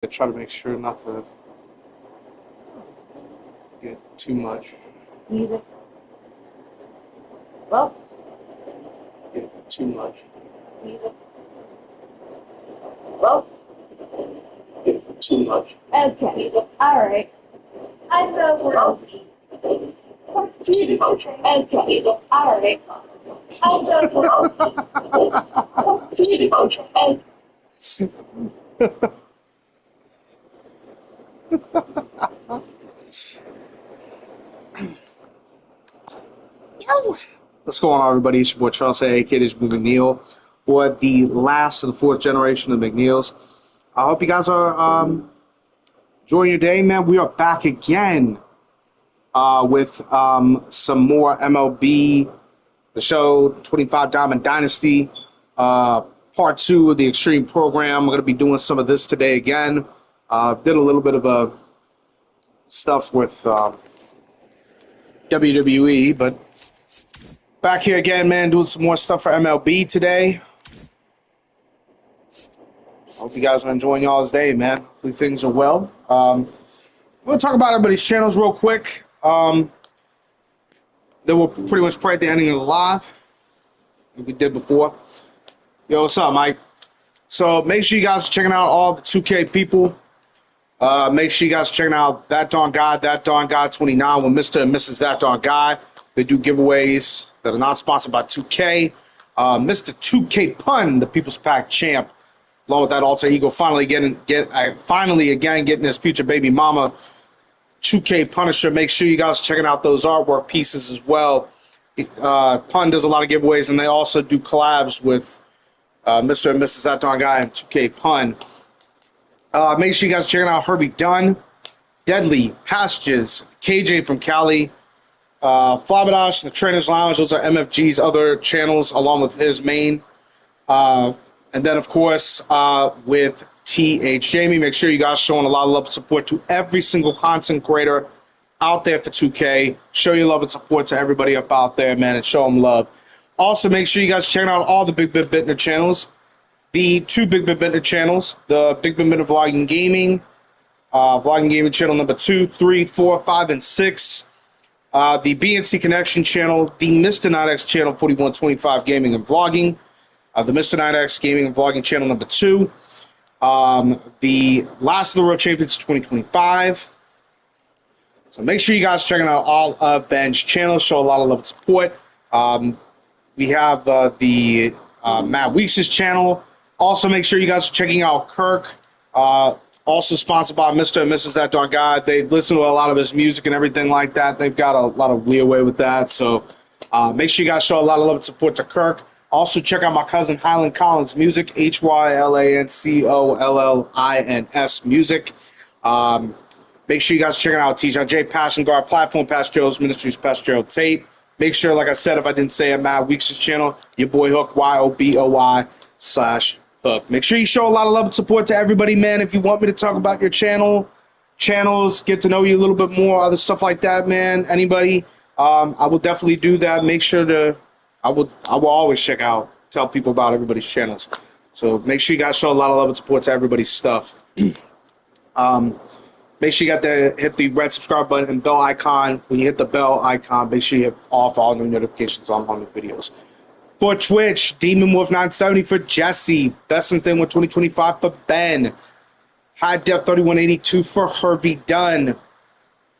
I try to make sure not to get too much. Music. Well. Get too much. Music. Well. Get too much. Okay. All right. I know we're okay. Okay. All right. I know we're okay. What's going on, everybody? It's your boy Charles, aka this McNeil, or the last of the fourth generation of McNeils. I hope you guys are enjoying your day, man. We are back again with some more MLB The Show 25 Diamond Dynasty, part 2 of the Extreme program. We're going to be doing some of this today again. Did a little bit of stuff with WWE, but back here again, man, doing some more stuff for MLB today. Hope you guys are enjoying y'all's day, man. Hopefully things are well. We'll talk about everybody's channels real quick. Then we'll pretty much pray at the ending of the live, like we did before. Yo, what's up, Mike? So make sure you guys are checking out all the 2K people. Make sure you guys are checking out 𝓑𝓲𝓽𝓷 29 with Mr. and Mrs. 𝓑𝓲𝓽𝓷. They do giveaways that are not sponsored by 2K. Mr. 2K Pun, the People's Pack champ, along with that alter ego, finally getting his future baby mama, 2K Punisher. Make sure you guys are checking out those artwork pieces as well. Pun does a lot of giveaways, and they also do collabs with Mr. and Mrs. 𝓑𝓲𝓽𝓷 and 2K Pun. Make sure you guys are checking out 𝓑𝓲𝓽𝓷, Deadly, Passages, KJ from Cali, 𝓑𝓲𝓲𝓽𝓙, the Trainers Lounge. Those are MFG's other channels along with his main. And then, of course, with TH Jamie, make sure you guys showing a lot of love and support to every single content creator out there for 2K. Show your love and support to everybody up out there, man, and show them love. Also, make sure you guys checking out all the Bigben BITTNER channels. The 2 Bigben BITTNER channels, the Bigben BITTNER Vlogging Gaming, Vlogging Gaming channel number 2, 3, 4, 5, and 6. The BNC Connection channel, the Mr. 9X channel, 4125 Gaming and Vlogging. The Mr. 9X Gaming and Vlogging channel number 2. The Last of the World Champions 2025. So make sure you guys checking out all of Ben's channels. Show a lot of love and support. We have the Matt Weeks' channel. Also, make sure you guys are checking out Kirk. Also sponsored by Mr. and Mrs. 𝓑𝓲𝓽𝓷. They listen to a lot of his music and everything like that. They've got a lot of leeway with that. So make sure you guys show a lot of love and support to Kirk. Also, check out my cousin Hyland Collins Music, HYLANCOLLINS Music. Make sure you guys are checking out 𝓑𝓲 Passion Guard, Platform Pastor Joe's Ministries, Pastor Joe Tape. Make sure, like I said, if I didn't say it, Matt Weeks' channel, your boy Hook, YOBOY/Hook. Make sure you show a lot of love and support to everybody, man. If you want me to talk about your channels, get to know you a little bit more, other stuff like that, man, anybody, I will definitely do that. Make sure to, I will always tell people about everybody's channels. So make sure you guys show a lot of love and support to everybody's stuff. Make sure you hit the red subscribe button and bell icon. When you hit the bell icon, make sure you hit off all new notifications on all new videos. For Twitch, Demon Wolf 970 for Jesse. Best Since Day 2025 for Ben. High Def 3182 for Hervey Dunn.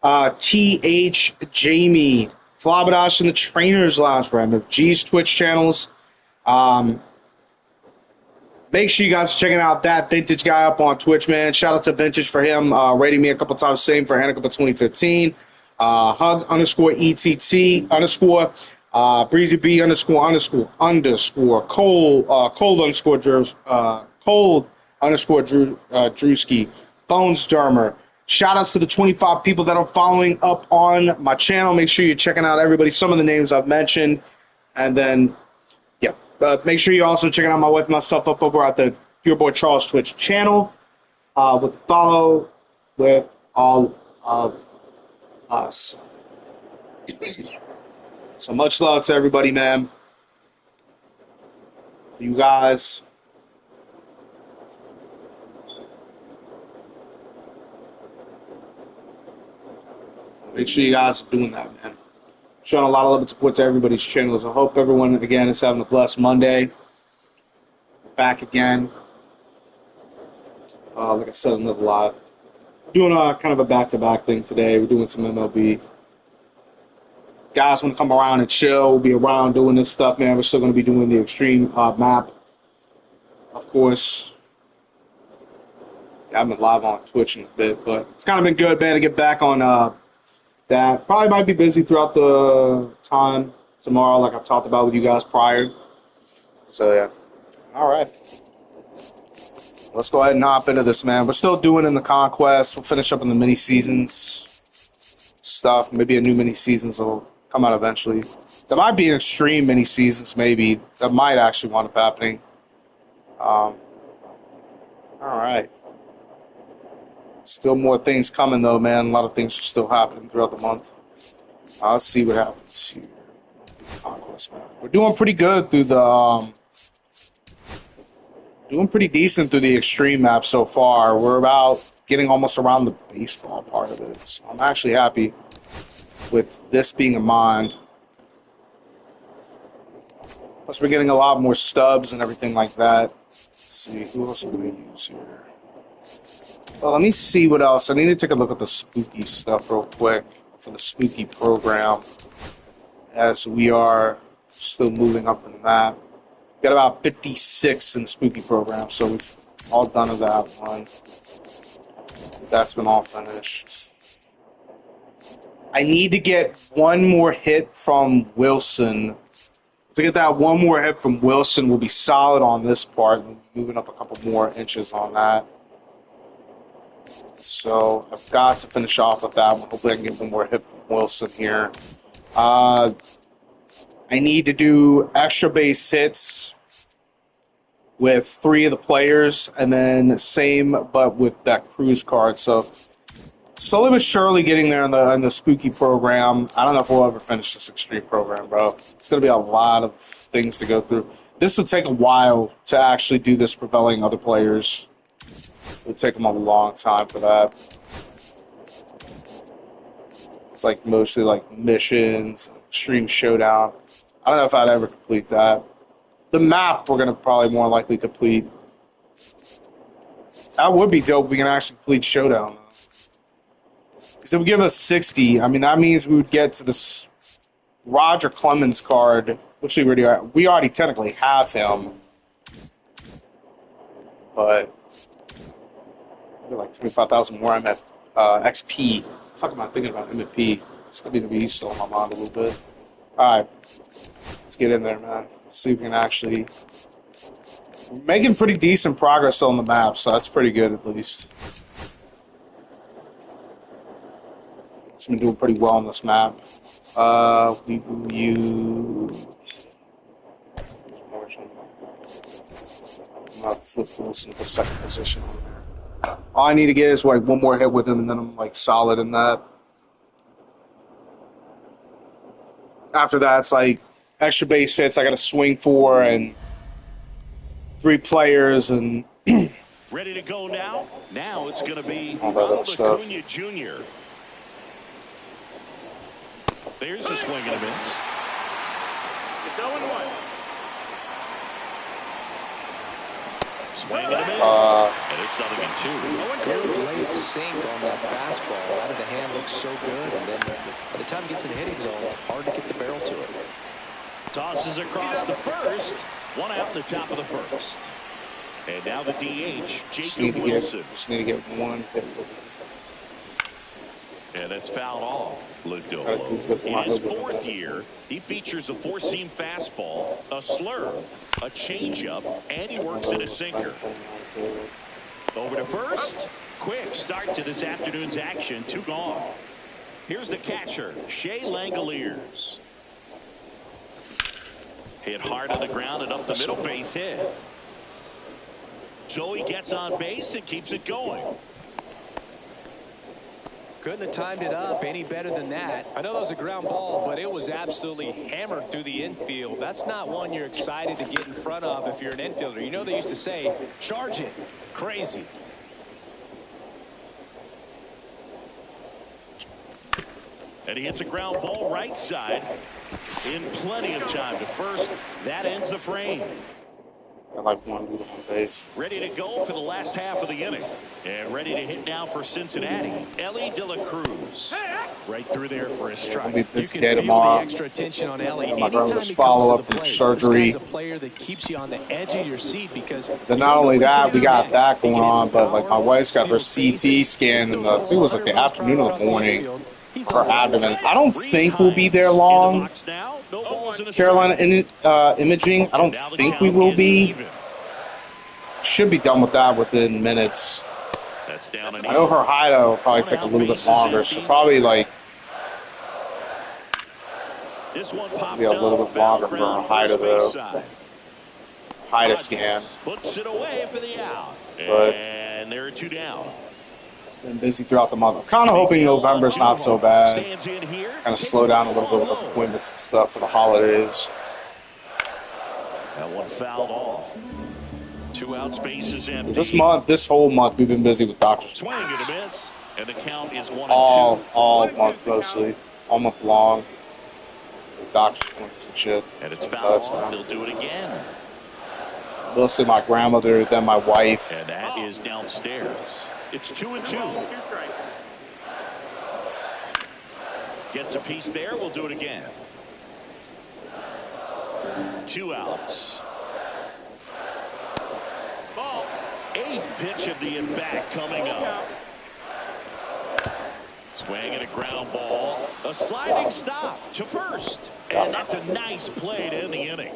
TH Jamie. 𝓑𝓲𝓲𝓽𝓷 and the Trainers Lounge for MFG's Twitch channels. Make sure you guys are checking out that Vintage guy up on Twitch, man. Shout out to Vintage for him rating me a couple times, same for Hanukkah 2015. Hug_ETT_ Breezy B ___ cold _Drewski, Bones Dermer. Shout outs to the 25 people that are following up on my channel. Make sure you're checking out everybody, some of the names I've mentioned. And then, yeah, make sure you're also checking out my wife and myself up over at the Your Boy Charles Twitch channel with the follow with all of us. So much love to everybody, man. For you guys. Make sure you guys are doing that, man. Showing a lot of love and support to everybody's channels. I hope everyone, again, is having a blessed Monday. Back again. Like I said, another live. Doing kind of a back-to-back thing today. We're doing some MLB. Guys want to come around and chill. We'll be around doing this stuff, man. We're still going to be doing the extreme map, of course. Yeah, I've been live on Twitch in a bit, but it's kind of been good, man, to get back on that. Probably might be busy throughout the time tomorrow, like I've talked about with you guys prior. So, yeah. All right. Let's go ahead and hop into this, man. We're still doing in the Conquest. We'll finish up in the mini-seasons stuff. Maybe a new mini-seasons will come out eventually. There might be an extreme mini-seasons, maybe. That might actually wind up happening. All right. Still more things coming, though, man. A lot of things are still happening throughout the month. Let's see what happens here. Conquest, man. We're doing pretty good through the... doing pretty decent through the extreme map so far. We're about getting almost around the baseball part of it. So I'm actually happy with this being in mind. Plus, we're getting a lot more stubs and everything like that. Let's see, who else are we going to use here? Well, let me see what else. I need to take a look at the spooky stuff real quick for the spooky program, as we are still moving up in that. Got about 56 in the spooky program, so we've all done of that one. That's been all finished. I need to get one more hit from Wilson. To get that one more hit from Wilson, we'll be solid on this part, and moving up a couple more inches on that. So I've got to finish off with that one. Hopefully I can get one more hit from Wilson here. I need to do extra base hits with 3 of the players, and then same but with that cruise card. So slowly but surely getting there in the spooky program. I don't know if we'll ever finish this extreme program, bro. It's going to be a lot of things to go through. This would take a while to actually do this prevailing other players. It would take them a long time for that. It's like mostly like missions, extreme showdown. I don't know if I'd ever complete that. The map we're going to probably more likely complete. That would be dope if we can actually complete showdown. Because it would give us 60. I mean, that means we would get to this 𝓼𝓮𝓻𝓲𝓮𝓷 card, which we already technically have him. But we're like 25,000 more. I'm at XP. Fuck am I thinking about MP? It's going to be the beast still on my mind a little bit. Alright. Let's get in there, man. See if we can actually... We're making pretty decent progress on the map, so that's pretty good at least. It's been doing pretty well on this map. We will use... I'm not flip Wilson to the second position on there. All I need to get is like one more hit with him, and then I'm like solid in that. After that, it's like extra base hits I got to swing for, and 3 players, and ready to go now. Now it's going to be 𝓼𝓮𝓻𝓲𝓮𝓻 Jr. There's the swing and a miss. Going one. Swing and a miss. And it's 0-2. Good late sink on that fastball. Out of the hand looks so good, and then by the time it gets in the hitting zone, hard to get the barrel to it. Tosses across the first. 1 out in the top of the first. And now the DH, Jacob Wilson. Just need to get one hit with him. And that's fouled off. Lodolo. In his 4th year, he features a 4-seam fastball, a slurve, a changeup, and he works in a sinker. Over to first. Quick start to this afternoon's action. 2 gone. Here's the catcher, 𝓑𝓲𝓰𝓫𝓮𝓷. Hit hard on the ground and up the middle, base hit. Joey gets on base and keeps it going. Couldn't have timed it up any better than that. I know that was a ground ball, but it was absolutely hammered through the infield. That's not one you're excited to get in front of if you're an infielder. You know they used to say, charge it. Crazy. And he hits a ground ball right side in plenty of time to first. That ends the frame. I like one on base. Ready to go for the last half of the inning. And ready to hit now for Cincinnati. 𝓼𝓮𝓻𝓲𝓽𝓙. Right through there for a strike. I'll be You busy can day feel tomorrow. the extra attention on 𝓼. My brother's Anytime he follow comes up to the from plate, surgery. this guy's a player that keeps you on the edge of your seat because Then not only that, we got that going on, but power, like my wife's got her steal CT bases, scan in the, I think it was like the 100 afternoon or miles the morning across the for her infield. abdomen. I don't think we'll be there In the long. box now. No balls in a Carolina strike. Imaging, I don't Now the think we count will is be. even. Should be done with that within minutes. That's down and I know even. her HIDA will probably take a little bit longer, so probably like This one popped be a little bit longer for her HIDA though. HIDA scan. Puts it away for the out. But And there are two down. been busy throughout the month. I'm kind of hoping November's not so bad. Stands in here. Kind of slow down a little bit with appointments and stuff for the holidays. That one fouled off. 2 outs, bases empty. This whole month, we've been busy with doctor's Swing and appointments. a miss, and the count is 1-2. All month mostly, all month long. Doctor's appointments and shit. And it's fouled off. They'll do it again. Mostly my grandmother, then my wife. And that is downstairs. It's 2-2. Gets a piece there. We'll do it again. 2 outs. Ball. 8th pitch of the at-bat coming up. Swing and a ground ball. A sliding stop to first. And that's a nice play to end the inning.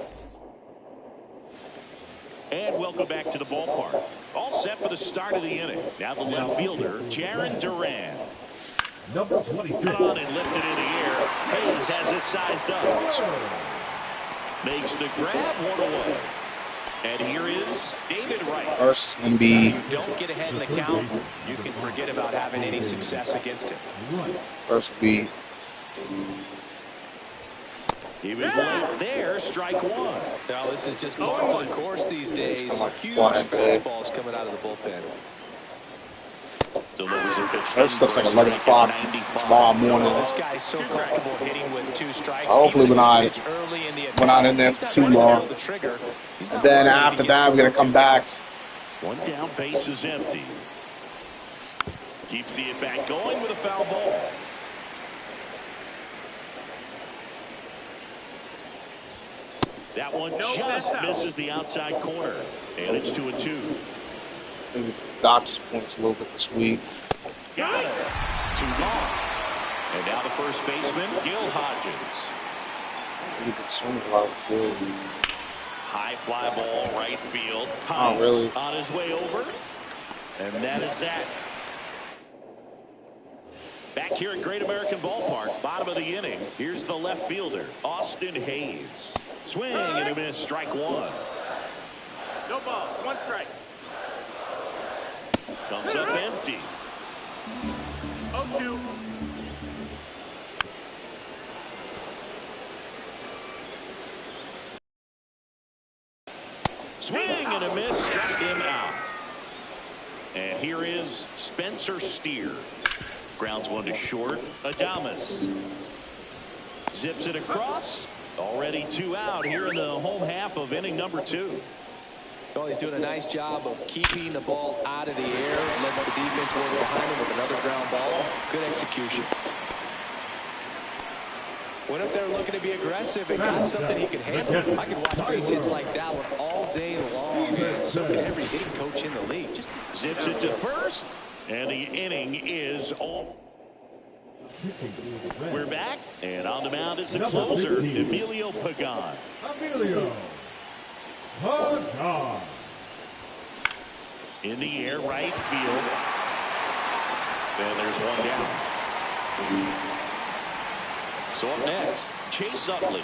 And welcome back to the ballpark. All set for the start of the inning. Now the left fielder, 𝓵𝓮𝓷𝓮𝓷. Number 26. Cut on and lifted in the air. Hayes has it sized up. Makes the grab 1-1. And here is David Wright. First is going to be You don't get ahead in the count, you can forget about having any success against him. He was late there, strike 1. Now, this is just par for the course these days. Huge one-and fastballs coming out of the bullpen. Delivers a pitch. That stuff's like 11 o'clock tomorrow morning. This guy's so comfortable hitting with 2 strikes. Hopefully we're not in there for too long. And then after that, we're going to come back. 1 down, base is empty. Keeps the at-bat going with a foul ball. That one just misses the outside corner. And it's 2-2. Maybe doctor's points a little bit this week. Got it. 2 gone. And now the first baseman, 𝓼𝓮𝓻𝓲𝓽𝓼. We've been swinging a lot of good. High fly ball, right field. Oh, really? On his way over. And that is that. Back here at Great American Ballpark, bottom of the inning. Here's the left fielder, Austin Hayes. Swing and a miss, strike 1. No balls, 1 strike. Comes up empty. 0-2. Swing and a miss, struck him out. And here is Spencer Steer. Grounds 1 to short. Adames zips it across. Already 2 out here in the home half of inning number 2. Well, he's doing a nice job of keeping the ball out of the air. Lets the defense work behind him with another ground ball. Good execution. Went up there looking to be aggressive and got something he could handle. I could watch base hits like that one all day long, and so can every hitting coach in the league. Just zips it to first, and the inning is all. We're back, and on the mound is the closer, Emilio Pagan. Emilio Pagan. In the air, right field. And there's 1 down. So up next, Chase Utley.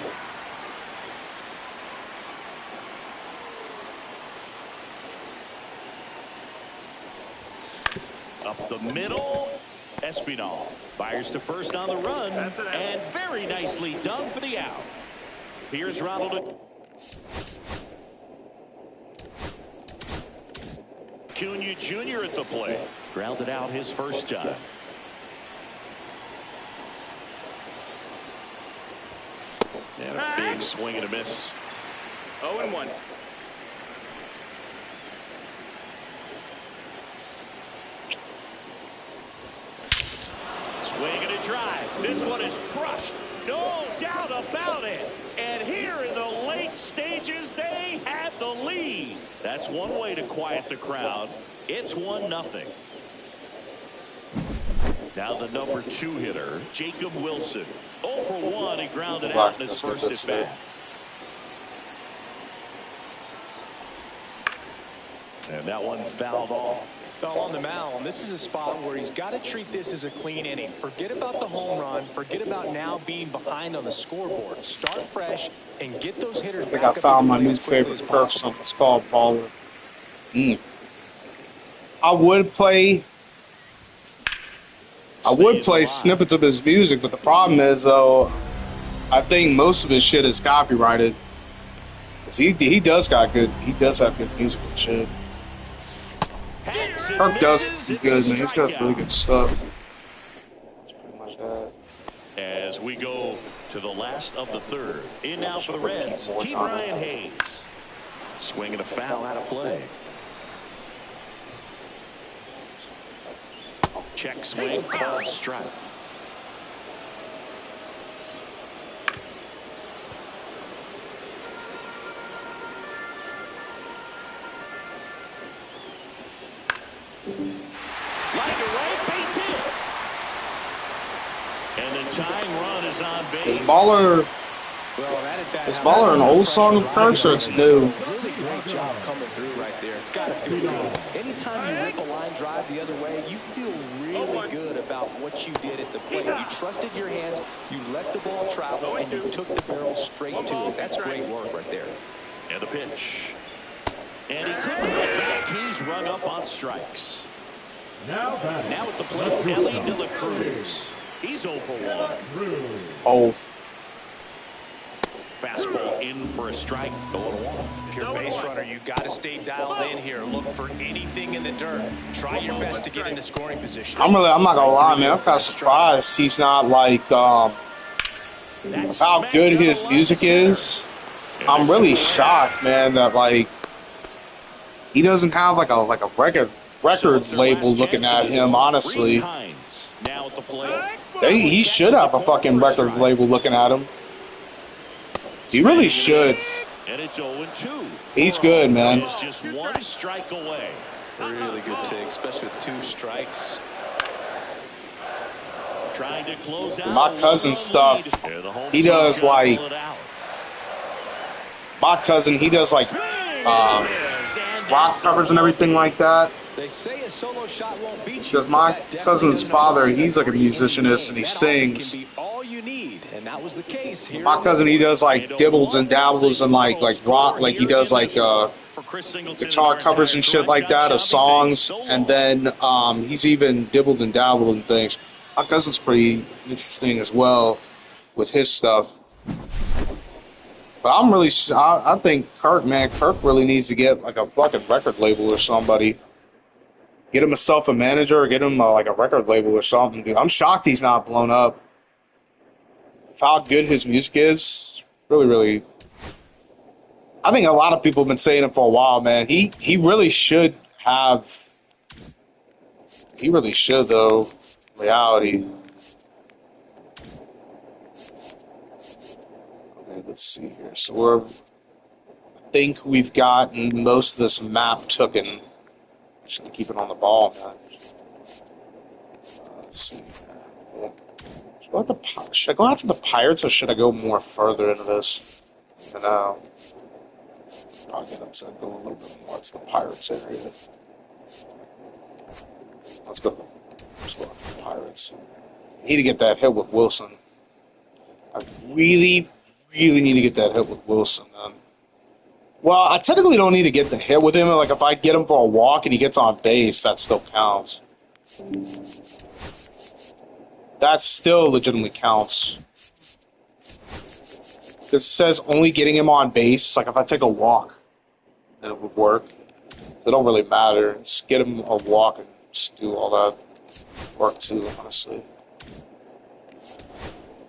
Up the middle, 𝓼𝓮𝓻𝓲𝓽𝓼 fires to first on the run, and very nicely done for the out. Here's Ronald Acuna Jr. at the plate. Grounded out his first time. And a big swing and a miss. 0-1. Swing and a drive. This one is crushed. No doubt about it. And here in the late stages, they had the lead. That's one way to quiet the crowd. It's 1-0. Now the number 2 hitter, Jacob Wilson. 0 for 1. He grounded out in his first at bat. And that one fouled off. Well, on the mound, this is a spot where he's got to treat this as a clean inning. Forget about the home run. Forget about now being behind on the scoreboard. Start fresh and get those hitters back. I think I found my new favorite person. It's called Baller. I would play snippets of his music, but the problem is, though, I think most of his shit is copyrighted. 'Cause he does have good music and shit. Kirk does be good, man. He's got really good stuff. That's pretty much that. As we go to the last of the third. In now for the Reds, 𝓑𝓲𝓬𝓷 Hayes. Swinging a foul out of play. Check swing, called strike. Line to right, base hit. And the tying run is on base. Is Baller an old song of Kirk's, or it's new? Really great job coming through right there. It's got to feel good. Anytime you rip a line drive the other way, you feel really good about what you did at the plate. You trusted your hands, you let the ball travel, and you took the barrel straight to it. That's great work right there. And the pitch. And he couldn't hold back. He's rung up on strikes. Now at the plate, 𝓼𝓮𝓻𝓲𝓮𝓷. He's 0 for 1. Oh. Fastball in for a strike. 0-1. If you're a base runner, you got to stay dialed in here. Look for anything in the dirt. Try your best to get into scoring position. I'm not gonna lie, man. I'm kind of surprised he's not like how good his music is. I'm really shocked, man, that like he doesn't have like a record label looking at him. Honestly, he should have a fucking record label looking at him. He really should. And it's 0-2. He's good, man. He's just 1 strike away. Really good take, especially with 2 strikes. Trying to close out my cousin's stuff. He does like rock covers and everything like that. They say a solo shot won't beat you. Because my cousin's father, he's like a musicianist and he sings. And that was the case here. My cousin, he does like dibbles and dabbles and like rock, like he does like guitar covers and shit like that of songs, and then he's even dibbled and dabbled and things. My cousin's pretty interesting as well with his stuff. But I think Kirk really needs to get like a fucking record label or somebody. Get himself a manager or get him like a record label or something, dude. I'm shocked he's not blown up. How good his music is, really. I think a lot of people have been saying it for a while, man. He really should have. He really should, though. Reality. Okay, let's see here. So I think we've gotten most of this map taken. Just to keep it on the ball, man. Let's see. Should I go after the Pirates, or should I go more further into this? For now, I'll get up to go a little bit more to the Pirates area. Let's go after the Pirates. I need to get that hit with Wilson. I really need to get that hit with Wilson, man. Well, I technically don't need to get the hit with him. Like, if I get him for a walk and he gets on base, that still counts. That still legitimately counts. This says only getting him on base. Like, if I take a walk, then it would work. It don't really matter. Just get him a walk and just do all that work too, honestly.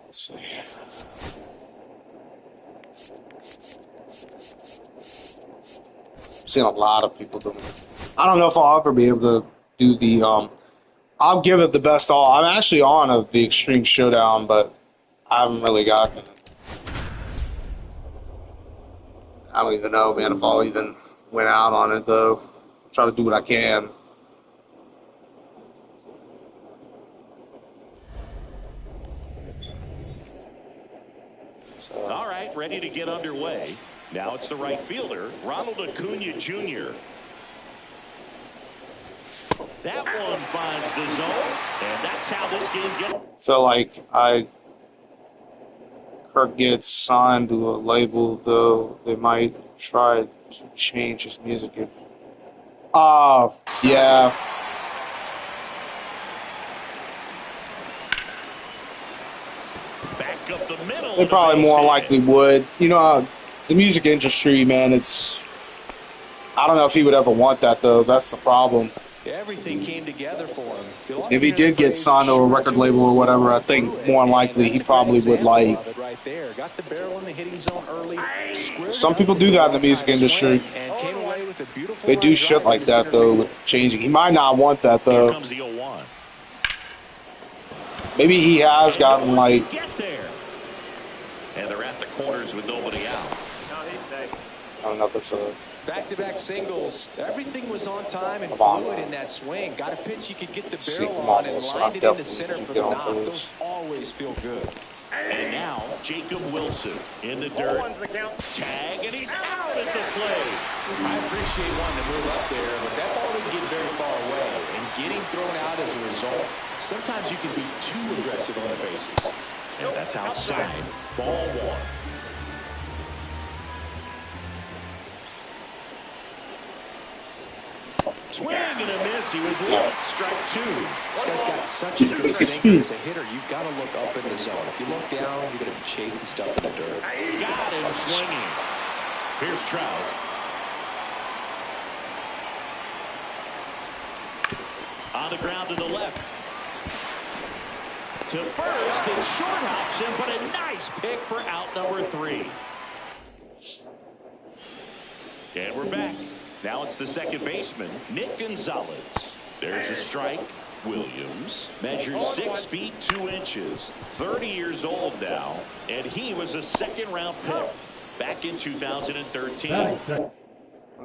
Let's see. I've seen a lot of people doing it. I don't know if I'll ever be able to do the I'll give it the best all. I'm actually on the Extreme Showdown, but I haven't really gotten it. I don't even know, man, if I'll even win out on it, though. Try to do what I can. So. All right, ready to get underway. Now it's the right fielder, 𝓼𝓮𝓻𝓲 Jr. That one finds the zone, and that's how this game gets. So, like, Kirk gets signed to a label, though they might try to change his music. Yeah. Back up the middle. They probably more likely would. You know, the music industry, man, I don't know if he would ever want that, though. That's the problem. Everything came together for him. If he did get signed to a record label or whatever, I think more than likely he probably would like. Some people do that in the music industry. They do shit like that, though, with changing. He might not want that, though. Maybe he has gotten, like... And they're at the corners with nobody out. I don't know if that's a... Back-to-back singles. Everything was on time and fluid in that swing. Got a pitch you could get the barrel on and lined it into center for the knock. Those always feel good. And now, Jacob Wilson in the dirt. Tag, and he's out at the plate. I appreciate wanting to move up there, but that ball didn't get very far away. And getting thrown out as a result, sometimes you can be too aggressive on the bases. And that's outside. Ball one. Swing and a miss. He was late. Strike two. This guy's got such a good sinker. As a hitter, you've got to look up in the zone. If you look down, you're going to be chasing stuff in the dirt. Got him swinging. Here's Trout. On the ground to the left. To first, and short hops him, but a nice pick for out number 3. And we're back. Now it's the second baseman, Nick Gonzalez. There's a strike. Williams measures 6 feet 2 inches, 30 years old now, and he was a second-round pick back in 2013. I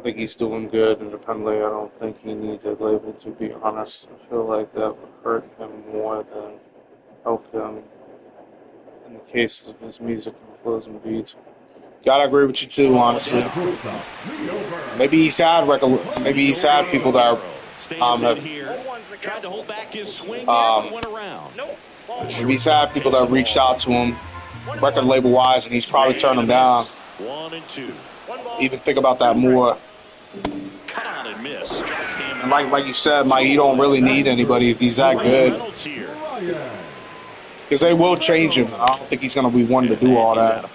think he's doing good independently. I don't think he needs a label, to be honest. I feel like that would hurt him more than help him in the case of his music and flows and beats. Gotta agree with you too, honestly. Maybe he's had people that tried to hold back his swing went around. Maybe he's had people that reached out to him, record label wise, and he's probably turned them down. 1 and 2. Even think about that more. Cut on and miss. And like you said, Mike, you don't really need anybody if he's that good, because they will change him. I don't think he's gonna be one to do all that.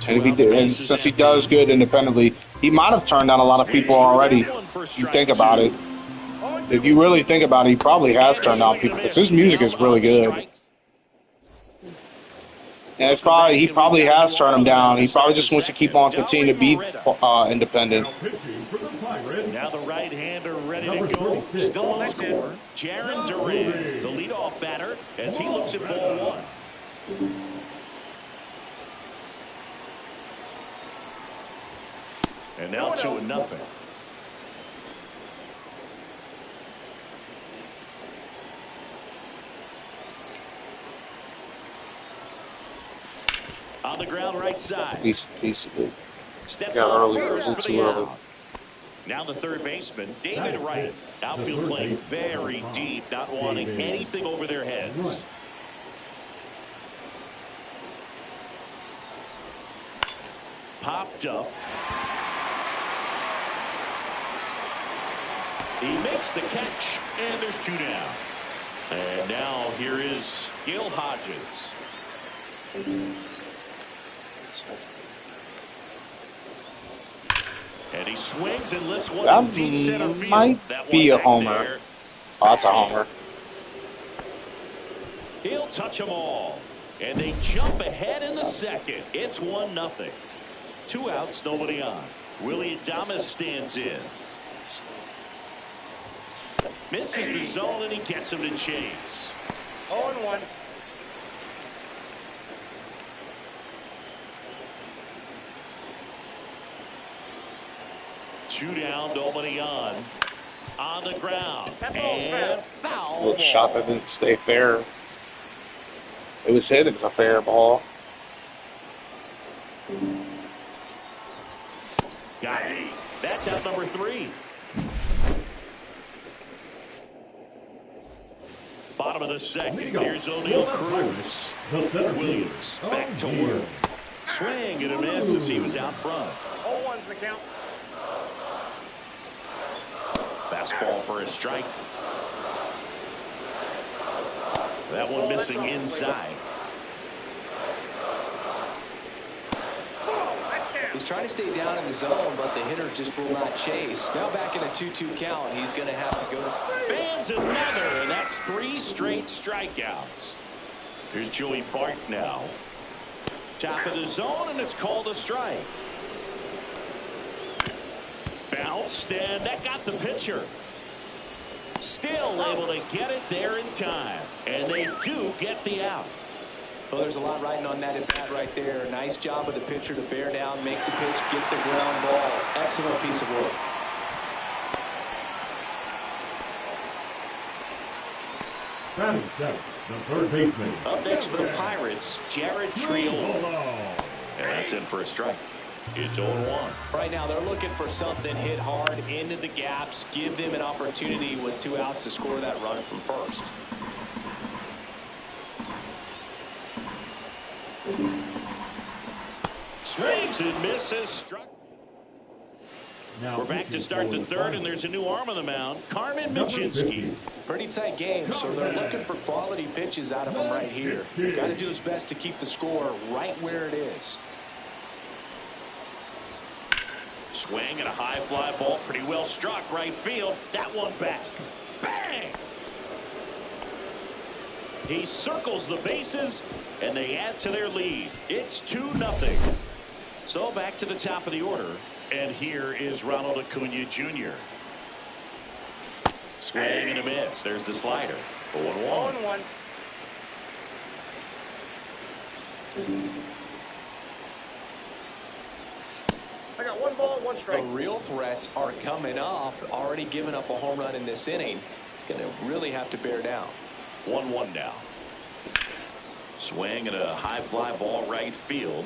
And if he did, and since he does good independently, he might have turned down a lot of people already. If you think about it. If you really think about it, he probably has turned down people, because his music is really good. And he probably has turned them down. He probably just wants to keep on continuing to be independent. Now the right-hander ready to go. Still on score. 𝓵𝓻𝓷𝓮𝓷, the leadoff batter, as he looks at ball 1. And now 2-0. On the ground right side. Basically. Steps on first for the out. Now the third baseman, David Wright. Outfield playing very deep, not wanting anything over their heads. Popped up. He makes the catch, and there's 2 down. And now here is Gil Hodges. And he swings and lifts one in deep center field. Might be a homer. Oh, that's a homer. He'll touch them all. And they jump ahead in the second. It's 1-0. 2 outs, nobody on. Willie Adames stands in. Misses the zone, and he gets him to chase. 0-1. Two down, nobody on the ground, and foul ball. Shot that didn't stay fair. It was hit. It was a fair ball. Got it. That's out number 3. Bottom of the second. Here's O'Neal Cruz. Williams back to work. Swing and a miss as he was out front. 0-1's the count. Fastball for a strike. That one missing inside. He's trying to stay down in the zone, but the hitter just will not chase. Now back in a 2-2 count, he's going to have to go. Fans another, and that's 3 straight strikeouts. Here's Joey Bart now. Top of the zone, and it's called a strike. Bounced, and that got the pitcher. Still able to get it there in time. And they do get the out. Well, there's a lot riding on that at bat right there. Nice job of the pitcher to bear down, make the pitch, get the ground ball. Excellent piece of work. Batting seventh, the third baseman. Up next for the Pirates, Jared Triolo. And that's in for a strike. It's 0-1. Right now, they're looking for something hit hard into the gaps, give them an opportunity with 2 outs to score that run from first. Swings and misses. Struck. Now We're back to start the third, and there's a new arm on the mound, Carmen Michinski. Pretty tight game, so they're looking for quality pitches out of him right here. Got to do his best to keep the score right where it is. Swing and a high fly ball, pretty well struck right field. That one back. Bang! He circles the bases, and they add to their lead. It's 2-0. So back to the top of the order, and here is Ronald Acuna Jr. Swing and a miss. There's the slider. 0-1. 0-1. I got 1 ball, 1 strike. The real threats are coming up. Already given up a home run in this inning. He's going to really have to bear down. 1-1 now. Swing and a high fly ball right field.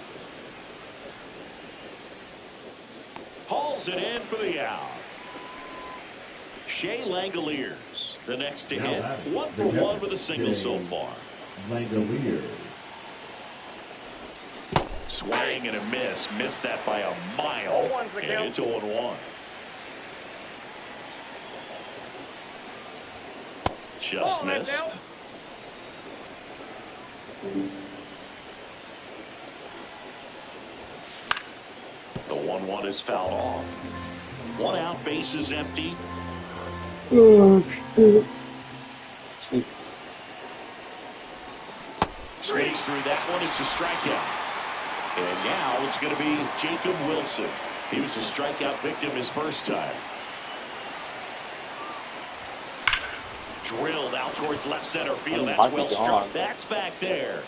Hauls it in for the out. 𝓑𝓲𝓰𝓫𝓮𝓷, the next to hit. 1 for 1 with a single so far. Langoliers. Swing and a miss. Missed that by a mile. And it's 0-1. Just missed. The 1-1 is fouled off. 1 out, base is empty. Straight through that one. It's a strikeout. And now it's going to be Jacob Wilson. He was a strikeout victim his first time. Drilled out towards left center field. That's well struck. That's back there.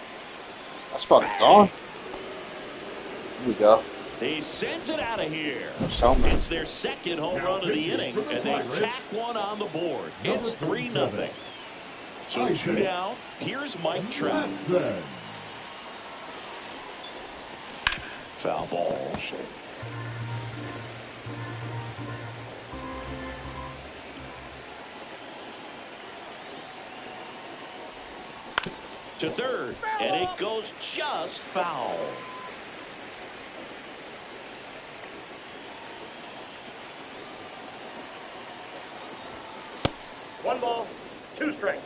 That's fucking gone. Here we go. He sends it out of here. Something. It's their second home run of the inning, and they tack one on the board. It's 3-0. So 2 down. Here's Mike Trout. Foul ball. To third, and it goes just foul. One ball, 2 strikes.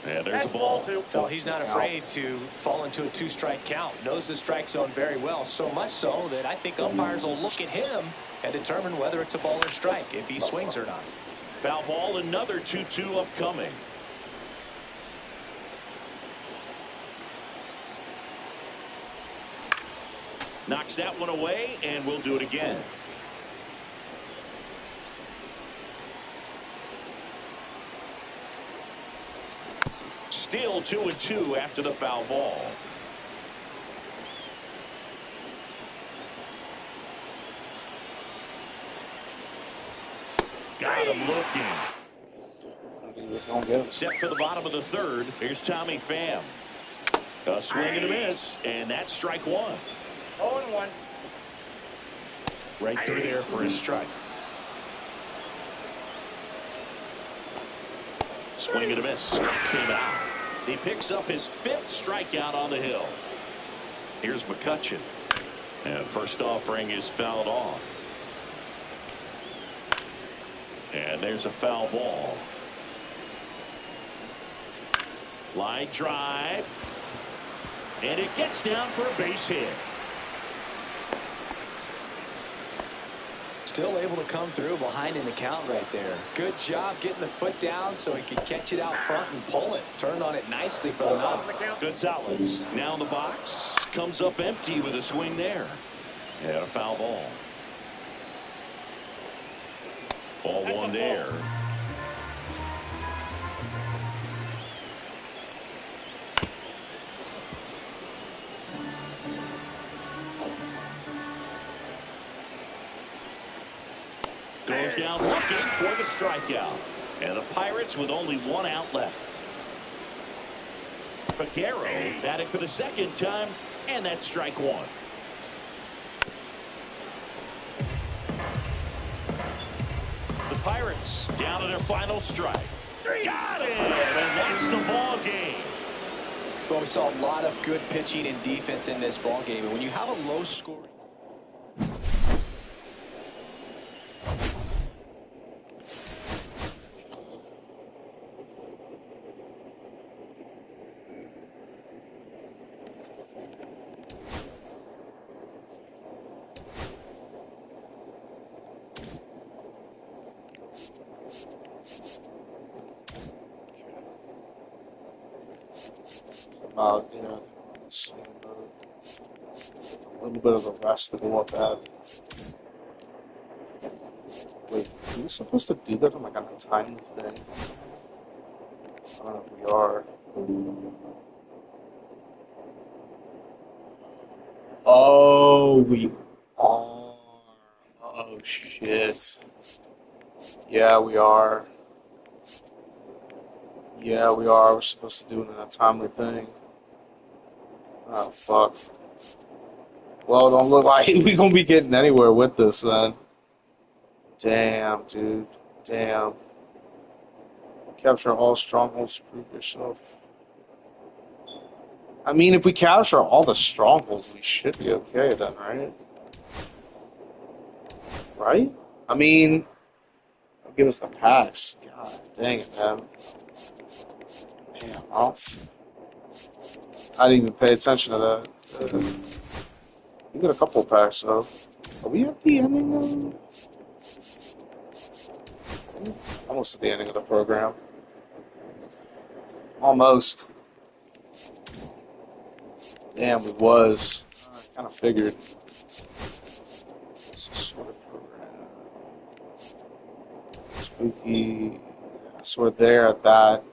And there's a ball. So he's not afraid to fall into a 2-strike count. Knows the strike zone very well, so much so that I think umpires will look at him and determine whether it's a ball or strike, if he swings or not. Foul ball, another 2-2 upcoming. Knocks that one away, and we'll do it again. Still 2-2 after the foul ball. Got him looking. Set for the bottom of the third. Here's 𝓼𝓮𝓻𝓲𝓽𝓷. A swing and a miss, and that's strike one. 0-1. Right through there for his strike. Swing and a miss. Strike came out. He picks up his 5th strikeout on the hill. Here's McCutchen. And first offering is fouled off. And there's a foul ball. Line drive. And it gets down for a base hit. Still able to come through behind in the count right there. Good job getting the foot down so he could catch it out front and pull it. Turned on it nicely for the knock. Gonzalez now in the box. Comes up empty with a swing there. And a foul ball. Ball one there. Goes down looking for the strikeout. And the Pirates with only 1 out left. 𝓑𝓲𝓰𝓫𝓮𝓷 batting for the 2nd time, and that's strike one. The Pirates down to their final strike. Got it! And that's the ball game. Well, we saw a lot of good pitching and defense in this ball game, and when you have a low scoring. You know, a little bit of a rest to go up at. Wait, are we supposed to do that on like on a tiny thing? I don't know if we are. Oh, we are. Oh, shit. Yeah, we are. Yeah, we are. We're supposed to do it in a timely thing. Oh, fuck. Well, it don't look like we're going to be getting anywhere with this, then. Damn, dude. Damn. Capture all strongholds, prove yourself. I mean, if we capture all the strongholds, we should be okay then, right? Right? I mean, give us the packs. God dang it, man. Damn, off. I didn't even pay attention to that. We got a couple of packs, though. Are we at the ending of... Almost at the ending of the program. Almost. Damn, we was. I kind of figured. It's a sort of program. Spooky. So we're there at that.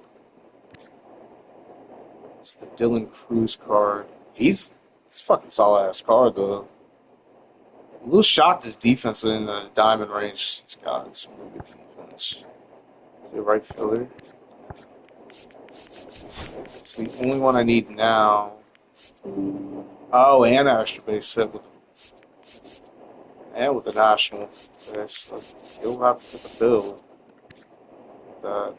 It's the 𝓼𝓮𝓻𝓲𝓽𝓙 card. He's a fucking solid ass card, though. A little shocked his defense in the diamond range. He's got some really good defense. Is he a right fielder? It's the only one I need now. Oh, and extra base hit with the national. So he'll have to get the bill. That.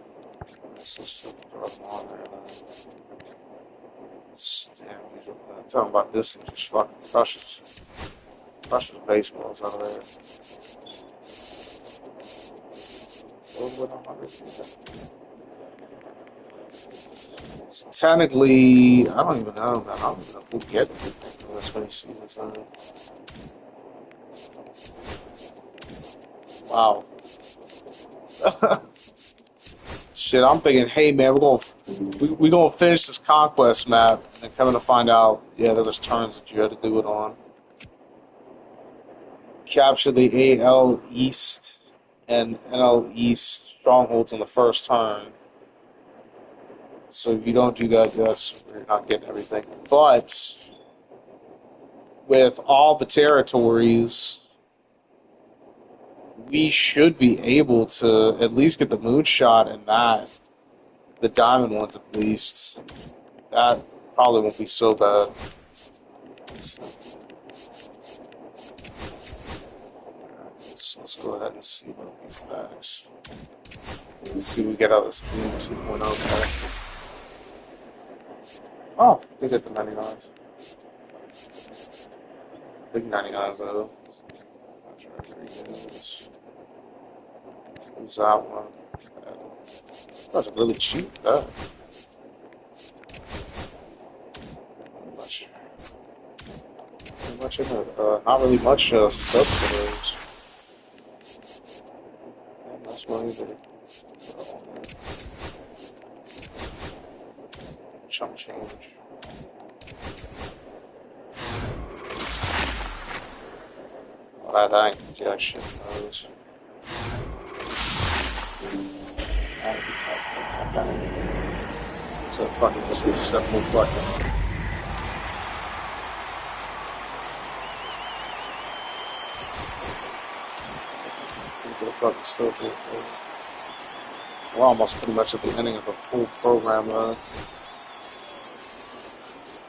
Let's just throw him on there. Damn, I'm talking about this and just fucking crushes baseballs out of there. So technically, I don't even know, man. I don't even know if we'll get anything for this many seasons now. Wow. Shit, I'm thinking, hey man, we're gonna finish this conquest map, and coming to find out, yeah, there was turns that you had to do it on. Capture the AL East and NL East strongholds in the first turn. So if you don't do that, yes, you're not getting everything. But with all the territories, we should be able to at least get the moonshot in that. The diamond ones, at least. That probably won't be so bad. Let's go ahead and see about these bags. Let's see what we get out of this new 2.0 pack. Oh, they get the 99s. Big 99s though. Who's that one? That's really cheap for that. Not much in it. Not really much stuff for those. That's money either. Chunk change. Well, that ain't jack shit for those. So fucking just a simple fucking. We're almost pretty much at the ending of the full program. I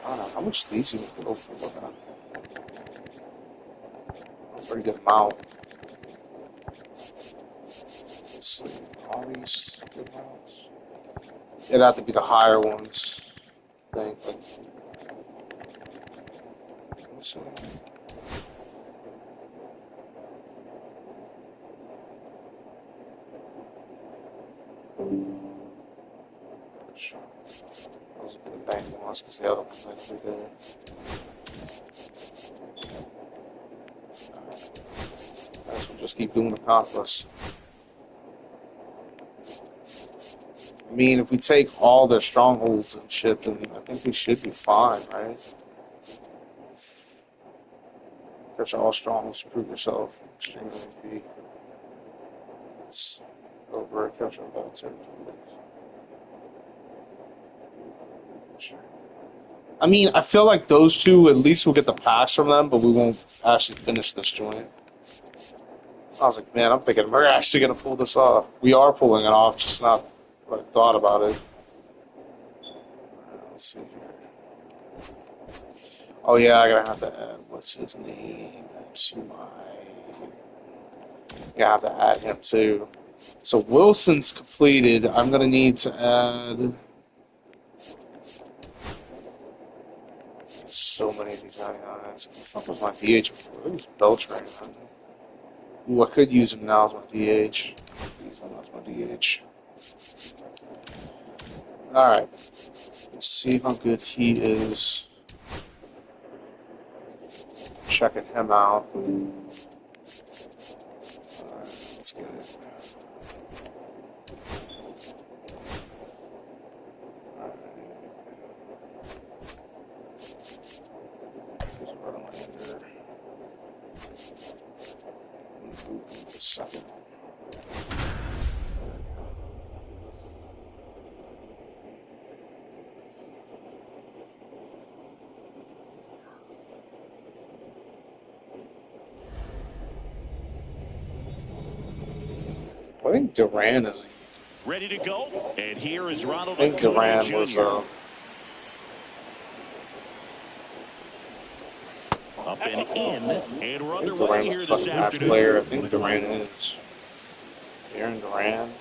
don't know how much these even go for. A pretty good amount. Let's see, all these good amounts. It'd have to be the higher ones, I think. Let's see. Those are the main ones because the other ones are pretty good. Guys, we'll just keep doing the conquest. I mean, if we take all their strongholds and shit, then I think we should be fine, right? Catch all strongholds, prove yourself. Extremely MP. It's over. Capture all territories. I mean, I feel like those two, at least we'll get the packs from them, but we won't actually finish this joint. I was like, man, I'm thinking we're actually going to pull this off. We are pulling it off, just not what I thought about it. Let's see here. Oh, yeah, I'm going to have to add, what's his name, to my... Yeah, I have to add him, too. So Wilson's completed. I'm going to need to add... So many of these 99s. What the fuck was my DH before? It was Beltran. Ooh, I could use him now as my DH. Use him as my DH. Alright. Let's see how good he is. Checking him out. Alright, let's get it. Second. I think Duran is ready to go, and here is Ronald. I think Duran was up and in, and we're underway Duran here was a this fucking nice afternoon. player. I think Duran is. Aaron Duran.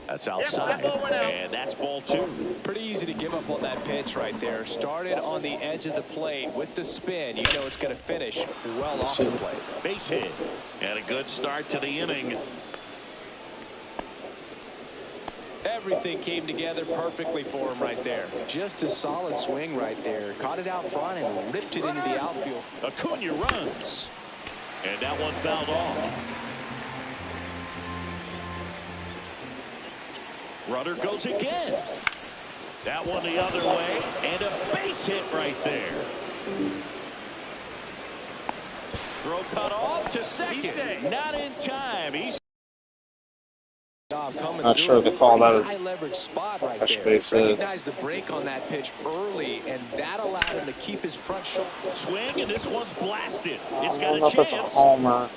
That's outside, And that's ball two. Pretty easy to give up on that pitch right there. Started on the edge of the plate with the spin. You know it's going to finish well off the plate. Base hit. And a good start to the inning. Everything came together perfectly for him right there. Just a solid swing right there. Caught it out front and ripped it into the outfield. Acuna runs. And that one fouled off. Runner goes again. That one the other way, and a base hit right there. Throw cut off to second. Not in time. He's not sure they call that a high leverage spot right catch there. base hit. Recognized the break on that pitch early, and that allowed him to keep his front shoulder. swing, and this one's blasted. It's I got don't know a if that's a chance. homer.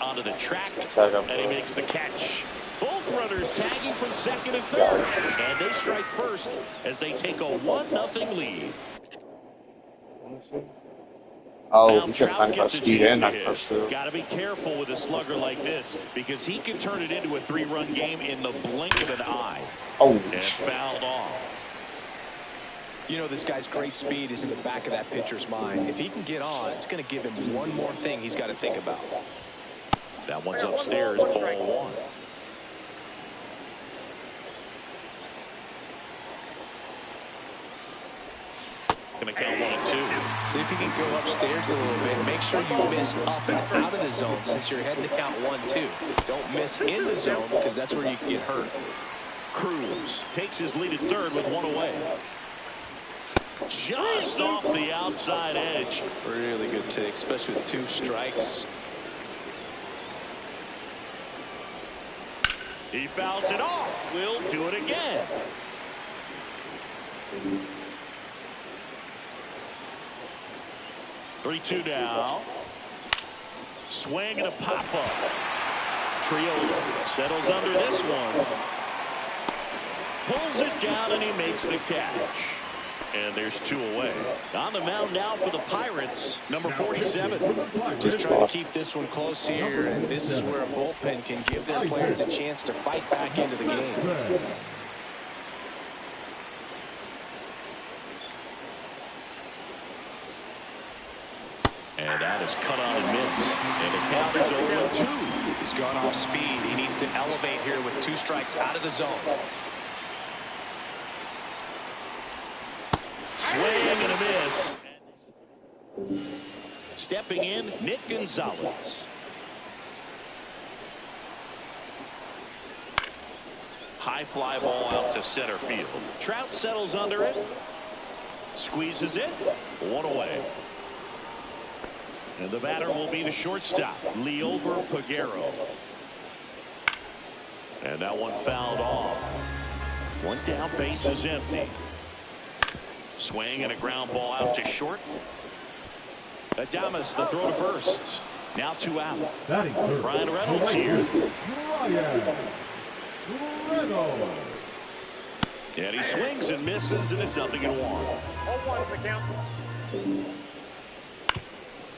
Onto the track, Tag up and he for it. makes the catch. Both runners tagging from second and third, and they strike first as they take a 1-0 lead. Oh, Now he's gonna Trout kind of gets a speed chance in to that hit. first two. Got to be careful with a slugger like this because he can turn it into a 3-run game in the blink of an eye. Oh, And fouled off. You know, this guy's great speed is in the back of that pitcher's mind. If he can get on, it's going to give him one more thing he's got to think about. That one's upstairs, ball 1. Gonna count 1 and 2. See if you can go upstairs a little bit. Make sure you miss up and out of the zone since you're heading to count 1-2. Don't miss in the zone because that's where you can get hurt. Cruz takes his lead at third with 1 away. Just off the outside edge. Really good take, especially with 2 strikes. He fouls it off. We'll do it again. Three-two now. Swing and a pop-up. Triolo settles under this one. Pulls it down and he makes the catch. And there's 2 away. On the mound now for the Pirates, number 47. Just trying to keep this one close here, and this is where a bullpen can give their players a chance to fight back into the game. And that is cut on and missed. And the count is 0-2. He's gone off speed. He needs to elevate here with 2 strikes out of the zone. Swing and a miss. Stepping in, Nick Gonzalez. High fly ball out to center field. Trout settles under it. Squeezes it. 1 away. And the batter will be the shortstop, 𝓼𝓮𝓻𝓲𝓮𝓷. And that one fouled off. 1 down, base is empty. Swing and a ground ball out to short. Adames, the throw to first. Now 2 out. Brian Reynolds here. And he swings and misses, and it's 0-1.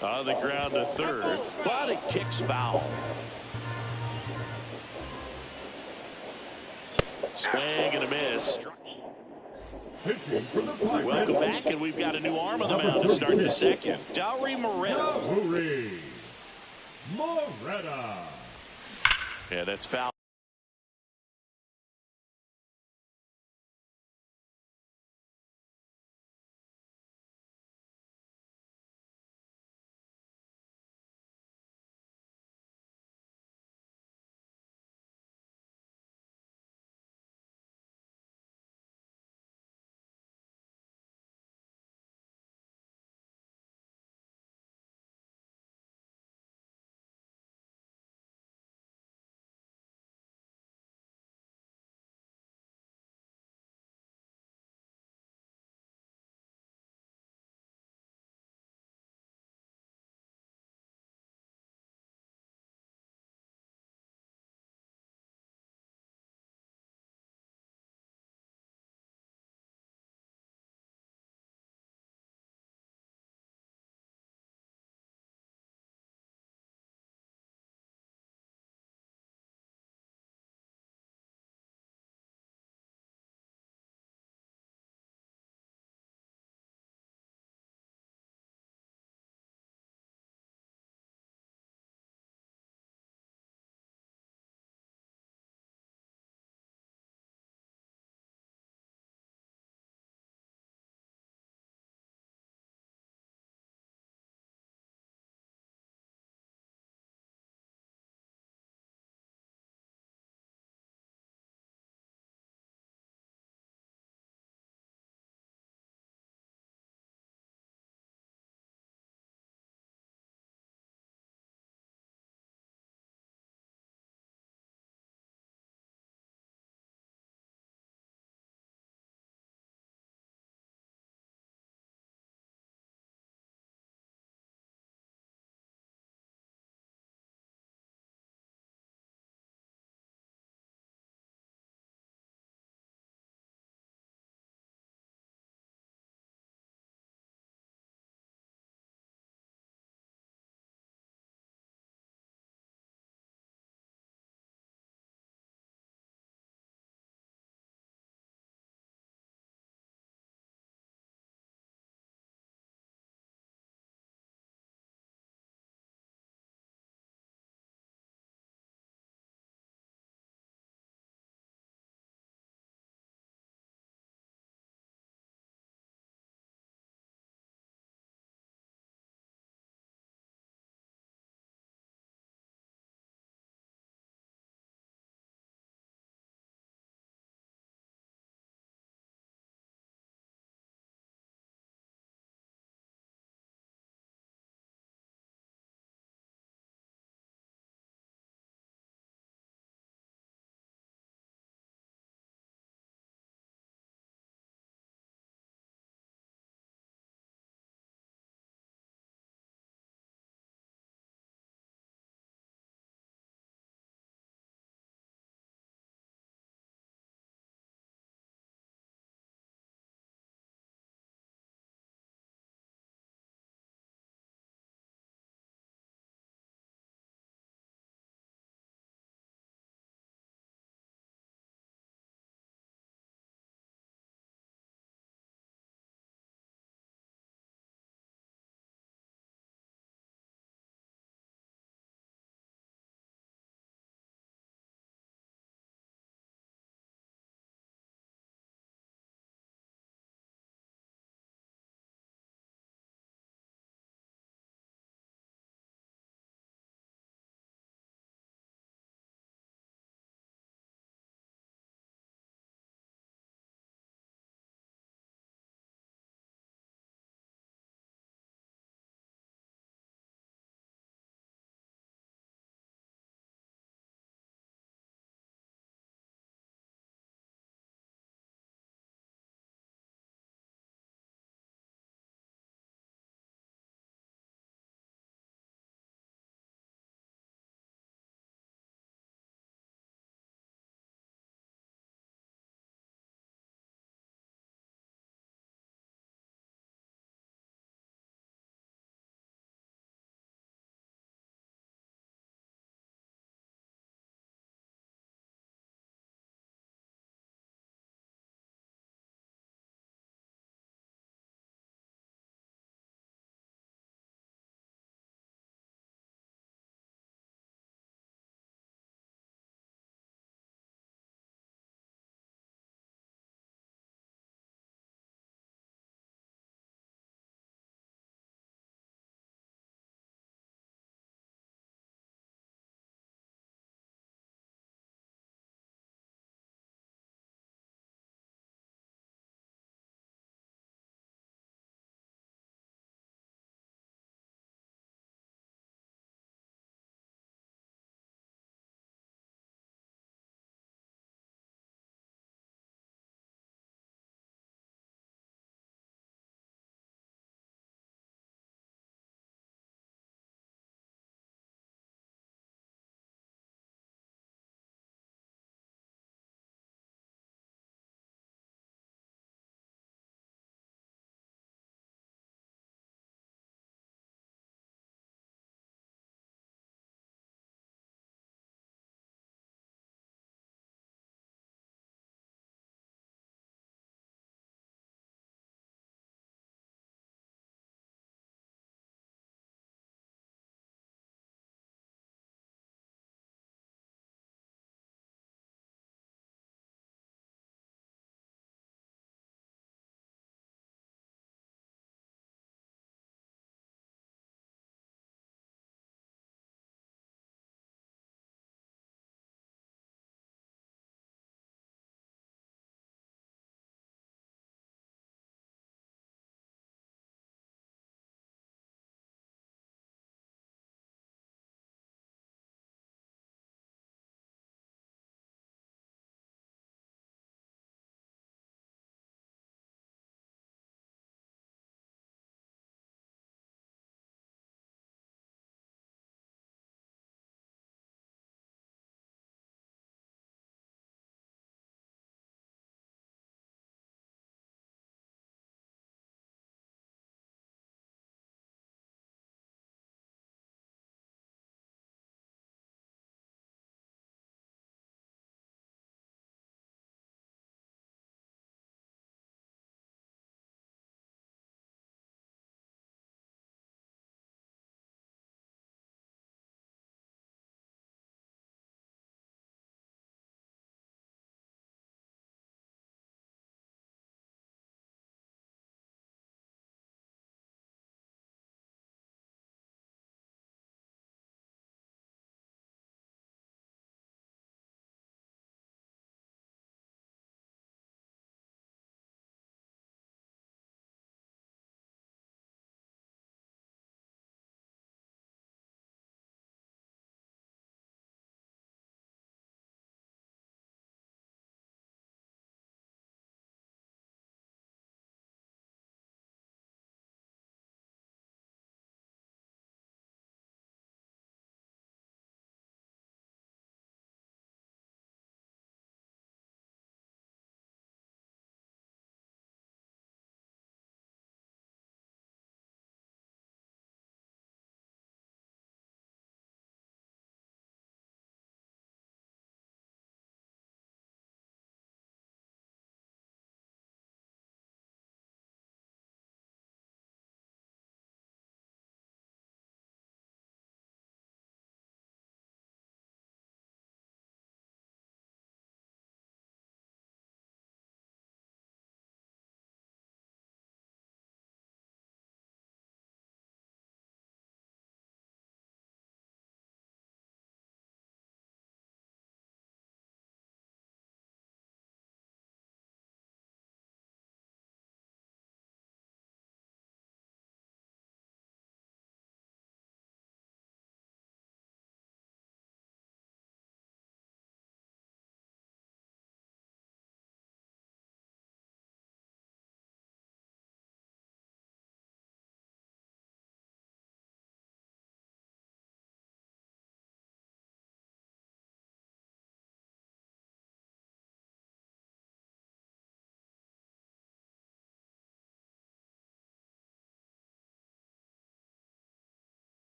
On the ground to third, but it kicks foul. Swing and a miss. Welcome back, and we've got a new arm on the mound to start the second. 𝓼𝓮𝓻𝓲𝓮𝓿. Yeah, that's foul.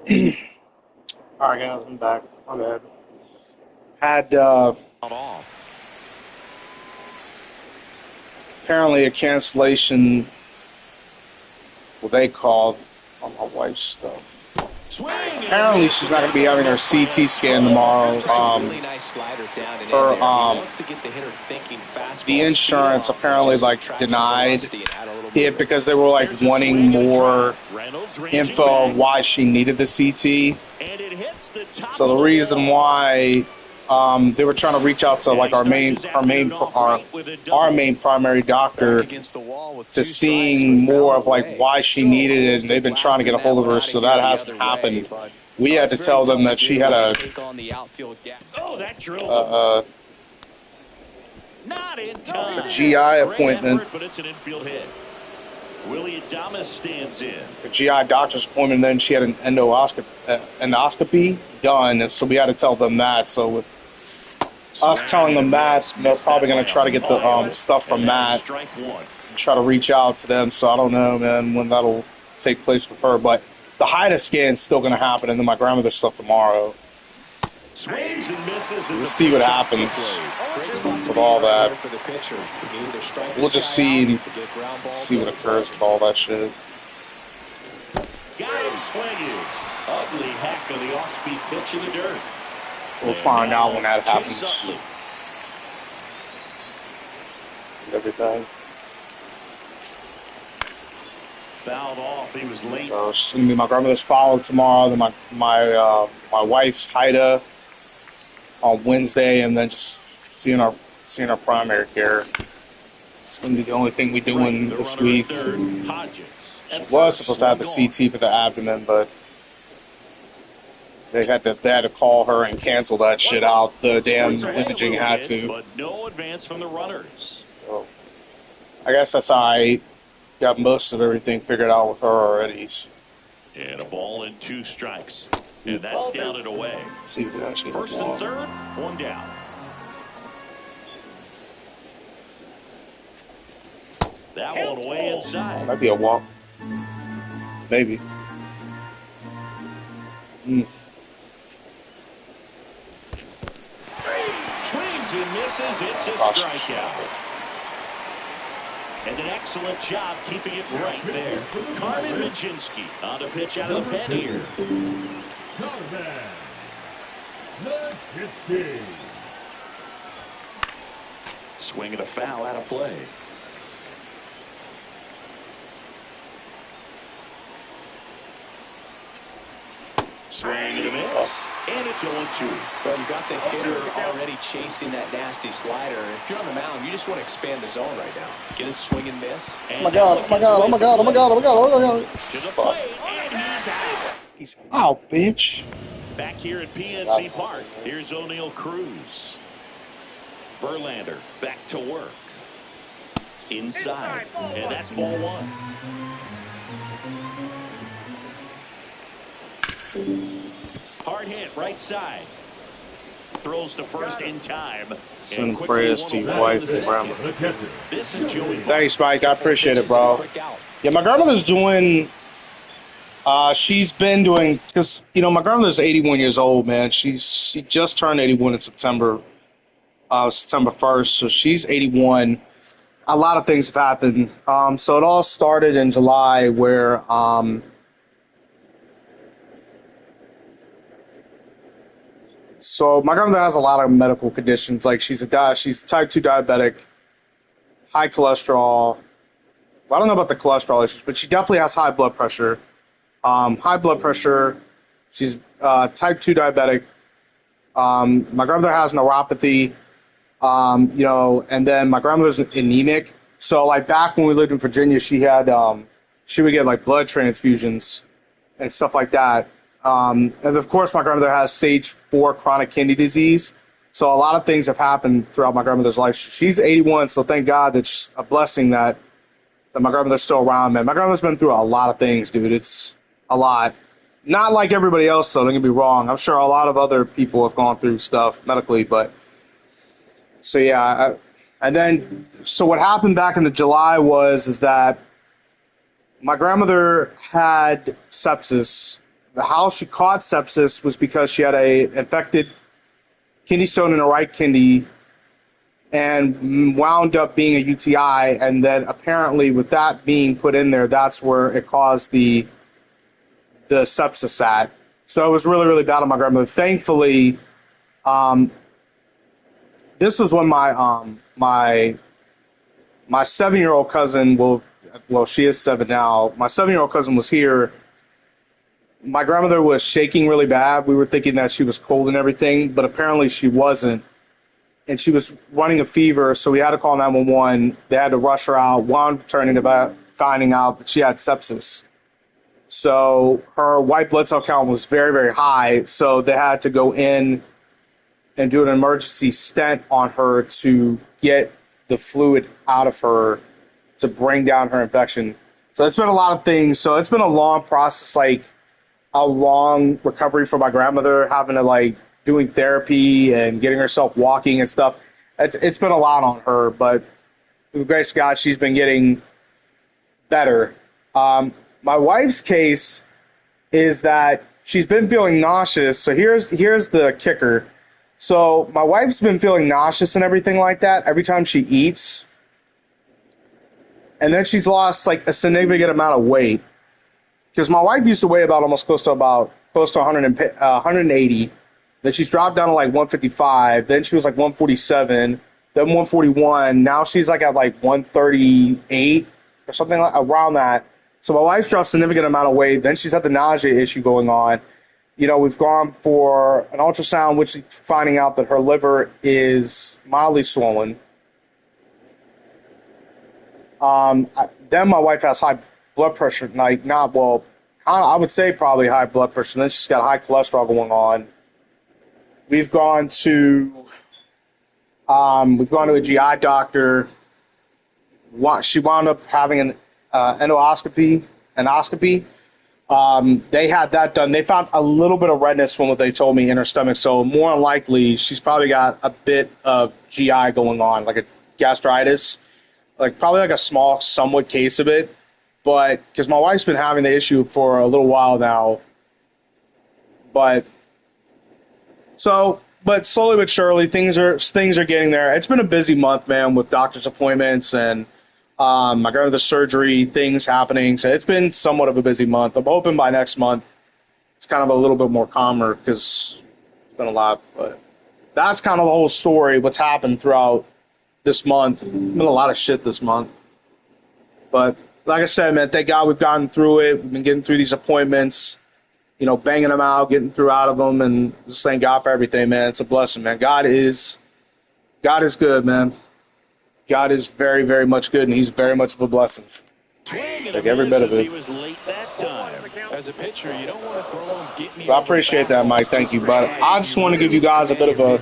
All right, guys, I'm back. My bad. Had Off. apparently a cancellation, what they call, on my wife's stuff. Apparently, she's not going to be having her CT scan tomorrow. The insurance apparently like denied it because they were like wanting more info of why she needed the CT. So the reason why they were trying to reach out to like our main primary doctor to seeing more of like why she needed it, and they've been trying to get a hold of her, so that hasn't happened. We had to tell them that she had a GI appointment. But it's an infield hit. 𝓑𝓲𝓰𝓫𝓮𝓷 stands in. A GI doctor's appointment, and then she had an endoscopy done, and so we had to tell them that. So with us telling them that, they're probably going to try to get the stuff from Matt and try to reach out to them. So I don't know, man, when that'll take place with her. But the HIDA scan is still going to happen, and then my grandmother's stuff tomorrow. We'll see what happens with all that. We'll just see what occurs with all that shit. Got him swinging. Ugly hack of the off-speed pitch in the dirt. We'll find out when that happens. Everything. Fouled off. He was late. It's gonna be my grandmother's follow tomorrow. Then my wife's HIDA on Wednesday, and then just seeing our primary care. It's gonna be the only thing we doing this week. She was supposed to have the CT for the abdomen, but they had to call her and cancel that shit out. The damn imaging had to. But no advance from the runners. So, I guess that's how I got most of everything figured out with her already. And a ball and 2 strikes. And that's down and away. Let's see what actually First and third, 1 down. That one way inside. Might be a walk. Maybe. Swings and misses. It's a strikeout. And an excellent job keeping it right there. 𝓑𝓲𝓰𝓫𝓮𝓷 on the pitch out of the pen here. Swing and a foul out of play. Swing and a miss. And it's 0-2. Well, you got the hitter already chasing that nasty slider. If you're on the mound, you just want to expand the zone right now. Get a swing and miss. Oh my god, oh my god, oh my god, oh my god, oh my god, oh my god. To the plate, and he's out. He's out, bitch. Back here at PNC Park, here's O'Neal Cruz. Verlander back to work. Inside. And that's ball 1. Hard hit, right side. Throws to first in time. Send prayers to your wife and grandmother. This is Joey. Thanks, Mike. I appreciate it, bro. Yeah, my grandmother's doing. She's been doing, because my grandmother's 81 years old, man. She just turned 81 in September 1st, so she's 81. A lot of things have happened. So it all started in July, where so my grandmother has a lot of medical conditions. Like she's type 2 diabetic, high cholesterol. Well, I don't know about the cholesterol issues, but she definitely has high blood pressure. High blood pressure. She's type 2 diabetic. My grandmother has neuropathy. And then my grandmother's anemic. So like back when we lived in Virginia, she would get like blood transfusions and stuff like that. And of course, my grandmother has stage 4 chronic kidney disease. So a lot of things have happened throughout my grandmother's life. She's 81, so thank God that's a blessing that my grandmother's still around, man. My grandmother's been through a lot of things, dude. It's a lot. Not like everybody else, though. Don't get me wrong. I'm sure a lot of other people have gone through stuff medically, but so yeah. So what happened back in the July is that my grandmother had sepsis. how she caught sepsis was because she had a infected kidney stone in her right kidney and wound up being a UTI. And then apparently with that being put in there, that's where it caused the sepsis at. So it was really, really bad on my grandmother. Thankfully, this was when my 7-year-old cousin, well, she is 7 now. My 7-year-old cousin was here. My grandmother was shaking really bad. We were thinking that she was cold and everything, but apparently she wasn't. And she was running a fever, so we had to call 911. They had to rush her out. Wound turning about finding out that she had sepsis. So her white blood cell count was very, very high. So they had to go in and do an emergency stent on her to get the fluid out of her to bring down her infection. So it's been a lot of things. So it's been a long process, like a long recovery for my grandmother, having to like doing therapy and getting herself walking and stuff. It's been a lot on her, but through the grace of God, she's been getting better. My wife's case is that she's been feeling nauseous. So here's the kicker. So my wife's been feeling nauseous and everything like that every time she eats. And then she's lost like a significant amount of weight. Because my wife used to weigh about almost close to 180. Then she's dropped down to like 155. Then she was like 147. Then 141. Now she's like at like 138 or something like around that. So my wife's dropped a significant amount of weight. Then she's had the nausea issue going on. You know, we've gone for an ultrasound, which is finding out that her liver is mildly swollen. Then my wife has high blood pressure. Like, I would say probably high blood pressure. Then she's got high cholesterol going on. We've gone to a GI doctor. She wound up having an endoscopy. They had that done. They found a little bit of redness from what they told me in her stomach. So more than likely, she's probably got a bit of GI going on, like a gastritis, like probably like a small, somewhat case of it. But because my wife's been having the issue for a little while now, but slowly but surely, things are getting there. It's been a busy month, man, with doctor's appointments and my grandmother's surgery, things happening. So it's been somewhat of a busy month. I'm hoping by next month it's kind of a little bit more calmer because it's been a lot. But that's kind of the whole story, what's happened throughout this month. Been a lot of shit this month. But like I said, man, thank God we've gotten through it. We've been getting through these appointments, you know, banging them out, getting through out of them, and just thank God for everything, man. It's a blessing, man. God is good, man. God is very, very much good, and he's very much of a blessing. Take every bit of it. He was late that time. As a pitcher, you don't want to throw him, get me. I appreciate that, Mike. Thank you. But I just want to give you guys a bit of a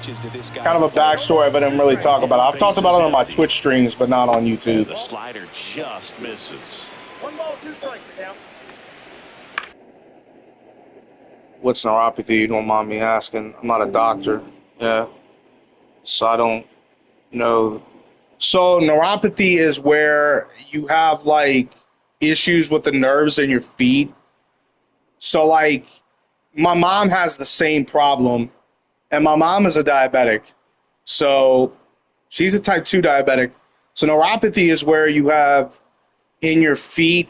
kind of a backstory, but I didn't really talk about it. I've talked about it on my Twitch streams, but not on YouTube. The slider just misses. 1 ball, 2 strikes now. What's neuropathy? You don't mind me asking. I'm not a doctor. Yeah. So I don't know. So neuropathy is where you have like issues with the nerves in your feet. So like my mom has the same problem, and my mom is a diabetic. So she's a type 2 diabetic. So neuropathy is where you have in your feet,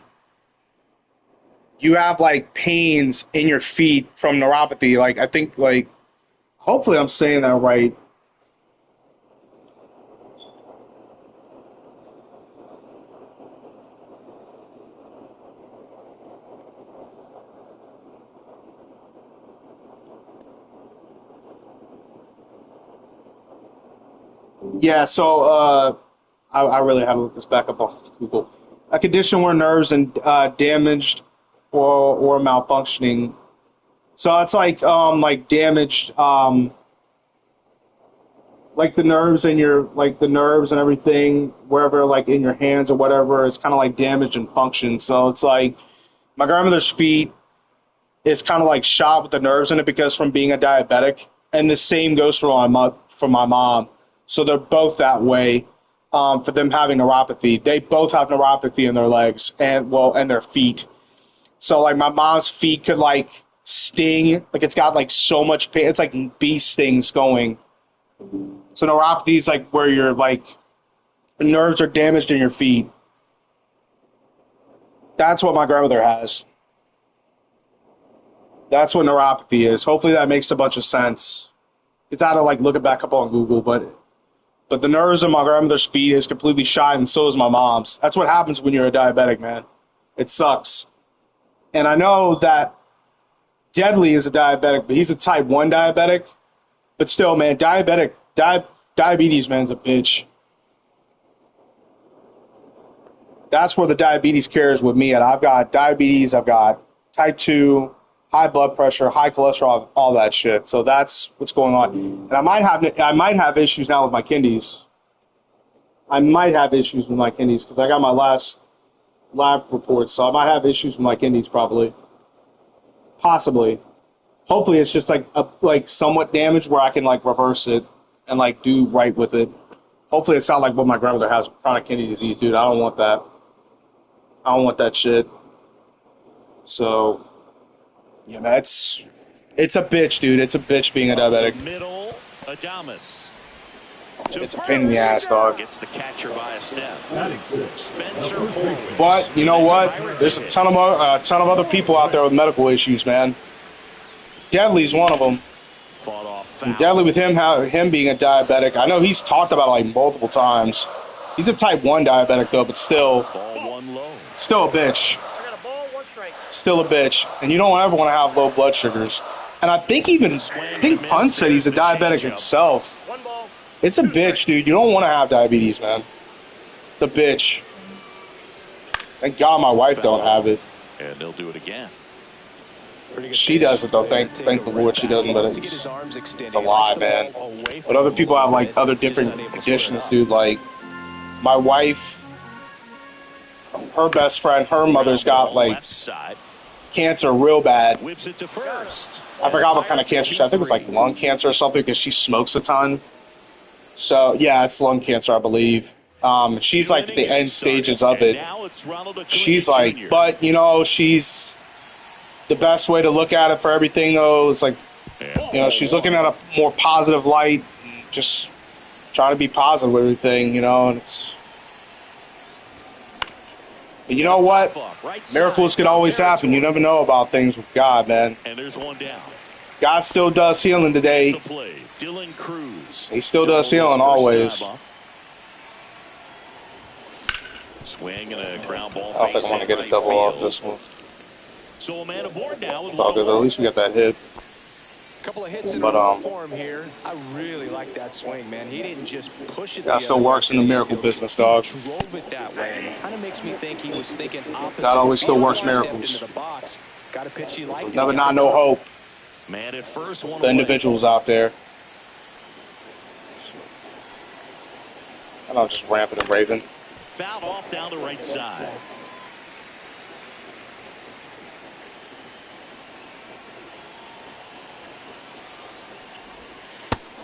you have like pains in your feet from neuropathy. Like I think like, hopefully I'm saying that right. Yeah, so I really had to look this back up on Google. A condition where nerves and damaged or malfunctioning. So it's like damaged, like the nerves in the nerves and everything, wherever like in your hands or whatever, it's kind of like damaged and function. So it's like my grandmother's feet is kind of like shot with the nerves in it because from being a diabetic, and the same goes for my mom. So they're both that way. For them having neuropathy, they both have neuropathy in their legs and their feet. So like my mom's feet could like sting. Like, it's got, like, so much pain. It's like bee stings going. So neuropathy is, like, where your, like, nerves are damaged in your feet. That's what my grandmother has. That's what neuropathy is. Hopefully that makes a bunch of sense. It's out to, like, look it back up on Google, but the nerves in my grandmother's feet is completely shot, and so is my mom's. That's what happens when you're a diabetic, man. It sucks. And I know that Deadly is a diabetic, but he's a type 1 diabetic. But still, man, diabetes, man, is a bitch. That's where the diabetes care is with me. And I've got diabetes, I've got type 2, high blood pressure, high cholesterol, all that shit. So that's what's going on. And I might have issues now with my kidneys. I might have issues with my kidneys because I got my last lab report, so I might have issues with my kidneys probably. Possibly. Hopefully it's just like somewhat damaged where I can like reverse it and like do right with it. Hopefully it's not like what my grandmother has, chronic kidney disease, dude. I don't want that. I don't want that shit. So, yeah, man, it's a bitch, dude. It's a bitch being a diabetic. Middle, Adamas. It's a pain in the ass, dog. Gets the catcher by a step. Spencer forwards. But you know what? There's a ton of other people out there with medical issues, man. Deadly's one of them. Fought off foul. And Deadly with him being a diabetic. I know he's talked about it like multiple times. He's a type 1 diabetic though, but still Ball one low. a bitch. Still a bitch. And you don't ever want to have low blood sugars. And I think Pun said he's a diabetic himself. It's a bitch, dude. You don't want to have diabetes, man. It's a bitch. Thank God my wife don't have it. And they'll do it again. She doesn't, though. Thank the Lord she doesn't, but it's a lie, man. But other people have, like, other different conditions, dude. Like, my wife, her best friend, her mother's got, like, cancer real bad. I forgot what kind of cancer she had. I think it was, like, lung cancer or something because she smokes a ton. So, yeah, it's lung cancer, I believe. She's, like, at the end stages of it. She's like, but, you know, she's the best way to look at it for everything, though, is, like, you know, she's looking at a more positive light, just trying to be positive with everything, you know, and it's... But you know what? Miracles can always happen. You never know about things with God, man. And there's one down. God still does healing today. He still does healing always. Swing and a ground ball. I don't think I want to get a double off this one. So a man aboard now. It's all good. At least we got that hit. Couple of hits in a row for him here. I really like that swing, man. He didn't just push it. That still works in the miracle business, dog. He drove it that way. And it kind of makes me think he was thinking opposite. God always still works miracles. Got a pitch he liked. Never not no hope. Man at first, one the individuals out there. I don't just ramping and raving. Foul off down the right side.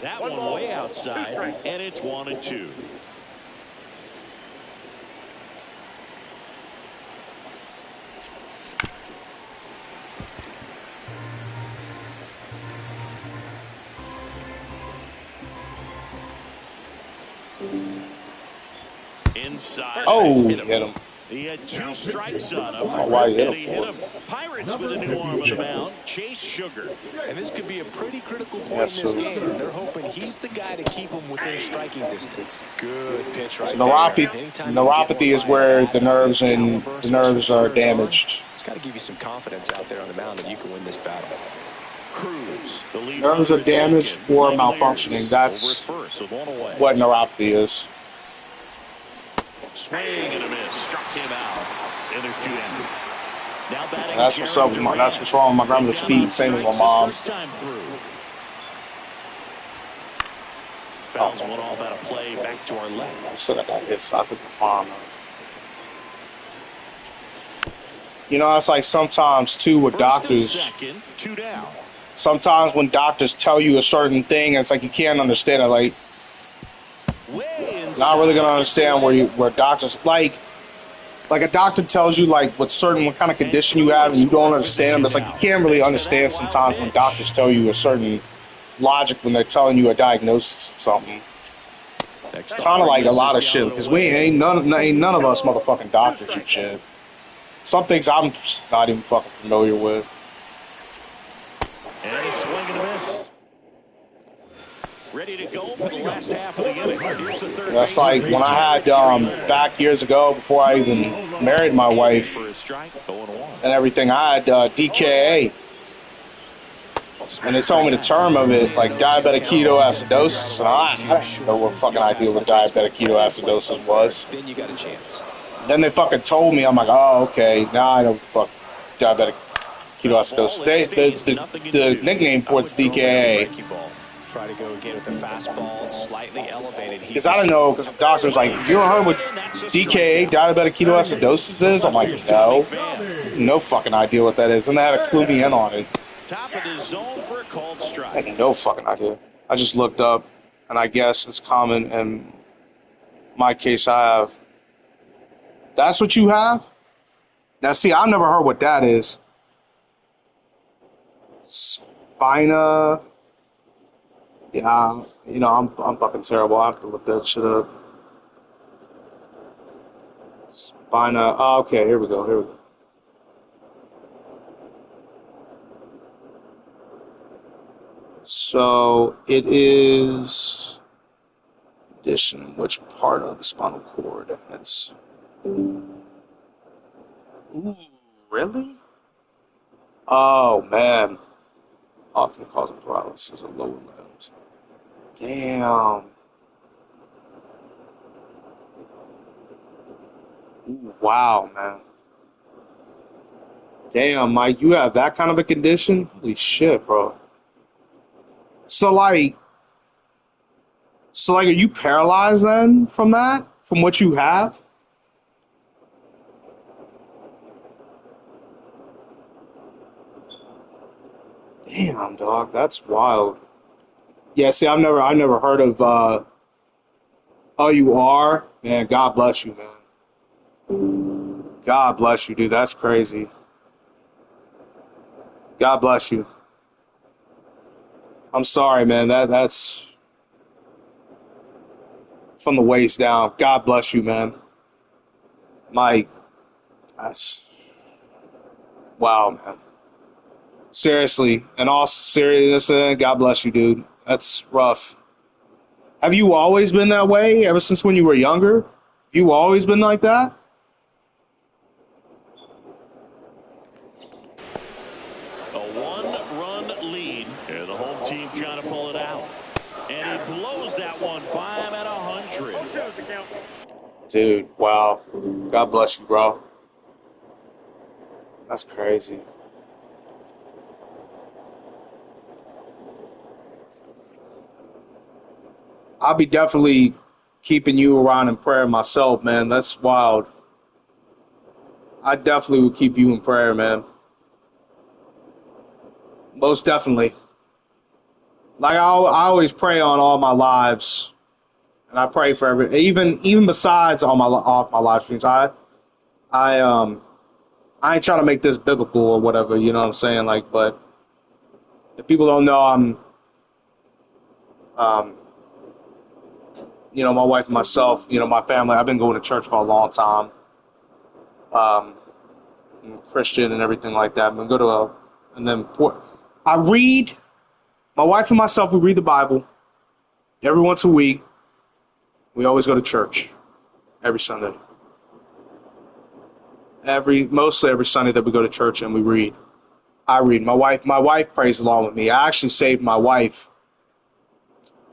That one way outside, and it's 1-2. Inside. Oh, hit him. He had 2 strikes on him. Oh, why and he hit him. Pirates with a new arm on the mound, Chase Sugar. And this could be a pretty critical point in this game. They're hoping he's the guy to keep him within striking distance. Good pitch right there. Neuropathy is where the nerves are damaged. It's got to give you some confidence out there on the mound that you can win this battle. Cruz, the lead nerves are damaged or malfunctioning. That's what neuropathy is. Swing and a miss. Struck him out. And there's 2 down. Now batting. That's what's up. That's what's wrong with my grandmother's feet. Same with my mom. Fouls one off out of play. Back to our left. I still got that hit soccer the farm. You know, it's like sometimes too with doctors. Second, 2 down. Sometimes when doctors tell you a certain thing, it's like you can't understand it. Like, not really gonna understand where doctors like. like a doctor tells you like what kind of condition you have and you don't understand them. It's like you can't really understand sometimes when doctors tell you a certain logic when they're telling you a diagnosis or something. Kind of like a lot of shit because we ain't none of us motherfucking doctors and shit. Some things I'm just not even fucking familiar with. And a swing and a miss. Ready to go for the last half of the inning. Here's the third. That's like when I had back years ago before I even married my wife and everything. I had DKA, and they told me the term of it like diabetic ketoacidosis, and I didn't know what fucking idea what diabetic ketoacidosis was. Then you got a chance. Then they fucking told me. I'm like, oh okay, now I know fuck diabetic ketoacidosis. The nickname for it's DKA. Try to go again with the fastball, slightly elevated. Because I don't know, because the doctor's like, you don't heard what DKA, diabetic ketoacidosis is? I'm like, no. No fucking idea what that is. And they had to clue me in on it. Top of the zone for a called I strike. had no fucking idea. I just looked up, and I guess it's common in my case I have. That's what you have? Now, see, I've never heard what that is. Spina... Yeah, you know, I'm fucking terrible. I have to look that shit up. Spina. Oh, okay, here we go. So it is condition. Which part of the spinal cord? It's. Ooh, really? Oh man. Often causing paralysis of lower limbs. Damn. Ooh, wow, man. Damn, Mike, you have that kind of a condition? Holy shit, bro. So like, are you paralyzed then from that? From what you have? Damn, dog, that's wild. Yeah, see, I've never heard of. Oh, you are? Man, God bless you, man. God bless you, dude. That's crazy. God bless you. I'm sorry, man. That's from the waist down. God bless you, man. Mike, that's wow, man. Seriously, in all seriousness, God bless you, dude. That's rough. Have you always been that way ever since when you were younger? You always been like that? A one-run lead, and the home team trying to pull it out. And he blows that one by him at 100. Dude, wow. God bless you, bro. That's crazy. I'll be definitely keeping you around in prayer myself, man. That's wild. I definitely would keep you in prayer, man. Most definitely. Like I always pray on all my lives, and I pray for even besides all off my live streams. I ain't trying to make this biblical or whatever, you know what I'm saying? Like, but if people don't know, I'm you know, my wife and myself, you know, my family, I've been going to church for a long time. I'm Christian and everything like that. I read, my wife and myself, we read the Bible every once a week. We always go to church every Sunday. Mostly every Sunday that we go to church and we read. I read. My wife prays along with me. I actually saved my wife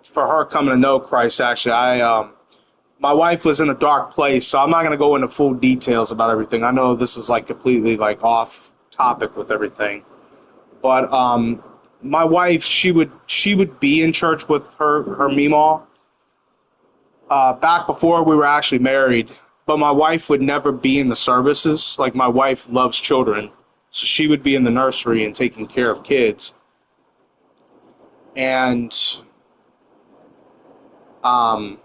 for her coming to know Christ. Actually, my wife was in a dark place, so I'm not going to go into full details about everything. I know this is like completely like off topic with everything, but my wife, she would be in church with her meemaw back before we were actually married. But my wife would never be in the services. Like, my wife loves children, so she would be in the nursery and taking care of kids. And my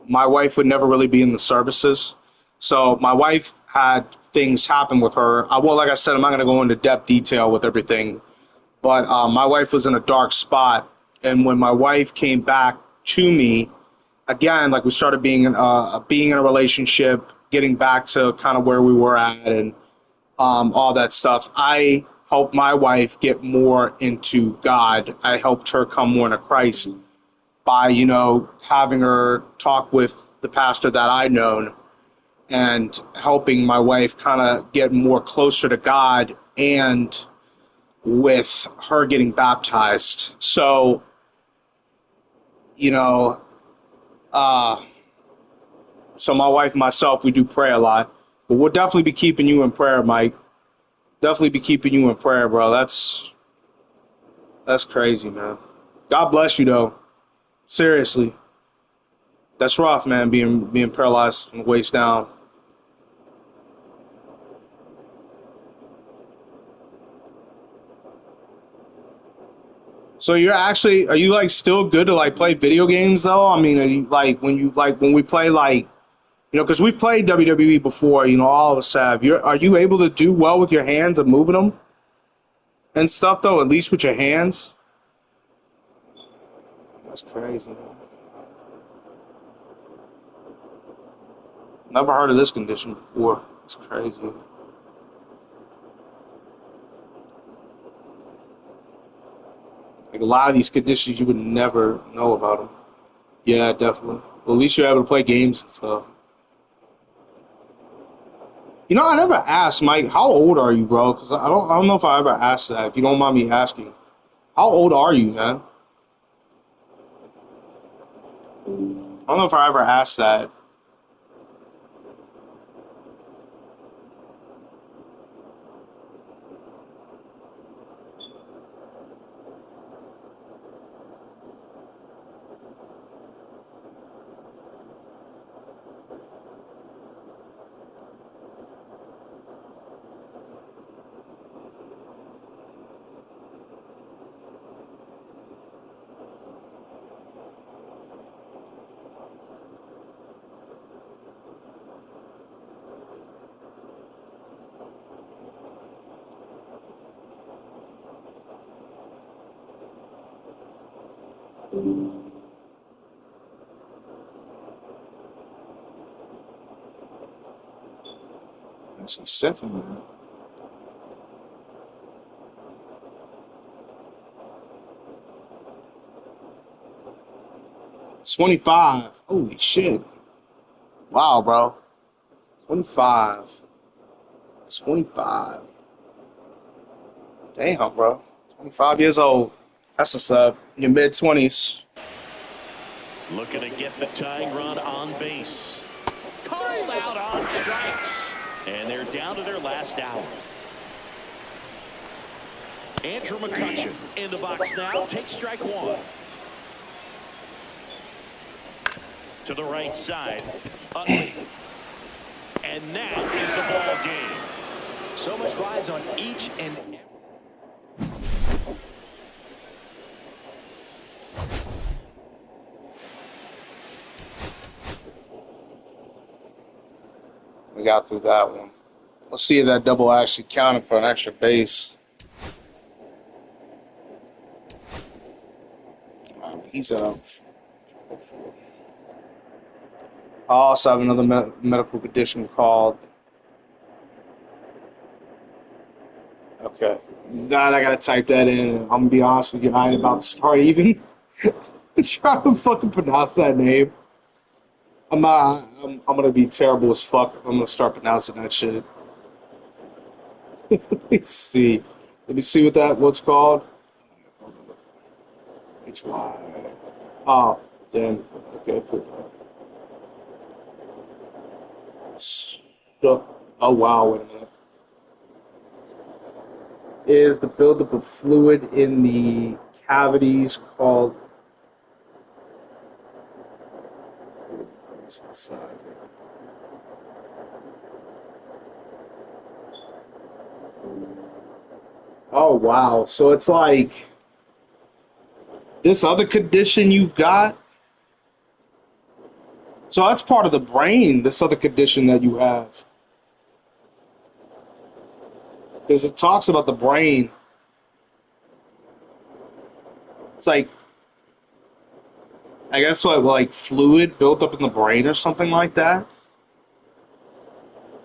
wife would never really be in the services. So my wife had things happen with her. Well, like I said, I'm not going to go into depth detail with everything, but my wife was in a dark spot. And when my wife came back to me, again, like we started being in a relationship, getting back to kind of where we were at, and all that stuff. I helped my wife get more into God. I helped her come more into Christ by, having her talk with the pastor that I known and helping my wife kind of get more closer to God, and with her getting baptized. So, so my wife and myself, we do pray a lot. But we'll definitely be keeping you in prayer, Mike. Definitely be keeping you in prayer, bro. That's crazy, man. God bless you, though. Seriously. That's rough, man, being paralyzed from the waist down. So are you like still good to like play video games though? I mean, are you like when we play like, because we've played WWE before, all of us have. Are you able to do well with your hands and moving them and stuff though? At least with your hands. That's crazy, man. Never heard of this condition before. It's crazy. Like a lot of these conditions, you would never know about them. Yeah, definitely. Well, at least you're able to play games and stuff. I never asked, Mike, how old are you, bro? Because I don't know if I ever asked that. If you don't mind me asking, how old are you, man? I don't know if I ever asked that. Actually, seven, man. It's 25. Holy shit. Wow, bro. 25. 25. Damn, bro. 25 years old. That's what's up. In your mid-20s. Looking to get the tying run on base. Called out on strikes. And they're down to their last hour. 𝓑𝓲𝓰𝓫𝓮𝓷 in the box now. Takes strike one. To the right side. Utley. And that is the ball game. So much rides on each and every. We got through that one. Let's see if that double actually counted for an extra base. He's up. I also have another medical condition called. Okay. God, I gotta type that in. I'm gonna be honest with you, I ain't about to start even trying to fucking pronounce that name. I'm gonna be terrible as fuck. I'm gonna start pronouncing that shit. Let me see. What's called. HY. Oh, damn. Okay, cool. So, oh wow, wait a minute. Is the buildup of fluid in the cavities called. Oh wow, so it's like this other condition you've got. So that's part of the brain, this other condition that you have. Because it talks about the brain. It's like, I guess what, like fluid built up in the brain or something like that.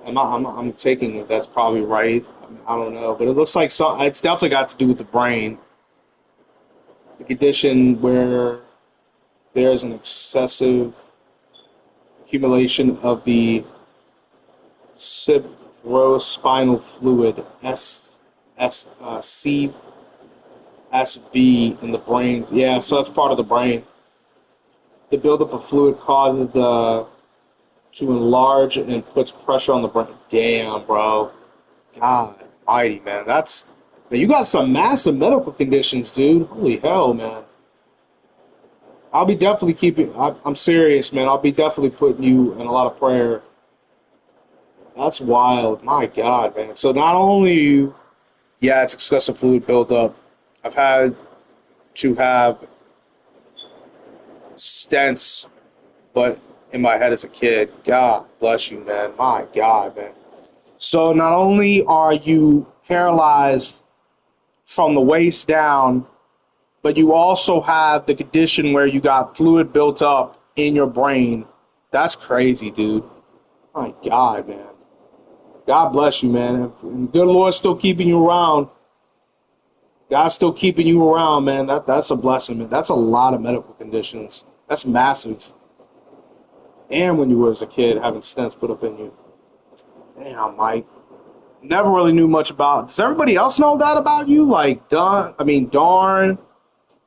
I'm taking it. That's probably right. I don't know, but it looks like it's definitely got to do with the brain. It's a condition where there's an excessive accumulation of the cerebrospinal fluid CSV in the brain. Yeah, so that's part of the brain. The buildup of fluid causes to enlarge and puts pressure on the brain. Damn, bro. God mighty, man. Man, you got some massive medical conditions, dude. Holy hell, man. I'll be definitely I'm serious, man. I'll be definitely putting you in a lot of prayer. That's wild. My God, man. So not only it's excessive fluid buildup. I've had to have stents, but in my head as a kid. God bless you, man. My God, man. So not only are you paralyzed from the waist down, but you also have the condition where you got fluid built up in your brain. That's crazy, dude. My God, man. God bless you, man. If the good Lord's still keeping you around, God's still keeping you around, man. That's a blessing, man. That's a lot of medical conditions. That's massive. And when you were as a kid, having stents put up in you. Damn, Mike. Never really knew much about. Does everybody else know that about you? Like Darn,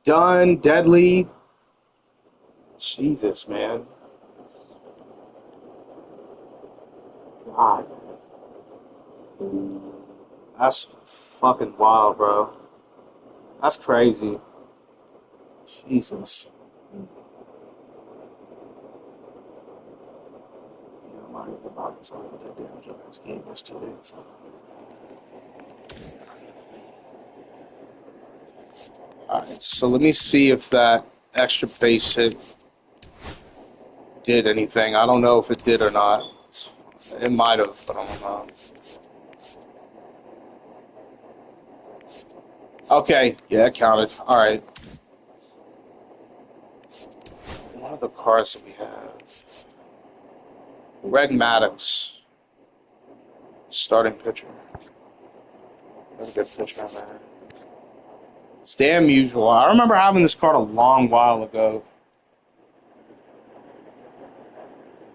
Done, Deadly. Jesus, man. God. That's fucking wild, bro. That's crazy. Jesus. I'm not even about to talk about that damn Giants game yesterday. So. Alright, so let me see if that extra base hit did anything. I don't know if it did or not. It might have, but I don't know. Okay, yeah, it counted. Alright. What are the cards that we have? Greg Maddux. Starting pitcher. That's a good pitcher on there. It's damn usual. I remember having this card a long while ago.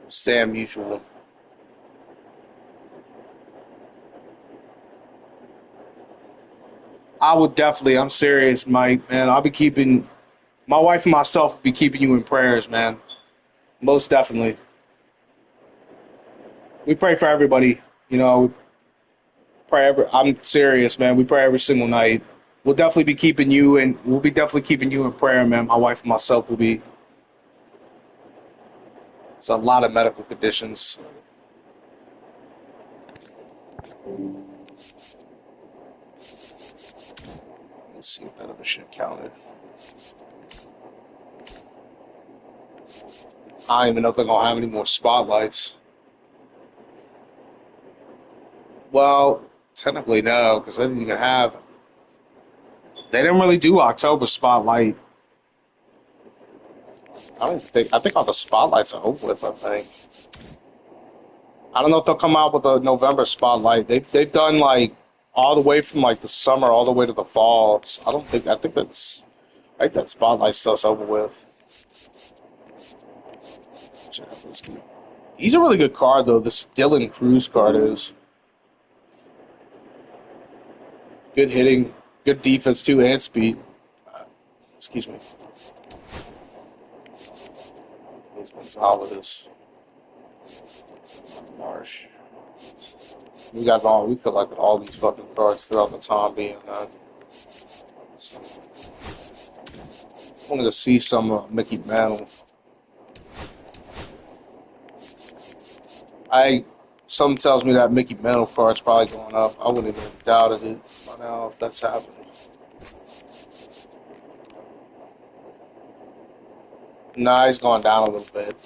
It's damn usual. I would definitely, I'm serious, Mike, man. I'll be keeping, my wife and myself will be keeping you in prayers, man. Most definitely. We pray for everybody, you know. I'm serious, man. We pray every single night. We'll definitely be keeping you we'll be definitely keeping you in prayer, man. My wife and myself will be. It's a lot of medical conditions. Let's see if that other shit counted. I don't even know if they're going to have any more spotlights. Well, technically no, because they didn't even have... They didn't really do October spotlight. I think all the spotlights are over with, I think. I don't know if they'll come out with a November spotlight. They've done like all the way from like the summer all the way to the fall. So I think that spotlight stuff's over with. He's a really good card though. This Dylan Cruz card is good hitting, good defense too, and speed. Excuse me. He's Gonzalez. Marsh. We collected all these fucking cards throughout the time being so, wanted to see some Mickey Mantle. Something tells me that Mickey Mantle card's probably going up. I wouldn't even have doubted it by now if that's happening. Nah, he's going down a little bit.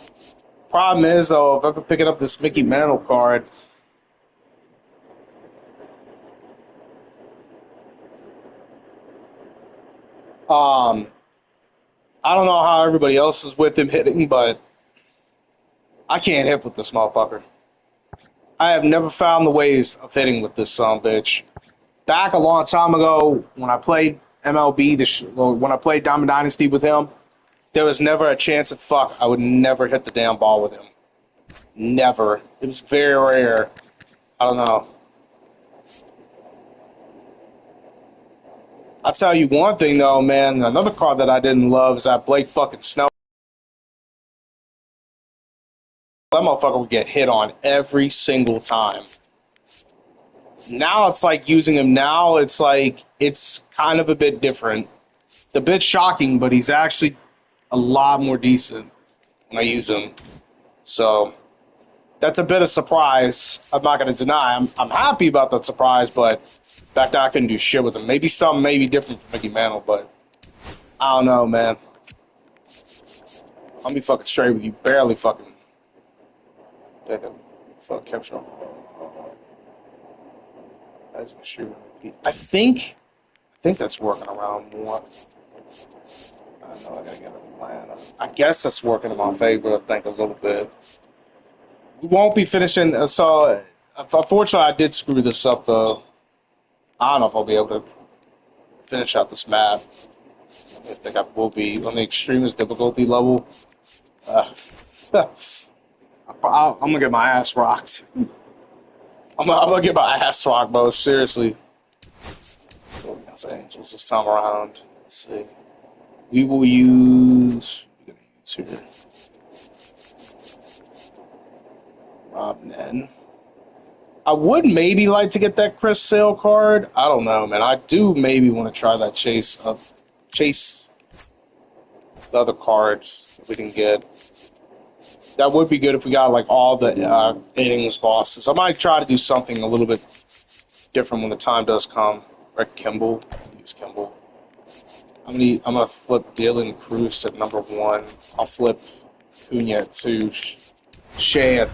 Problem is, though, if ever picking up this Mickey Mantle card, I don't know how everybody else is with him hitting, but I can't hit with this motherfucker. I have never found the ways of hitting with this son of a bitch. Back a long time ago, when I played when I played Diamond Dynasty with him, there was never a chance of fuck I would never hit the damn ball with him. Never. It was very rare. I don't know. I'll tell you one thing, though, man. Another card that I didn't love is that Blake fucking Snell. That motherfucker would get hit on every single time. Now it's like using him now, it's like, it's kind of a bit different. It's a bit shocking, but he's actually a lot more decent when I use him. So, that's a bit of surprise. I'm not going to deny. I'm happy about that surprise, but the fact that I couldn't do shit with him. Maybe something maybe different from Mickey Mantle, but I don't know, man. I'll be fucking straight with you. Barely fucking. Fuck, capture. I think that's working around more. I don't know. I gotta get Atlanta. I guess that's working in my favor. I think a little bit. We won't be finishing. So, unfortunately, I did screw this up. Though I don't know if I'll be able to finish out this map. I think I will be on the extremist difficulty level. I'm gonna get my ass rocked. I'm gonna get my ass rocked, bro. Seriously. Los Angeles this time around. Let's see. We will use. We're gonna use here. Rob Nen. I would maybe like to get that Chris Sale card. I don't know, man. I do maybe want to try that chase the other cards that we can get. That would be good if we got like all the innings bosses. I might try to do something a little bit different when the time does come. Rick Kimball, use Kimball. I'm gonna flip Dylan Cruz at number 1. I'll flip Cunha at 2, Shea at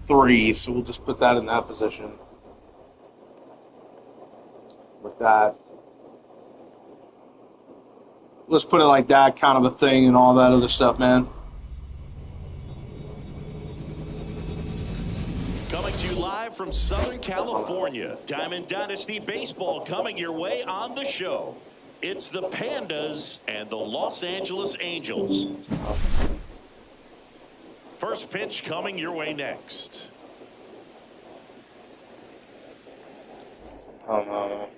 3. So we'll just put that in that position. With that, let's put it like that, kind of a thing, and all that other stuff, man. Coming to you live from Southern California, Diamond Dynasty Baseball coming your way on the show. It's the Pandas and the Los Angeles Angels. First pitch coming your way next. All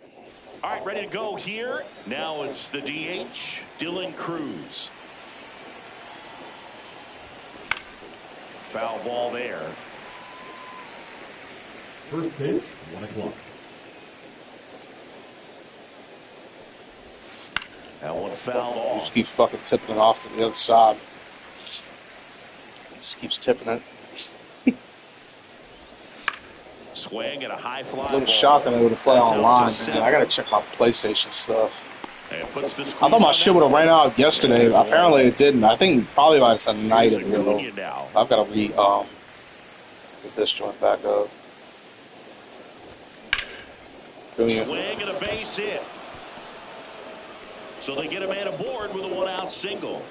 right, ready to go here. Now it's the DH, Dylan Cruz. Foul ball there. First pitch, 1 o'clock. That one fouled off. Just keeps fucking tipping it off to the other side. Just keeps tipping it. Swing and a high fly. A little shocked I'm able to play online, man. I gotta check my PlayStation stuff. I thought my shit would have ran out yesterday. Apparently it didn't. I think probably by tonight it will. I've got to get this joint back up. Brilliant. Swing and a base hit. So they get a man aboard with a 1-out single.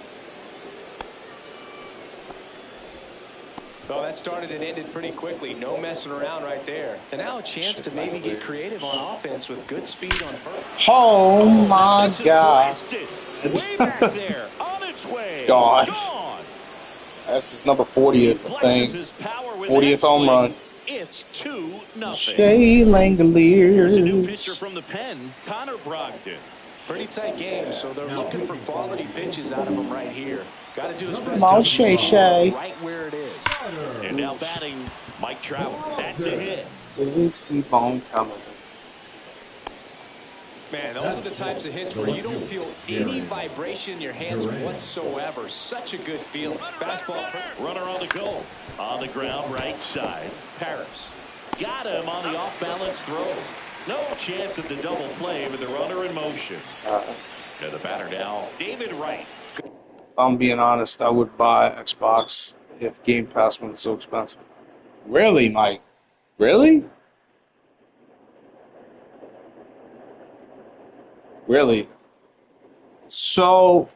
Well, that started and ended pretty quickly. No messing around right there. And now a chance to maybe get creative on offense with good speed on first. Oh my God. Way back there. On its way. It's gone. That's his number 40th, I think. 40th home run. It's 2-0. 𝓑𝓲𝓽𝓷. Here's a new pitcher from the pen, Connor Brogdon. Pretty tight game, so they're looking for quality pitches out of him right here. Got to do his best on, to keep Shay. right where it is. And now batting, Mike Trout. That's a hit. Let's keep on coming. Man, those are the types of hits where you don't feel any vibration in your hands whatsoever. Such a good feeling. Fastball. Runner on the go. On the ground, right side. Paris. Got him on the off-balance throw. No chance at the double play with the runner in motion. To the batter now, David Wright. If I'm being honest, I would buy Xbox If Game Pass wasn't so expensive. Really, Mike? Really? Really? So...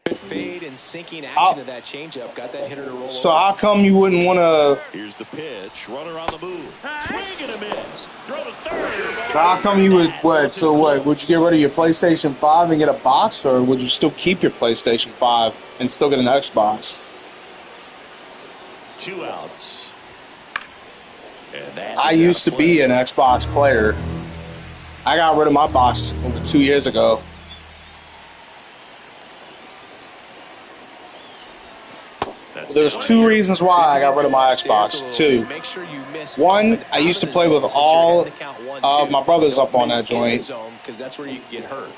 Good fade and sinking action of that changeup. Got that hitter to roll So over. how come you wouldn't want to... Here's the pitch. Runner on the move. Swing and a miss. Throw to third. So how come you would... What? So what? Would you get rid of your PlayStation 5 and get a box? Or would you still keep your PlayStation 5 and still get an Xbox? 2 outs. And that I used to be an Xbox player. I got rid of my box over 2 years ago. There's 2 reasons why I got rid of my Xbox. 2. One, I used to play with all of my brothers up on that joint. Because that's where you get hurt.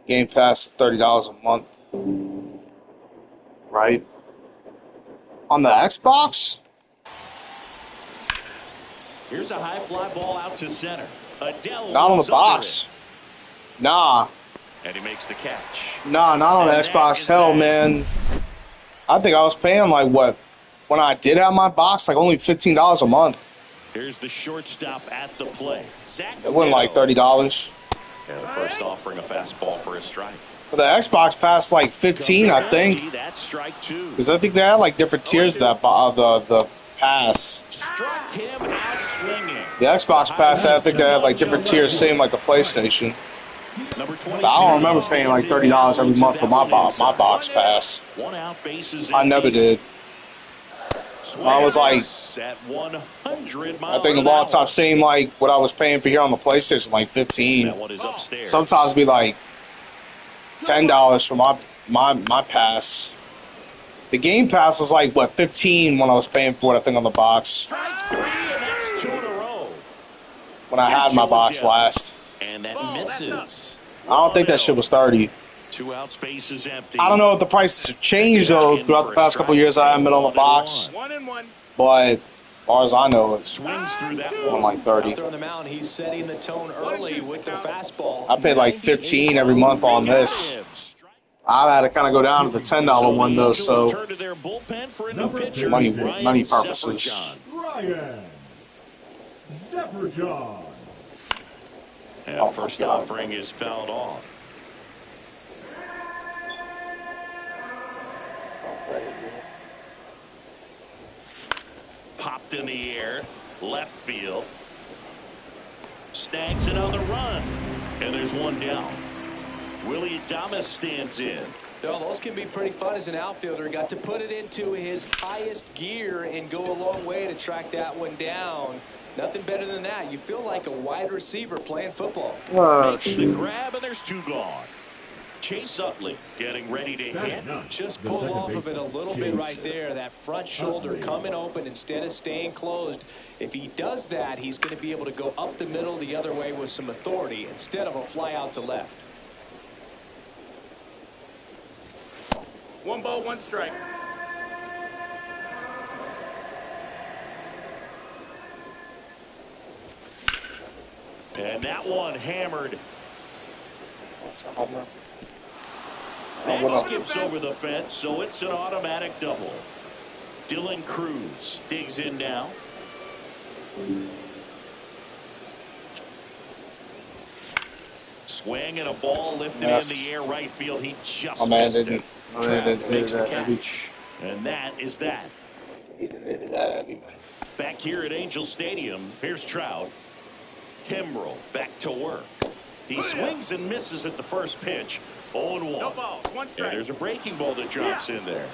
Game Pass is $30 a month. Right? On the Xbox? Here's a high fly ball out to center. Adele Not on the box. Nah. And he makes the catch. Nah, not on the Xbox. Hell, man. I think I was paying like what? When I did have my box, like only $15 a month. Here's the shortstop at the plate. It wasn't like $30. And the first offering a fastball for a strike. For the Xbox Pass, like 15, I think. That's strike 2. Because I think they had like different tiers of that the pass. Struck him out swinging. The Xbox Pass, I think they had like different tiers, same like the PlayStation. But I don't remember paying like $30 every month for my box pass. I never did. I was like, I think a lot of times seeing like what I was paying for here on the PlayStation, like 15. Sometimes it'd be like $10 for my pass. The Game Pass was like what 15 when I was paying for it. I think on the box. Strike 3, and that's 2 in a row. When I had my box last. And that misses. I don't think that shit was 30. 2 out, space is empty. I don't know if the prices have changed though throughout the past couple of years. I haven't been on the box, but as far as I know, it's swings through that on like 30. Out there on the mound, he's setting the tone early with the fastball. I paid like 15 every month on this. I had to kind of go down to the $10 one though, so money purposes. 𝓑𝓲𝓰𝓫𝓮𝓷. And first offering is fouled off. Popped in the air, left field. Snags another run. And there's one down. 𝓑𝓲𝓰𝓫𝓮𝓷 stands in. No, those can be pretty fun as an outfielder. Got to put it into his highest gear and go a long way to track that one down. Nothing better than that. You feel like a wide receiver playing football. Makes the grab, and there's 2 gone. Chase Utley getting ready to hit. Just pull off of it a little bit right there. That front shoulder coming open instead of staying closed. If he does that, he's going to be able to go up the middle the other way with some authority instead of a fly out to left. 1 ball, 1 strike. And that one hammered. That skips over the fence, so it's an automatic double. 𝓼𝓮𝓻𝓲𝓮𝓷 digs in now. Swing and a ball lifted in the air right field. He just missed it. Trout makes the catch. And that is that. Back here at Angel Stadium, here's Trout. Kimbrel back to work. He swings and misses at the first pitch. 0-1. No balls, 1 strike. And there's a breaking ball that drops in there.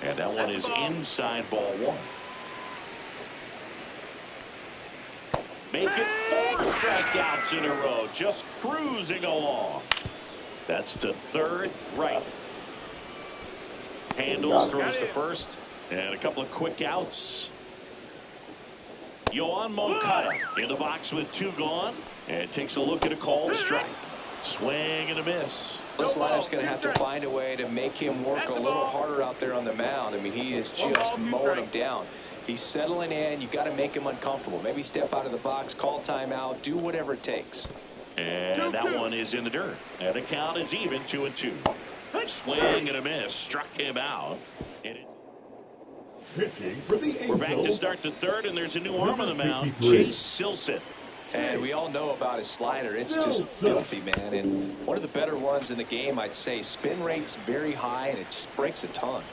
And that one is inside ball 1. Make it 4 strikeouts in a row. Just cruising along. That's to third, right. Handles, throws to first. And a couple of quick outs. Yoán Moncada in the box with 2 gone. And takes a look at a called strike. Swing and a miss. This lineup's going to have to find a way to make him work a little harder out there on the mound. I mean, he is just mowing him down. He's settling in. You've got to make him uncomfortable. Maybe step out of the box, call timeout, do whatever it takes. And that one is in the dirt. And the count is even, 2-2. Swing and a miss. Struck him out. Pitching for the Angels. We're back to start the third, and there's a new arm on the mound. 63. Chase Silseth. And we all know about his slider. It's just filthy, man. And one of the better ones in the game, I'd say. Spin rate's very high, and it just breaks a ton.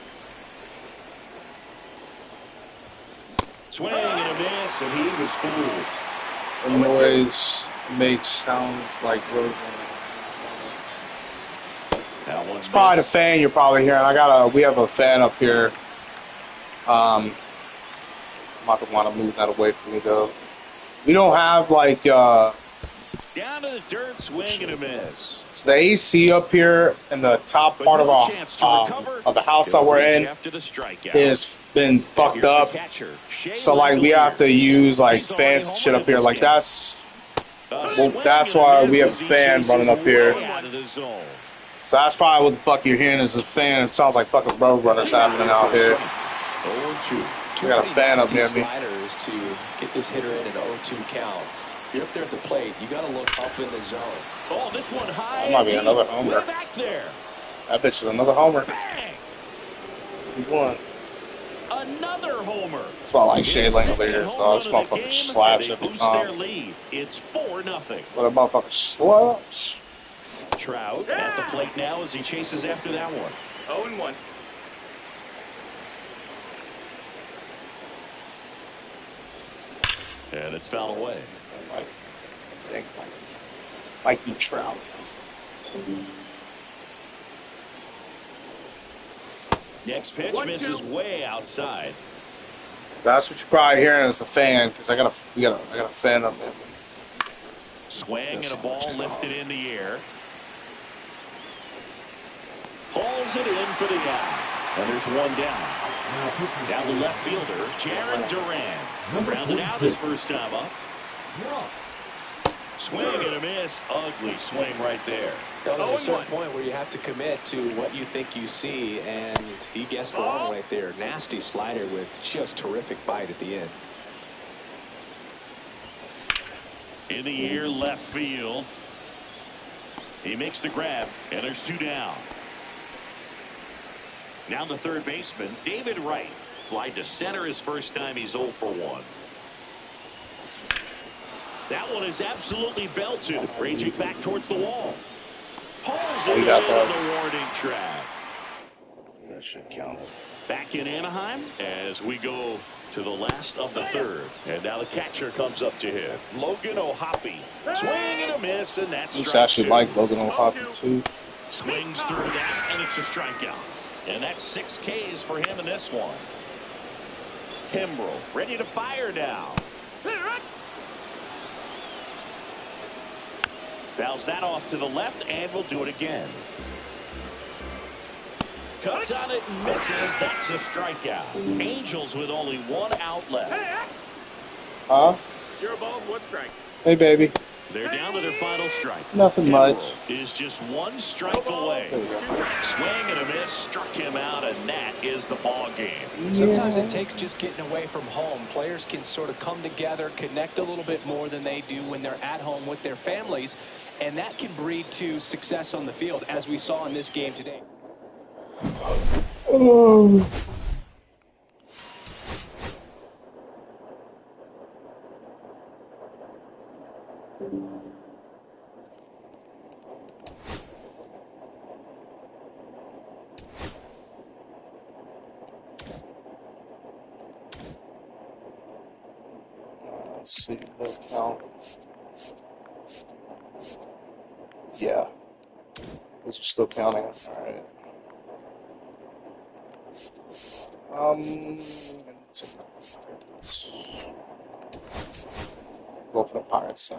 Swing and a miss, and he was fooled. The noise makes sounds like road. It's probably the fan you're probably hearing. We have a fan up here. I'm not gonna want to move that away from me though. We don't have like down to the dirt, swing and a miss. So the AC up here in the top part of our of the house that we're in is been fucked up. So like we have to use like fans and shit up here. Like that's why we have a fan running up here. So that's probably what the fuck you're hearing is a fan. It sounds like fucking road runners happening out here. We got a fan up near me. Sliders to get this hitter in an 0-2 count. You're up there at the plate. You got to look up in the zone. Oh, this one high. That might be another homer. Back there. That bitch is another homer. Bang. He won. Another homer. That's why I like Shade Lane over here. So this motherfucker slaps every time. It's 4-0. But a motherfucker slaps. Trout at the plate now as he chases after that one. 0-1. And it's fouled away. Like you, Trout. Next pitch misses way outside. That's what you're probably hearing is the fan, because I got a fan up there. Swing and a ball lifted in the air. Pulls it in for the out. And there's one down. Down the left fielder, 𝓵𝓻𝓻𝓷. Rounded out his first time up. Swing and a miss. Ugly swing right there. There's a certain point where you have to commit to what you think you see, and he guessed wrong right there. Nasty slider with just terrific bite at the end. In the air, left field. He makes the grab, and there's two down. Now the third baseman, David Wright. Fly to center his first time. He's 0 for 1. That one is absolutely belted, ranging back towards the wall. Pulls it into the warning track. That should count. Back in Anaheim as we go to the last of the third. And now the catcher comes up to hit. 𝓑𝓮𝓻𝓲𝓽𝓷. Swing and a miss, and that's strike two. Actually like 𝓑𝓮𝓻𝓲𝓽𝓚 too. Swings through that, and it's a strikeout. And that's 6 Ks for him in this one. Kimbrel ready to fire now. Fouls that off to the left, and will do it again. Cuts on it and misses. That's a strikeout. Angels with only 1 out left. Huh? 0 balls, 1 strike. Hey, baby. They're down to their final strike. Nothing much. Is just 1 strike away. Swing and a miss, struck him out, and that is the ball game. Sometimes it takes just getting away from home. Players can sort of come together, connect a little bit more than they do when they're at home with their families, and that can breed to success on the field, as we saw in this game today. Oh. Let's see the count. Yeah. Those are still counting. Alright. Let's go for the Pirates side.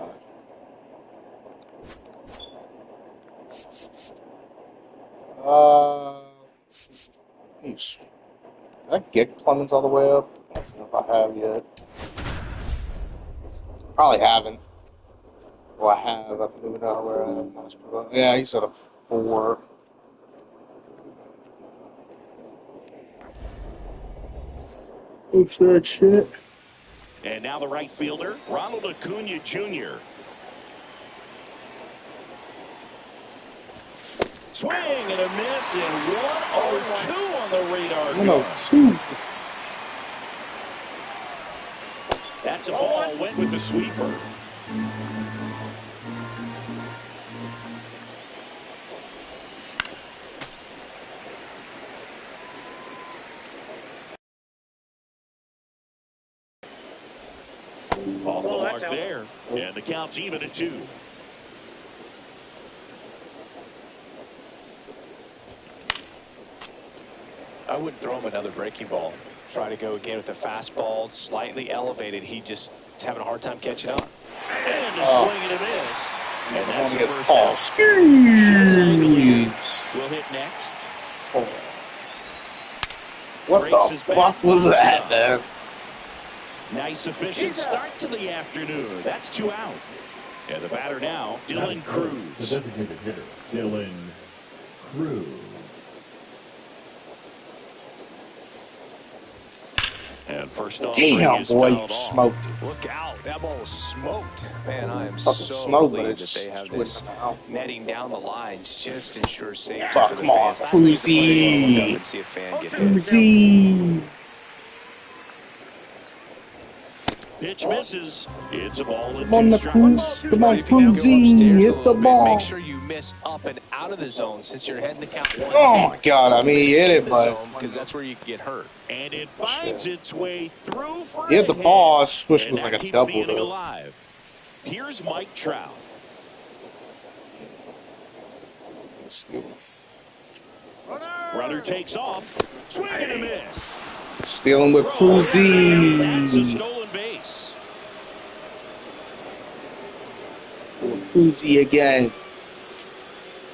Did I get Clemens all the way up? I don't know if I have yet. Probably haven't. Well, I have. I don't even know where I am. Yeah, he's at a 4. What's that shit? And now the right fielder, Ronald Acuna Jr. Swing and a miss, and 102 on the radar. 102. That's a ball. Went with the sweeper. Off the mark there, and the count's even at 2. I wouldn't throw him another breaking ball. Try to go again with the fastball, slightly elevated. He just is having a hard time catching up. And a swing and a miss. And that's the Gets first Paul out. Skews. We'll hit next. What the fuck was that, man? Nice efficient start to the afternoon. That's 2 out. And the batter now, 𝓼𝓮𝓻𝓲𝓽𝓚. The designated hitter, 𝓼𝓮𝓻𝓲𝓽𝓚. And first off, Damn, boy, you smoked it. Look out. That ball was smoked. Man, I am Fucking so smoked, but relieved it that they just have went this out. netting down the lines just ensures safety Fuck, for the come on, fans. Last thing you play, you wanna look up Cruzy. and see a fan get hit. Cruzy. Pitch misses. It's a ball in Come on, 2 the Cruzy. strikes. Come on, See if you can go Cruzy. upstairs a Hit little the bit. ball. Make sure you miss up and out of the zone since you're heading to count 1. Oh my god, I mean, he hit it, but because that's where you can get hurt. And it finds its way through for he hit the a hit. ball. I wish it And was that like a keeps double, the inning though. alive. Here's Mike Trout. Runner takes off. Swing and a miss. Stealing with That's a Cruzy. stolen base. Cruzy again.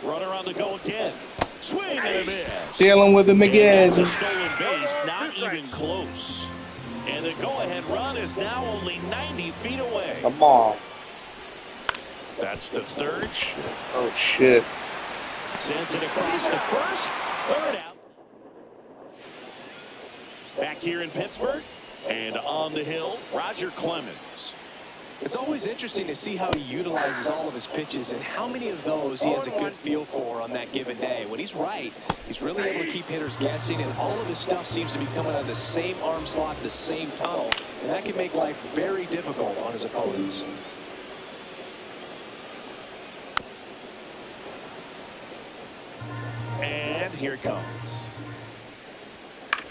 Runner on the go again. Swing and a miss. Dealing with him again. And that's a stolen base, not even close. And the go-ahead run is now only 90 feet away. Come on. That's the third. Oh shit. Sends it across the first. Third out. Back here in Pittsburgh. And on the hill, Roger Clemens. It's always interesting to see how he utilizes all of his pitches and how many of those he has a good feel for on that given day. When he's right, he's really able to keep hitters guessing, and all of his stuff seems to be coming out of the same arm slot, the same tunnel, and that can make life very difficult on his opponents. And here it comes.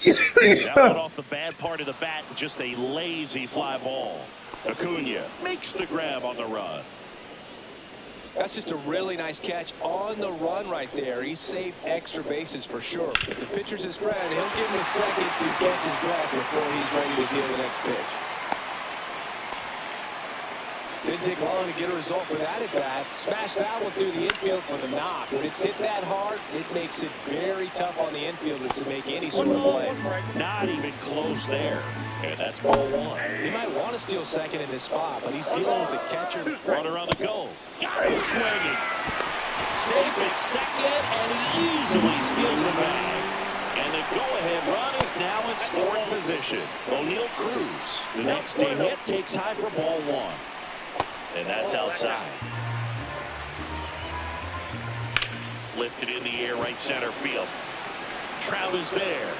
That went off the bad part of the bat, just a lazy fly ball. Acuna makes the grab on the run. That's just a really nice catch on the run right there. He saved extra bases for sure. If the pitcher's his friend, he'll give him a second to catch his breath before he's ready to deal the next pitch. Didn't take long to get a result for that at bat. Smash that one through the infield for the knock. When it's hit that hard, it makes it very tough on the infielders to make any sort of play. Not even close there. And that's ball 1. He might want to steal second in this spot, but he's dealing with the catcher. Runner on the go. Got him swinging. Safe at second, and he easily steals the bag. And the go-ahead run is now in scoring position. O'Neill Cruz, the next to hit, takes high for ball 1. And that's outside. Lifted in the air, right center field. Trout is there.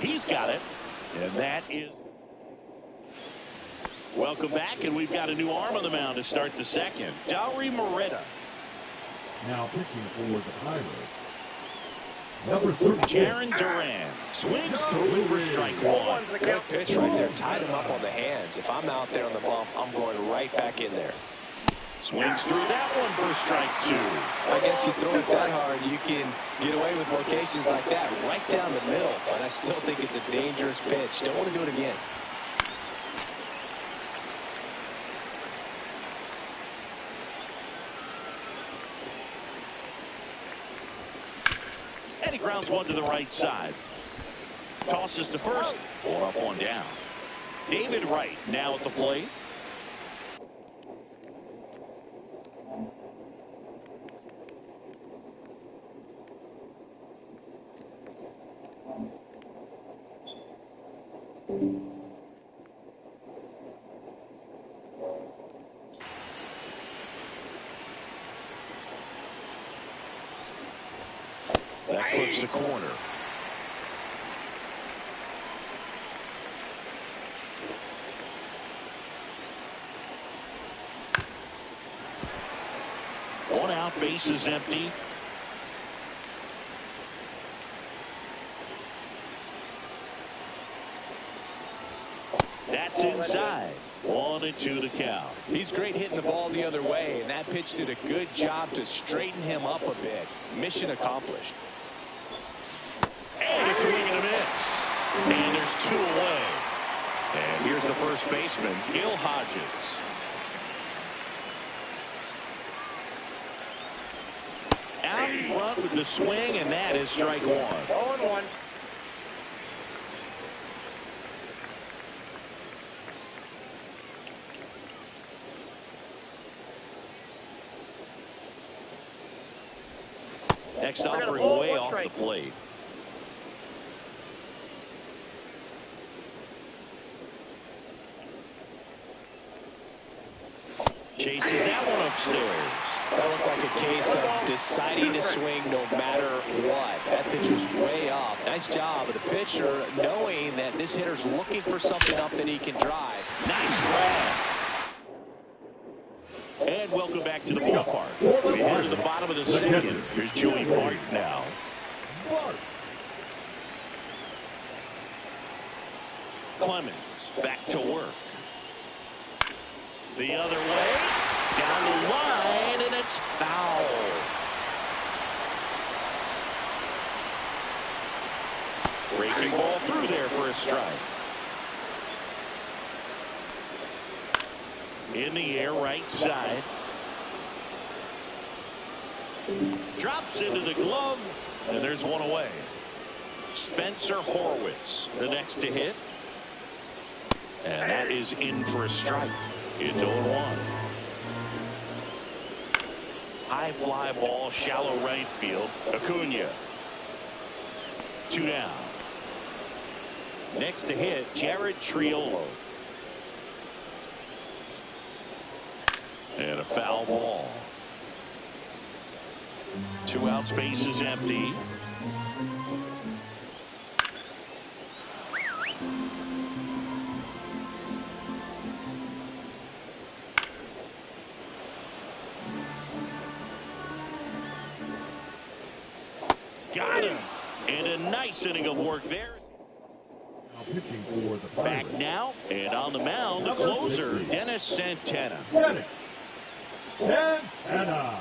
He's got it. And that is... Welcome back, and we've got a new arm on the mound to start the second. 𝓼𝓮𝓷𝓼. Now pitching for the Pirates, number 30. 𝓫𝓲𝓽𝓷 swings through for strike 1. Good pitch right there. Tied him up on the hands. If I'm out there on the bump, I'm going right back in there. Swings through that one for strike 2. I guess you throw it that hard, you can get away with locations like that right down the middle. But I still think it's a dangerous pitch. Don't want to do it again. And he grounds one to the right side. Tosses to first. 1 up, 1 down. David Wright now at the plate. a corner. One out, base is empty. That's inside. 1-2 to count. He's great hitting the ball the other way, and that pitch did a good job to straighten him up a bit. Mission accomplished. And a swing and a miss. And there's 2 away. And here's the first baseman, 𝓼𝓮𝓻𝓲𝓮𝓿. Out in front with the swing, and that is strike 1. 0-1. Next offering way off the plate. Chases that one upstairs. That looked like a case of deciding to swing no matter what. That pitch was way up. Nice job of the pitcher knowing that this hitter's looking for something up that he can drive. Nice grab. And welcome back to the ballpark. We head to the bottom of the second. Here's Joey Bart now. Clemens back to work. The other way. Down the line, and it's foul. Breaking ball through there for a strike. In the air, right side. Drops into the glove, and there's one away. Spencer Horwitz, the next to hit. And that is in for a strike. It's 0-1. High fly ball, shallow right field. Acuna. 2 down. Next to hit, Jared Triolo. And a foul ball. 2 outs, base is empty. Got him. And a nice inning of work there. Now pitching for the Back Pirates. now, and on the mound, the closer, Dennis Santana. Dennis Santana.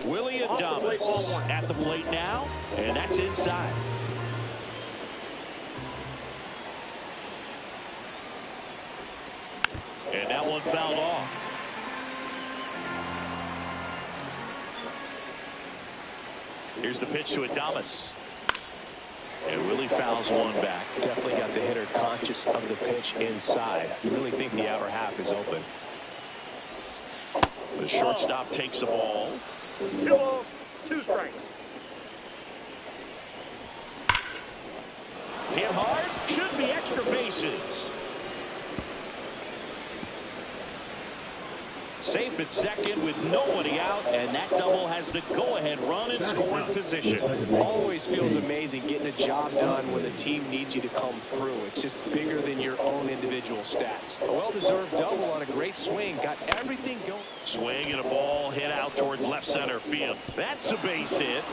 Willie Adames at the plate now, and that's inside. And that one fouled off. Here's the pitch to Adames. And Willie fouls one back. Definitely got the hitter conscious of the pitch inside. You really think the outer half is open. The shortstop takes the ball. 2 strikes. Hit hard. Should be extra bases. Safe at second with nobody out, and that double has the go-ahead run in scoring position. Always feels amazing getting a job done when the team needs you to come through. It's just bigger than your own individual stats. A well-deserved double on a great swing. Got everything going. Swing and a ball hit out towards left center field. That's a base hit.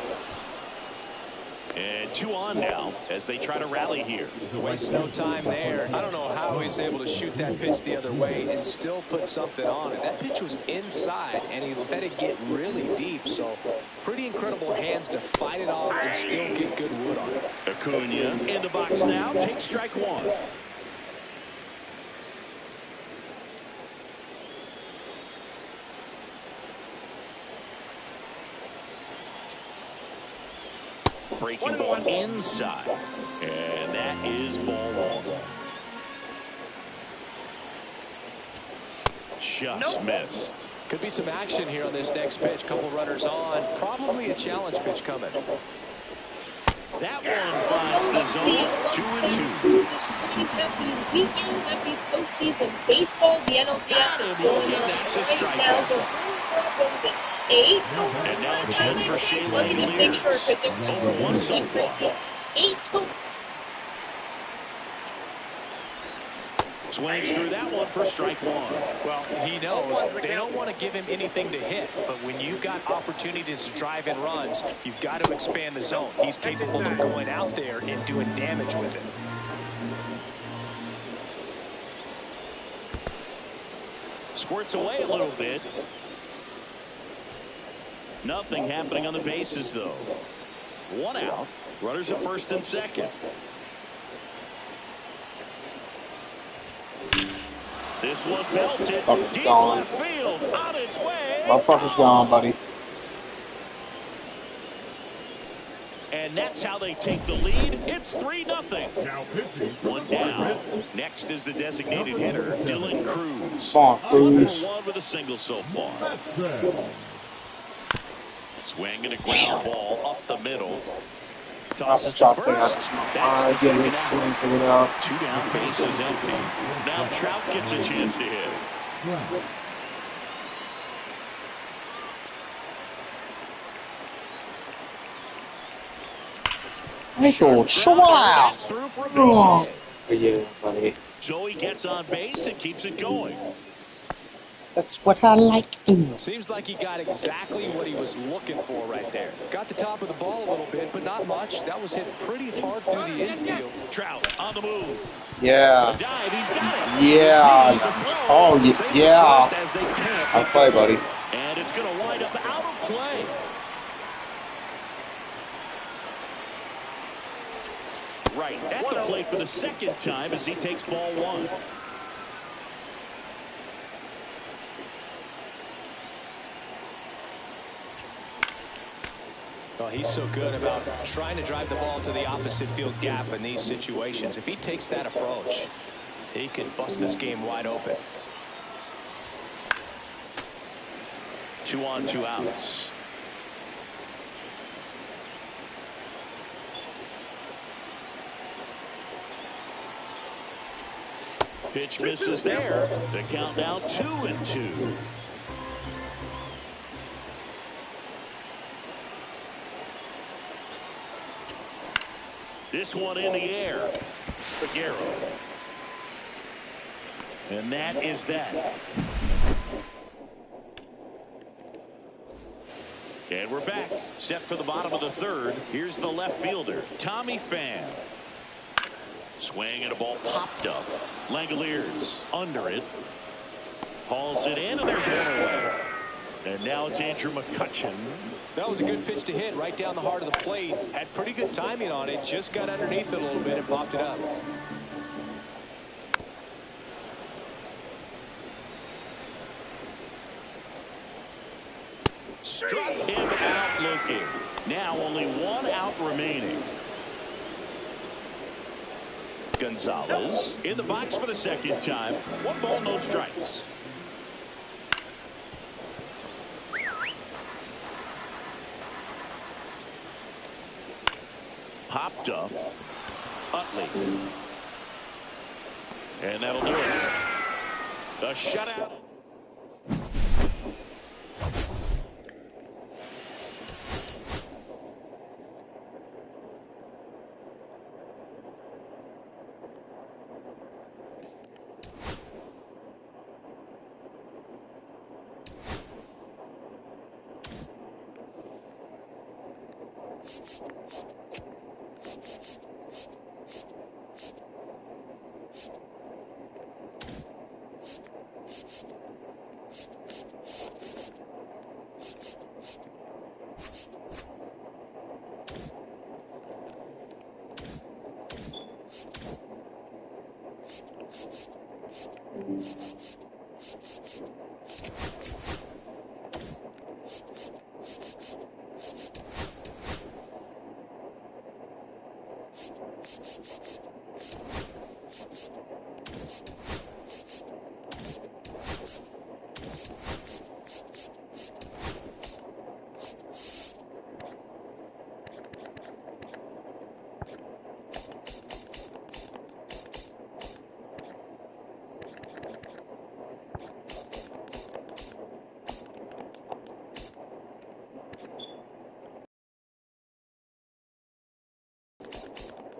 And 2 on now as they try to rally here. Waste no time there. I don't know how he's able to shoot that pitch the other way and still put something on it. That pitch was inside, and he let it get really deep. So pretty incredible hands to fight it off and still get good wood on it. Acuna in the box now. Takes strike 1. Breaking ball inside. And that is ball 1. Just missed. Could be some action here on this next pitch. Couple runners on. Probably a challenge pitch coming. That one finds the zone. 2-2. Happy weekend, happy postseason baseball. The NLDS is going on right now. The what was it, 8 total? And now a chance for Shea Let me just make sure, because there was Over one so far. crazy. 8 total. Swings through that one for strike one. Well, he knows they don't want to give him anything to hit, but when you've got opportunities to drive in runs, you've got to expand the zone. He's capable of going out there and doing damage with it. Squirts away a little bit. Nothing happening on the bases, though. One out. Runners at first and second. This one belted. Deep gone. left field. On its way. Motherfucker's gone, buddy. And that's how they take the lead. It's 3-0. Now pitching. One down. Next is the designated hitter, 𝓼𝓮𝓻𝓲𝓽𝓚. Come on, Cruz. 1 with a single so far. That's it. Swing and a ground ball up the middle. Off the Tosses to top thing. first. I That's get the it. second Swing, out. figure it out. 2 down, bases empty. Now Trout gets a chance to hit. Right. Michael, chill out. That's through for a base Oh, hit. yeah, buddy. So he gets on base and keeps it going. That's what I like. Seems like he got exactly what he was looking for right there. Got the top of the ball a little bit, but not much. That was hit pretty hard through the infield. Trout on the move. Yeah. Dive, he's got it. Yeah. Oh, yeah. As they can't I'll play, buddy. And it's going to wind up out of play. Right at the plate for the second time as he takes ball one. Well, he's so good about trying to drive the ball to the opposite field gap in these situations. If he takes that approach, he could bust this game wide open. 2 on, 2 outs. Pitch misses there. The count down 2-2. This one in the air. 𝓑𝓲𝓰𝓫𝓮𝓷. And that is that. And we're back. Set for the bottom of the third. Here's the left fielder, Tommy Pham. Swing and a ball popped up. Langoliers under it. Hauls it in, and there's one away. And now it's 𝓼𝓮𝓻𝓲𝓽𝓚. That was a good pitch to hit right down the heart of the plate. Had pretty good timing on it. Just got underneath it a little bit and popped it up. Struck him out looking. Now only 1 out remaining. Gonzalez in the box for the second time. 1 ball, no strikes. Popped up. 𝓼𝓮𝓻𝓲𝓽𝓚. And that'll do it. The shutout.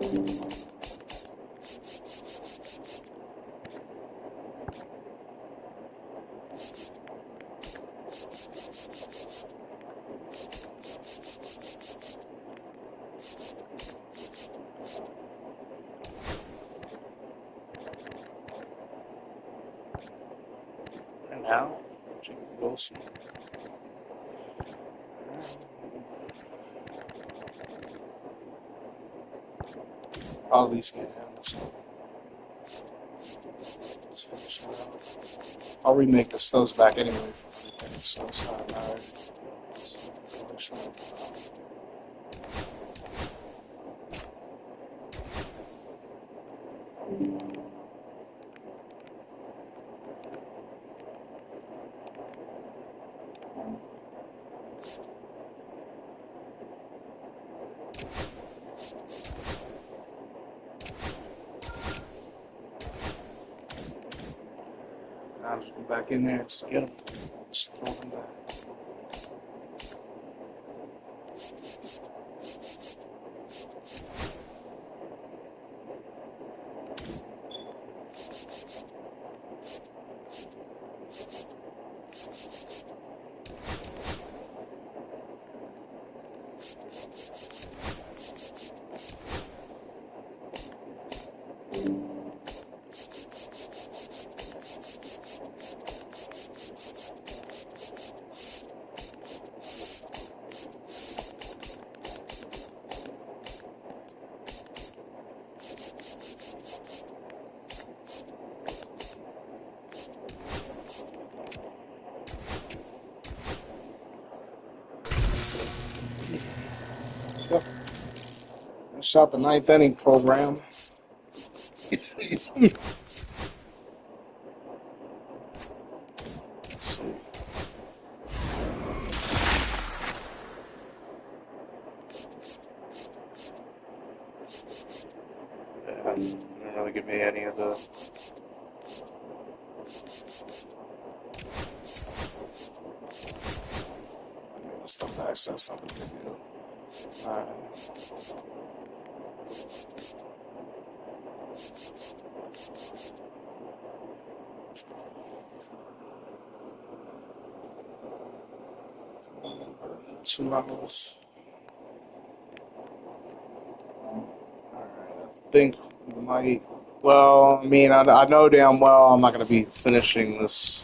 And now, Jacob Wilson. I'll at least get him. So let's finish it out. I'll remake the slows back anyway for everything, so it's not matter. I'll just go back in there and just get him. Just throw him back. Yep. Shot the ninth inning program. Let's see. Yeah, didn't really give me any of the. Stuff back, so that's not a big deal. Alright. $2. Alright, I think we might. Well, I mean, I know damn well I'm not going to be finishing this.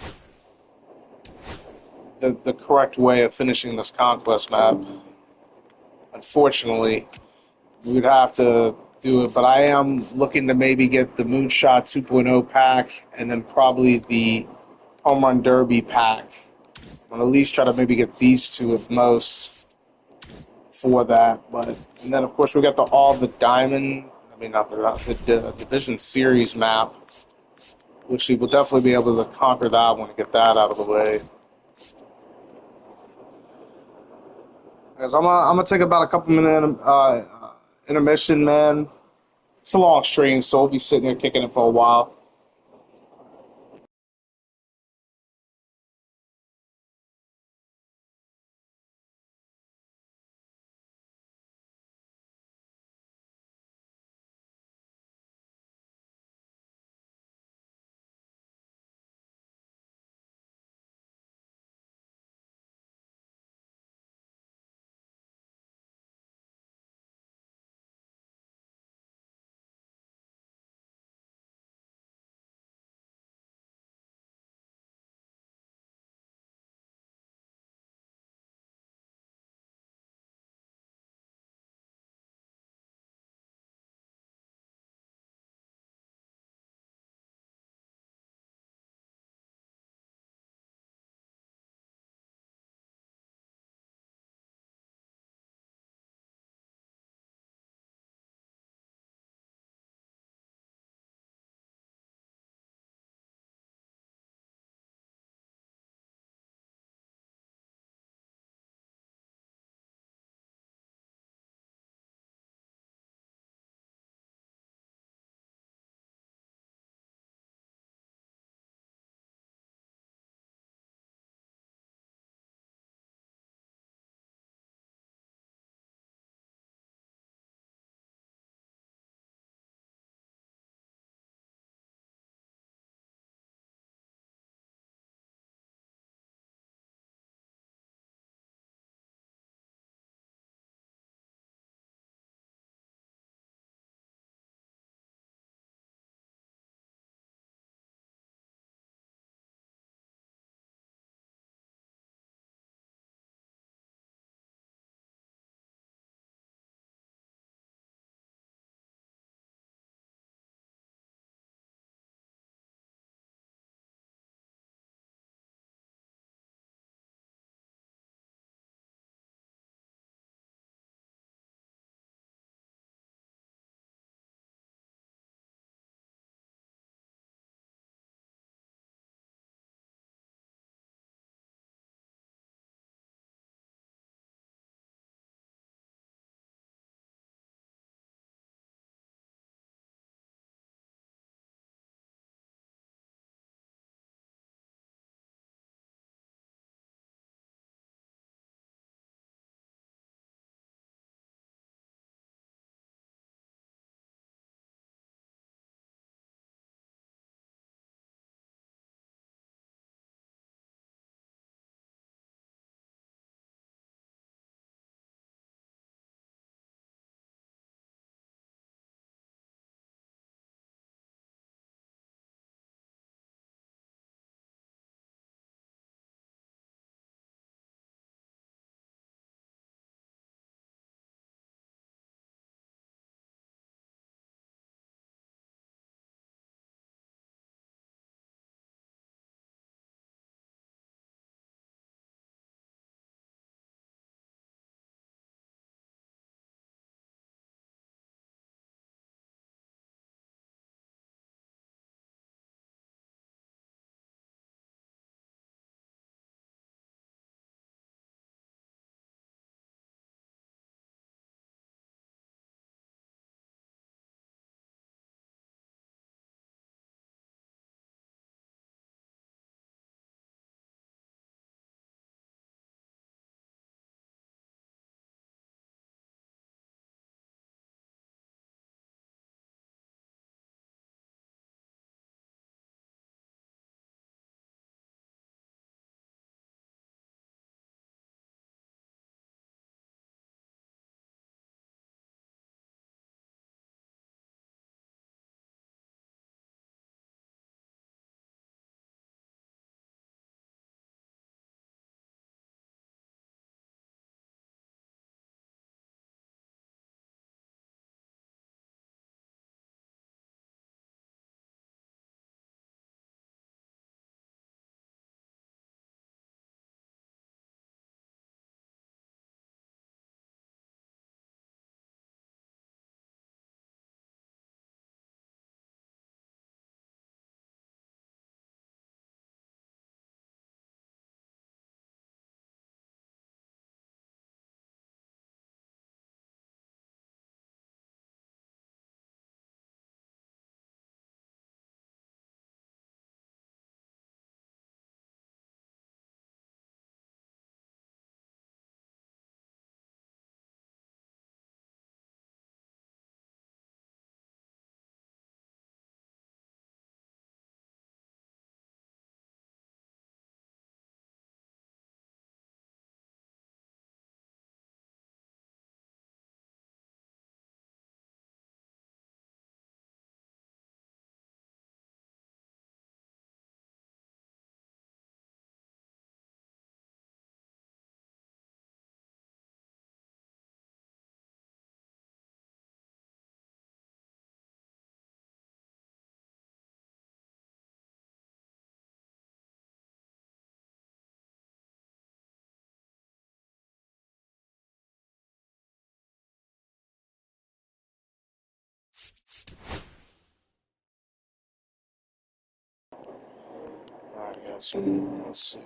The correct way of finishing this conquest map. Unfortunately, we would have to do it, but I am looking to maybe get the Moonshot 2.0 pack and then probably the Home Run Derby pack. I'm gonna at least try to maybe get these two at most for that. But and then of course we got the Diamond. I mean not the Division Series map, which we will definitely be able to conquer that one and get that out of the way. Guys, I'm gonna take about a couple minute intermission, man. It's a long stream, so we'll be sitting here kicking it for a while. Alright, yes. Let's see.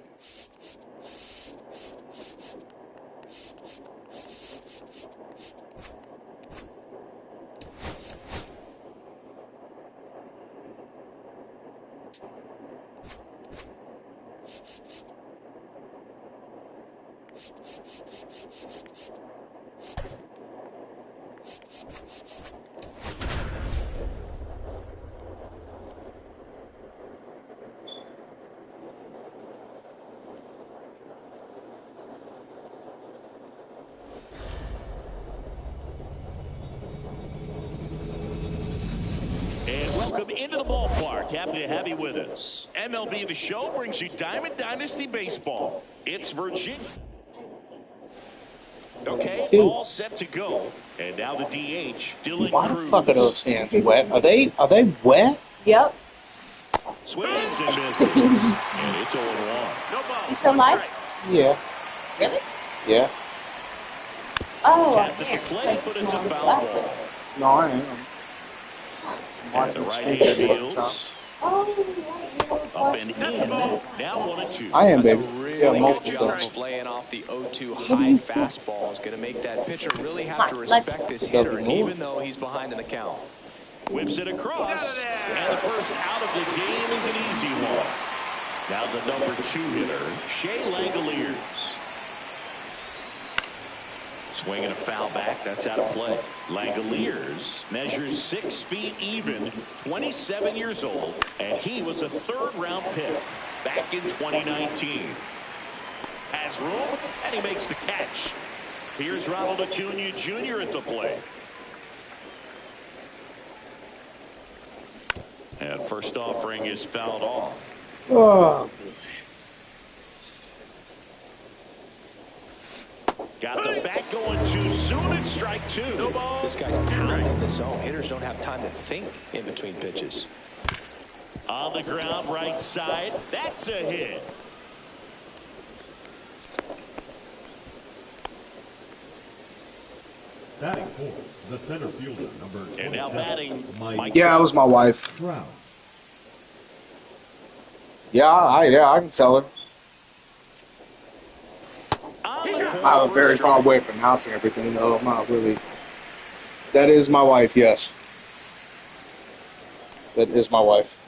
And welcome into the ballpark. Happy to have you with us. MLB The Show brings you Diamond Dynasty Baseball. It's Virginia. Okay, all set to go. And now the DH, 𝓼𝓮𝓻𝓷. Why the fuck are those hands wet? Are they wet? Yep. Swings and misses. And it's 0-1. No ball. You still live? Yeah. Really? Yeah. Oh, I Tapped at the can't. plate, but it's a foul ball. No, I am. And the right-hand fields. Oh, right. Up and in. Now 1-2. I am, That's a baby. really Yeah, good multiple job times. of laying off the 0-2 high fastball. Is going to make that pitcher really have to respect this hitter, even though he's behind in the count. Whips it across. And the first out of the game is an easy one. Now the number 2 hitter, 𝓑𝓲𝓽𝓷𝓮𝓷. Swinging a foul back. That's out of play. 𝓑𝓲𝓽𝓷𝓮𝓷 measures 6 feet even, 27 years old, and he was a third-round pick back in 2019. Has room, and he makes the catch. Here's Ronald Acuna Jr. at the plate. And first offering is fouled off. Oh. Got the bat going too soon at strike 2. No ball. This guy's pounding the zone. Hitters don't have time to think in between pitches. On the ground, right side. That's a hit. Batting fourth, the center fielder, number 27. And now batting, Mike. Yeah, it was my wife. Trout. Yeah, I can tell her. On the corner I have a for very strike. hard way of pronouncing everything, though. I'm not really. That is my wife, yes. That is my wife.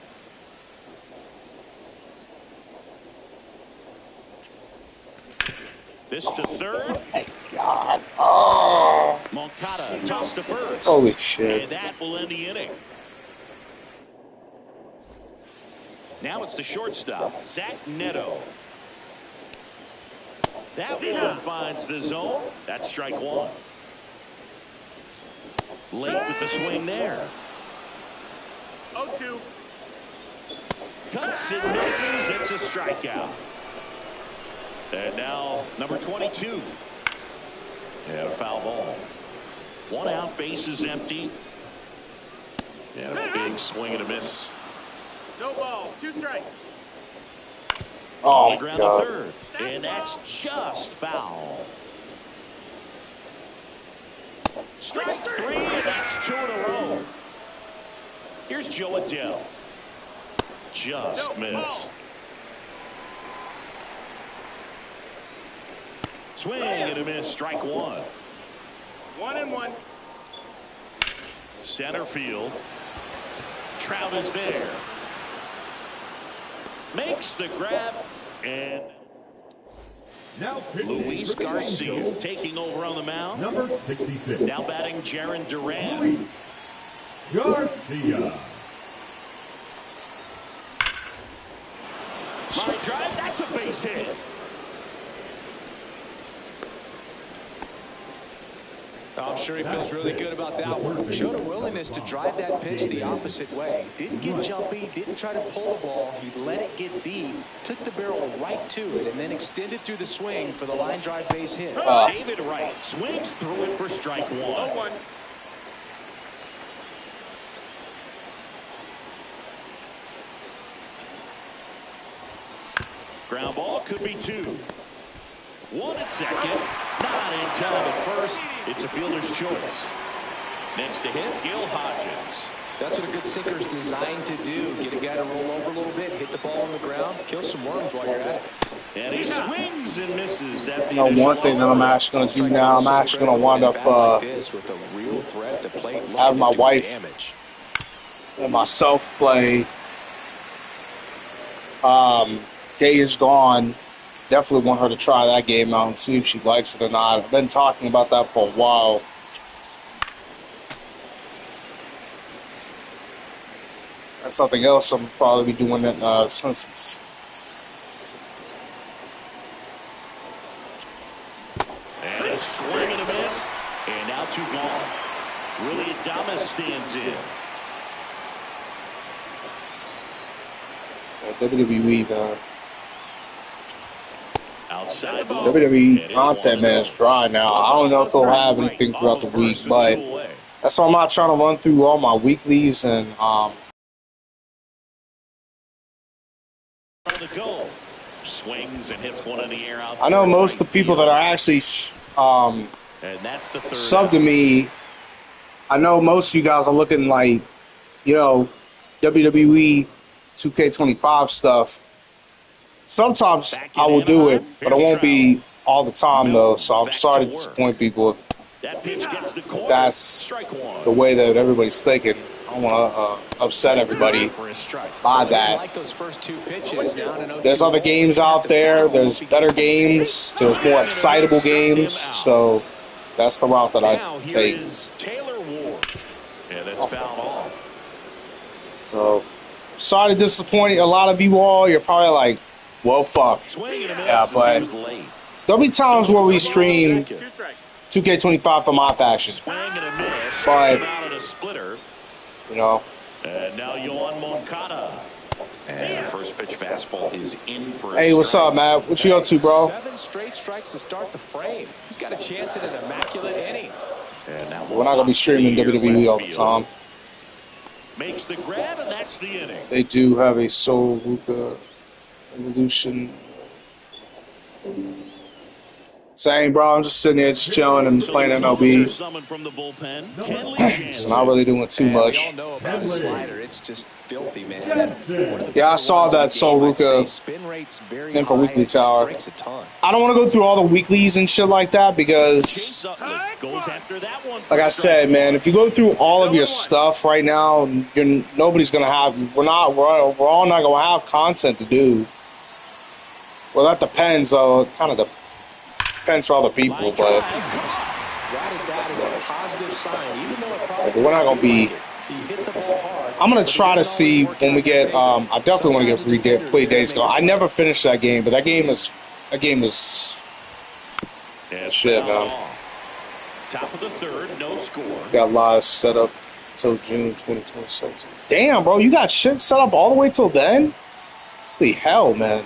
This to third. God. Oh. Moncada tossed to first. Holy shit. And that will end the inning. Now it's the shortstop, 𝓑𝓲𝓽𝓷𝓮𝓷. That one finds the zone. That's strike 1. Late with the swing there. 0-2. Cuts and misses. It's a strikeout. And now number 22. And a foul ball. 1 out, bases empty. And a big swing and a miss. No balls. 2 strikes. Oh, On the my ground God. to third. And that's just foul. Strike 3, and that's 2 in a row. Here's Joe Adele. Just missed. Swing and a miss. Strike 1. 1-1. Center field. Trout is there. Makes the grab, and Now pitching Luis for the Garcia Angels, taking over on the mound. number 66. Now batting 𝓼𝓮𝓻𝓷. Luis Garcia. Line drive, that's a base hit. I'm sure he feels really good about that one. Showed a willingness to drive that pitch the opposite way. Didn't get jumpy, didn't try to pull the ball. He let it get deep, took the barrel right to it, and then extended through the swing for the line drive base hit. David Wright swings through it for strike 1. 0-1. Ground ball could be 2. 1 at second. Not in time at first. It's a fielder's choice. Next to hit, 𝓑𝓲𝓽𝓷. That's what a good sinker is designed to do. Get a guy to roll over a little bit, hit the ball on the ground, kill some worms while you're at it. And he swings and misses at the You know, initial one thing that I'm offer. actually going to do now, I'm actually going to wind up having my wife and myself play Day Is Gone. Definitely want her to try that game out and see if she likes it or not. I've been talking about that for a while. That's something else I'm probably be doing it since it's. And a swing and a miss. And now 2 gone. 𝓼𝓮𝓷𝓮𝓷 stands in. WWE, man. Outside the WWE content, man, is dry now. I don't know if they'll have anything throughout the week, but that's why I'm not trying to run through all my weeklies and the goal. Swings and hits one in the air out. I know most of the people that are actually and that's the third subbed to me. I know most of you guys are looking like, you know, WWE 2K25 stuff. Sometimes I will do it, but it won't be all the time, though. So I'm sorry to disappoint people. That pitch gets the corner. That's the way that everybody's thinking. I don't want to upset everybody by that. There's other games out there. There's better games. There's more excitable games. So that's the route that I take. Yeah, that's fouled off. So sorry to disappoint a lot of you all. You're probably like, well, fuck. Yeah, but there'll be times where we stream 2K25 for my faction. But, you know. And now 𝓼𝓮𝓻𝓲𝓮𝓷. And the first pitch fastball is in for a hey, what's up, Matt? What you up to, bro? 7 straight strikes to start the frame. He's got a chance at an immaculate inning. And now we're not going to be streaming WWE all the time. Makes the grab, and that's the inning. They do have a 𝓑𝓲𝓽𝓷𝓮𝓷 evolution. Same, bro. I'm just sitting there, just chilling and playing MLB. So not really doing too much. We all know about his slider. It's just filthy, man. Yeah, I saw that 𝓑𝓲𝓽𝓷 in for Weekly Tower. I don't want to go through all the weeklies and shit like that because, like I said, man, if you go through all of your stuff right now, nobody's gonna have. We're all not gonna have content to do. Well, that depends. Kind of depends for other people, but we're not gonna be. I'm gonna try to see when we get. I definitely want to get play Days Gone. I never finished that game, but that game is shit, man. Top of the third, no score. Got live set up till June 2026. Damn, bro, you got shit set up all the way till then? Holy hell, man.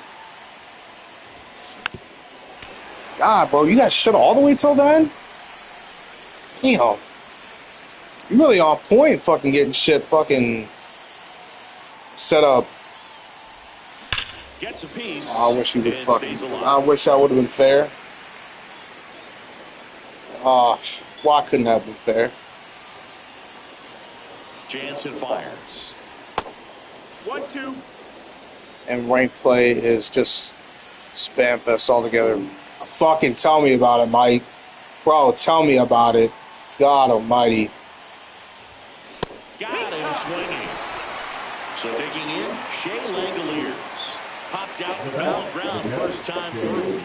God, bro, you got shit all the way till then? Damn. You really on point fucking getting shit fucking set up. Gets a piece. I wish you would fucking. I wish that would have been fair. Why couldn't that have been fair? Jansen fires. 1-2. And rank play is just spam fest altogether. Fucking tell me about it, Mike. Bro, tell me about it. God almighty. Got him swinging. So digging in, 𝓑𝓲𝓽𝓷𝓮𝓼. Popped out foul ground first time through.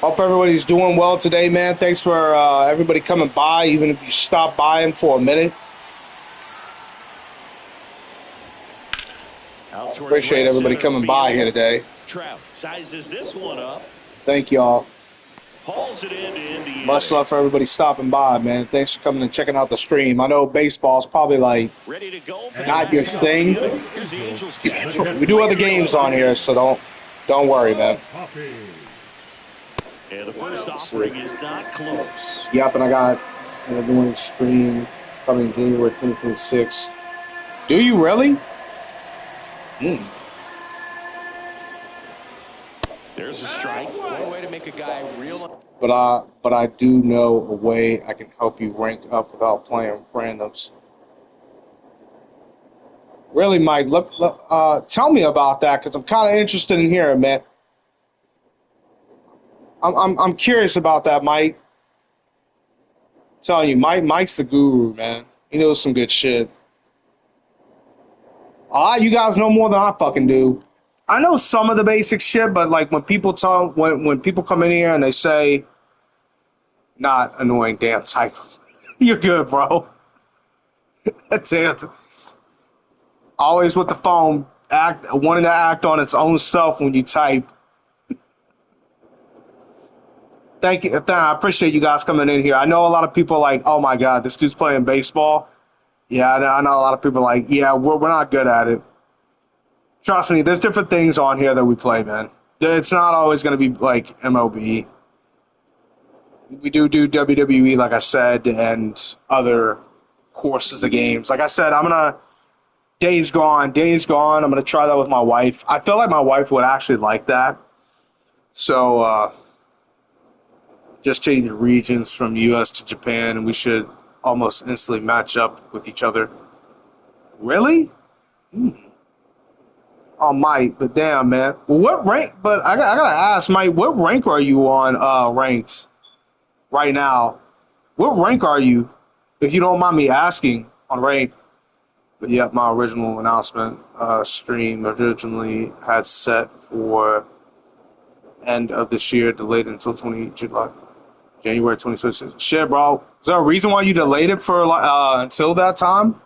Hope everybody's doing well today, man. Thanks for everybody coming by, even if you stop by him for a minute. Appreciate everybody coming by here today. Trout sizes this one up. Thank y'all. Hauls it into Much love for everybody stopping by, man. Thanks for coming and checking out the stream. I know baseball's probably like ready to go. Not your thing. We do other games on here, so don't worry, man. And the first offering is not close. Yep, and I got doing a stream coming January 2026. Do you really? There's a strike. One way to make a guy real. but I do know a way I can help you rank up without playing randoms. Really, Mike, tell me about that because I'm kind of interested in hearing, man. I'm curious about that, Mike. I'm telling you, Mike's the guru, man. He knows some good shit. You guys know more than I fucking do. I know some of the basic shit, but like when people when people come in here and they say, "Not annoying, damn type," you're good, bro. That's it. Always with the phone, wanting to act on its own self when you type. Thank you. I appreciate you guys coming in here. I know a lot of people are like, "Oh my god, this dude's playing baseball." Yeah, I know a lot of people are like, "Yeah, we're not good at it." Trust me, there's different things on here that we play, man. It's not always going to be like MLB. We do WWE, like I said, and other courses of games. Like I said, Days Gone. I'm going to try that with my wife. I feel like my wife would actually like that. So, just change regions from U.S. to Japan, and we should almost instantly match up with each other. Really? Oh, Mike, but damn, man. Well, what rank? But I gotta ask, Mike, what rank are you on ranked right now? What rank are you, if you don't mind me asking, on ranked? But yeah, my original announcement stream originally had set for end of this year, delayed until January 2026. Shit, bro. Is there a reason why you delayed it for until that time?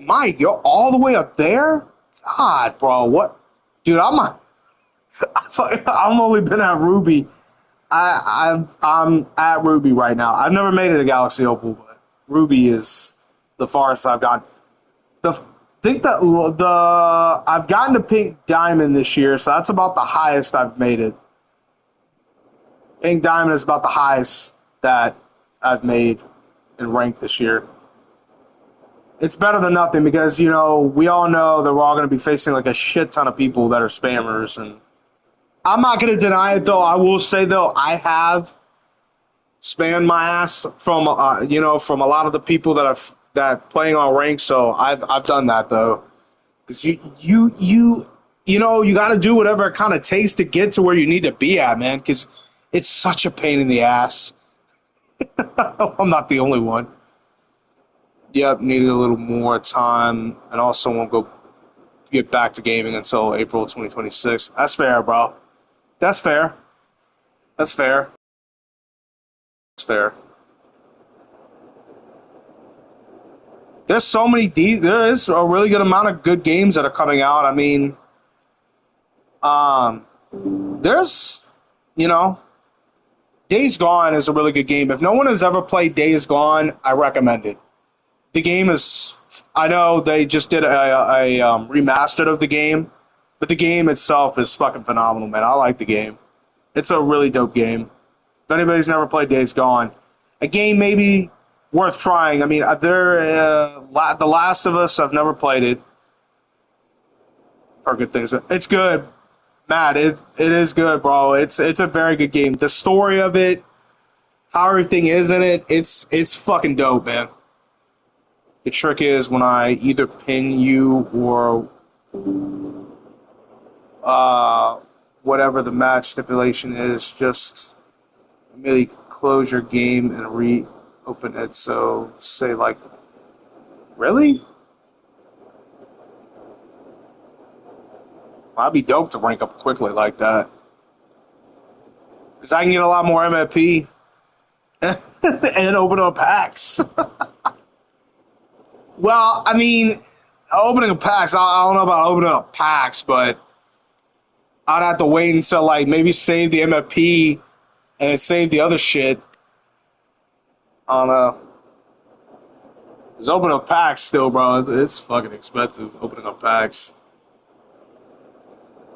Mike, you're all the way up there? God, bro, what? Dude, I'm only been at Ruby. I'm at Ruby right now. I've never made it to Galaxy Opal, but Ruby is the farthest I've gotten. I've gotten to Pink Diamond this year, so that's about the highest I've made it. Pink Diamond is about the highest that I've made in rank this year. It's better than nothing because, we all know that we're all going to be facing like a shit ton of people that are spammers. And I'm not going to deny it, though. I will say, though, I have spammed my ass from from a lot of the people that playing on rank. So I've done that, though. Because you got to do whatever it kind of takes to get to where you need to be at, man. Because it's such a pain in the ass. I'm not the only one. Yep, needed a little more time, and also won't get back to gaming until April 2026. That's fair, bro. That's fair. That's fair. That's fair. There's so many. There is a really good amount of good games that are coming out. I mean, there's, Days Gone is a really good game. If no one has ever played Days Gone, I recommend it. The game is, I know they just did a remastered of the game, but the game itself is fucking phenomenal, man. I like the game. It's a really dope game. If anybody's never played Days Gone, a game maybe worth trying. I mean, The Last of Us, I've never played it. For good things. It's good. Matt, it is good, bro. It's a very good game. The story of it, how everything is in it, it's fucking dope, man. The trick is when I either pin you or whatever the match stipulation is, just immediately close your game and reopen it. So say like, really? I'd be dope to rank up quickly like that. Because I can get a lot more MFP and open up packs. Well, I mean, opening up packs, I don't know about opening up packs, but I'd have to wait until, like, maybe save the MFP and save the other shit. I don't know. Because opening up packs still, bro, it's fucking expensive, opening up packs.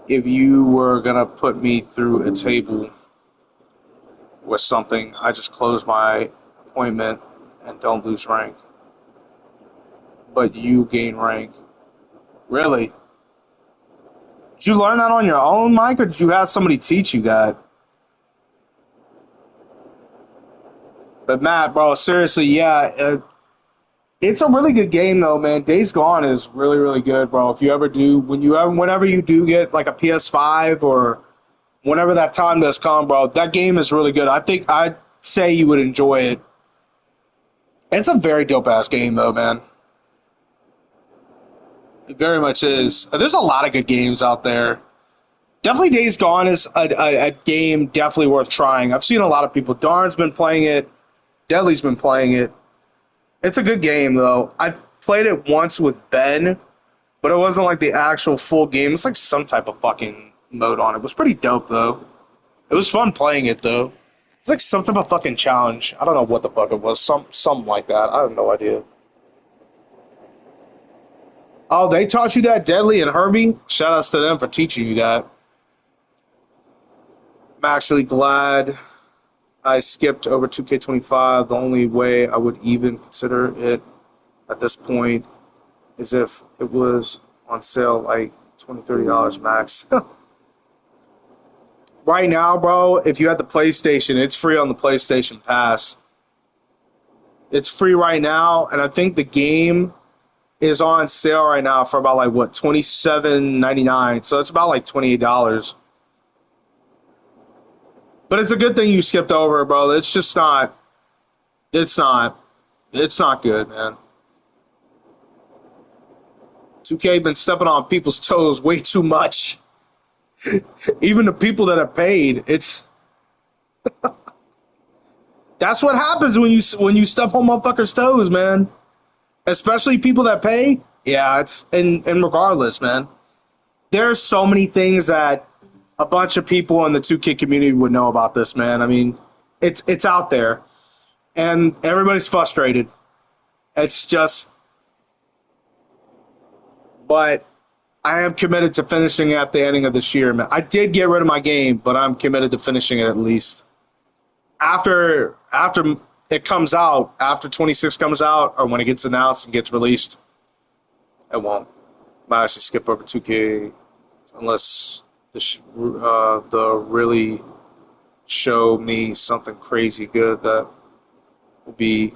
If you were going to put me through a table with something, I just close my appointment and don't lose rank. But you gain rank. Really? Did you learn that on your own, Mike, or did you have somebody teach you that? But Matt, bro, seriously, yeah, it's a really good game though, man. Days Gone is really, really good, bro. If you ever do, whenever you do get like a PS5 or whenever that time does come, bro, that game is really good. I think I'd say you would enjoy it. It's a very dope ass game though, man. It very much is. There's a lot of good games out there. Definitely Days Gone is a game definitely worth trying. I've seen a lot of people. Darn's been playing it. Deadly's been playing it. It's a good game, though. I played it once with Ben, but it wasn't like the actual full game. It's like some type of fucking mode on it. It was pretty dope, though. It was fun playing it, though. It's like some type of fucking challenge. I don't know what the fuck it was. Something like that. I have no idea. Oh, they taught you that, Deadly and Herbie? Shout-outs to them for teaching you that. I'm actually glad I skipped over 2K25. The only way I would even consider it at this point is if it was on sale like $20, $30 max. Right now, bro, if you had the PlayStation, it's free on the PlayStation Pass. It's free right now, and I think the game is on sale right now for about like, what, $27.99. So it's about like $28. But it's a good thing you skipped over, bro. It's just not. It's not good, man. 2K been stepping on people's toes way too much. Even the people that have paid, it's. That's what happens when you step on motherfuckers' toes, man. Especially people that pay. Yeah, it's and regardless, man. There's so many things that a bunch of people in the 2K community would know about this, man. I mean, it's out there, and everybody's frustrated. It's just, but I am committed to finishing at the ending of this year, man. I did get rid of my game, but I'm committed to finishing it at least. After it comes out, after 26 comes out, or when it gets announced and gets released, it won't. I might actually skip over 2K unless the really show me something crazy good that will be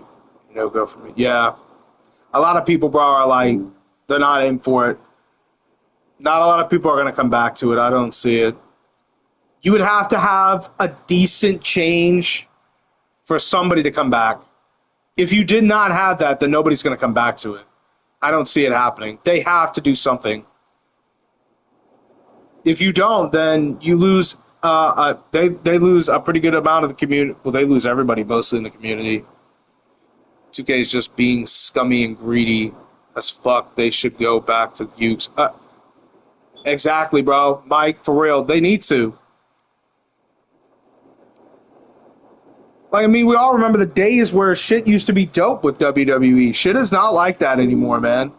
no-go for me. Yeah. A lot of people, bro, are like, they're not in for it. Not a lot of people are going to come back to it. I don't see it. You would have to have a decent change for somebody to come back. If you did not have that, then nobody's going to come back to it. I don't see it happening. They have to do something. If you don't, then you lose. They lose a pretty good amount of the community. Well, they lose everybody mostly in the community. 2K is just being scummy and greedy as fuck. They should go back to Ukes. Exactly, bro. Mike, for real. They need to. Like, I mean, we all remember the days where shit used to be dope with WWE. Shit is not like that anymore, man.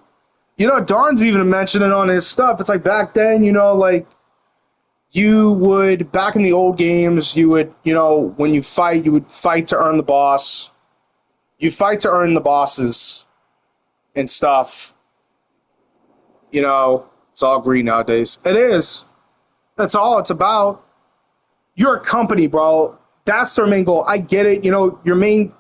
You know, Darn's even mentioned it on his stuff. It's like back then, like you would, back in the old games, you would, when you fight, you would fight to earn the boss. You fight to earn the bosses and stuff. It's all green nowadays. It is. That's all it's about. You're a company, bro. That's their main goal. I get it. Your main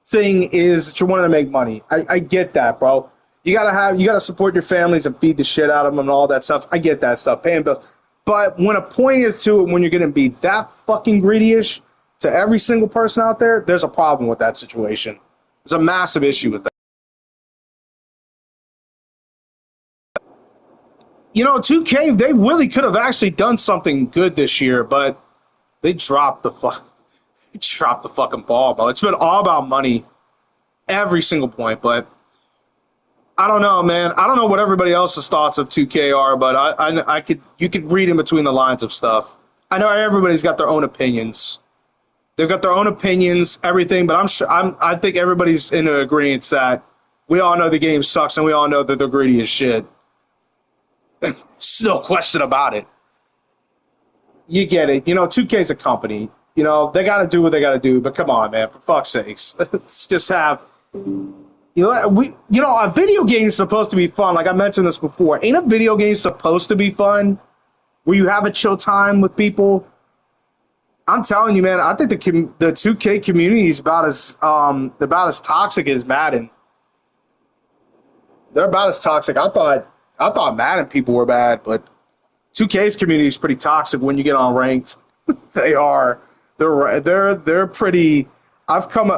thing is that you want to make money. I get that, bro. You gotta support your families and feed the shit out of them and all that stuff. I get that stuff, paying bills. But when a point is to it, when you're gonna be that fucking greedy-ish to every single person out there, there's a problem with that situation. There's a massive issue with that. 2K, they really could have actually done something good this year, but they dropped the fucking ball, bro. It's been all about money, every single point, but. I don't know, man. I don't know what everybody else's thoughts of 2K are, but you could read in between the lines of stuff. I know everybody's got their own opinions. They've got their own opinions, everything, but I think everybody's in agreement that we all know the game sucks and we all know that they're greedy as shit. There's no question about it. You get it. 2K's a company. They got to do what they got to do, but come on, man, for fuck's sakes. Let's just have... A video game is supposed to be fun. Like I mentioned this before. Ain't a video game supposed to be fun where you have a chill time with people? I'm telling you, man, I think the 2K community is about as toxic as Madden. They're about as toxic. I thought Madden people were bad, but 2K's community is pretty toxic when you get on ranked. They are. They're pretty. I've come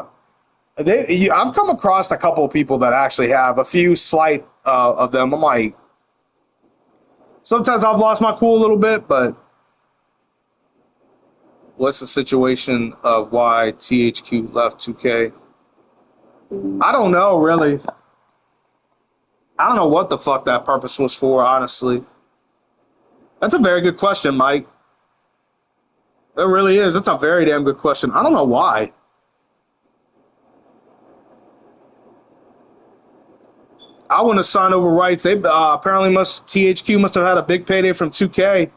across a couple of people that actually have a few slight of them. I'm like, sometimes I've lost my cool a little bit, but what's the situation of why THQ left 2K? I don't know, really. I don't know what the fuck that purpose was for, honestly. That's a very good question, Mike. It really is. That's a very damn good question. I don't know why. I wouldn't have signed over rights. They apparently THQ must have had a big payday from 2K.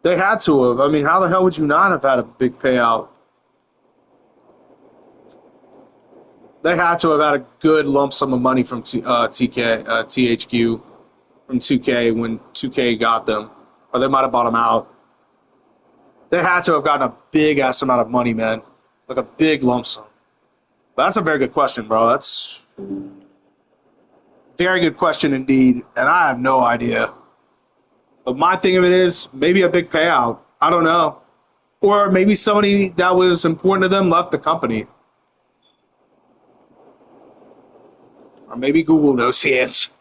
They had to have. I mean, how the hell would you not have had a big payout? They had to have had a good lump sum of money from THQ from 2K when 2K got them, or they might have bought them out. They had to have gotten a big ass amount of money, man, like a big lump sum. But that's a very good question, bro. That's very good question indeed, and I have no idea. But my thing of it is maybe a big payout. I don't know, or maybe somebody that was important to them left the company. Or maybe Google knows the answer.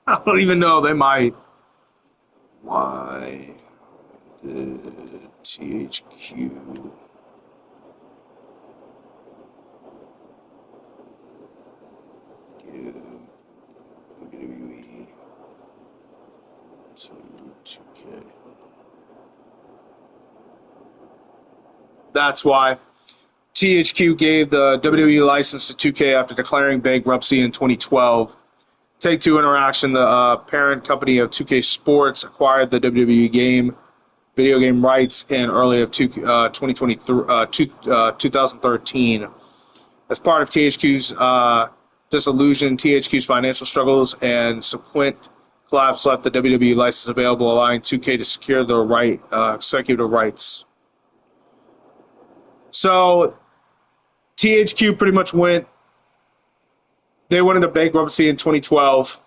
I don't even know. They might. Why did THQ give WWE to 2K? That's why. THQ gave the WWE license to 2K after declaring bankruptcy in 2012. Take-Two Interaction, the parent company of 2K Sports, acquired the WWE video game rights in early of 2013. As part of THQ's dissolution, THQ's financial struggles and subsequent collapse left the WWE license available, allowing 2K to secure the executive rights. So THQ pretty much went into bankruptcy in 2012.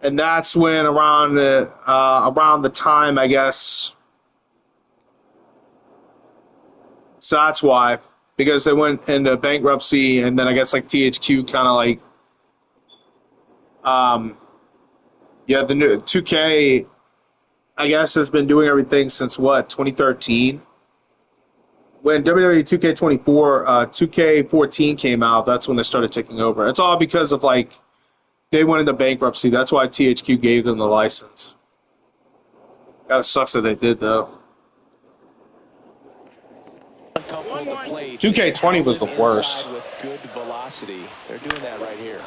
And that's when around the time, I guess. So that's why. Because they went into bankruptcy, and then I guess like THQ kind of like the new 2K I guess has been doing everything since 2013. When WWE 2K14 came out, that's when they started taking over. It's all because of they went into bankruptcy. That's why THQ gave them the license. Kind of sucks that they did though. 2K20 was the worst. With good velocity. They're doing that right here.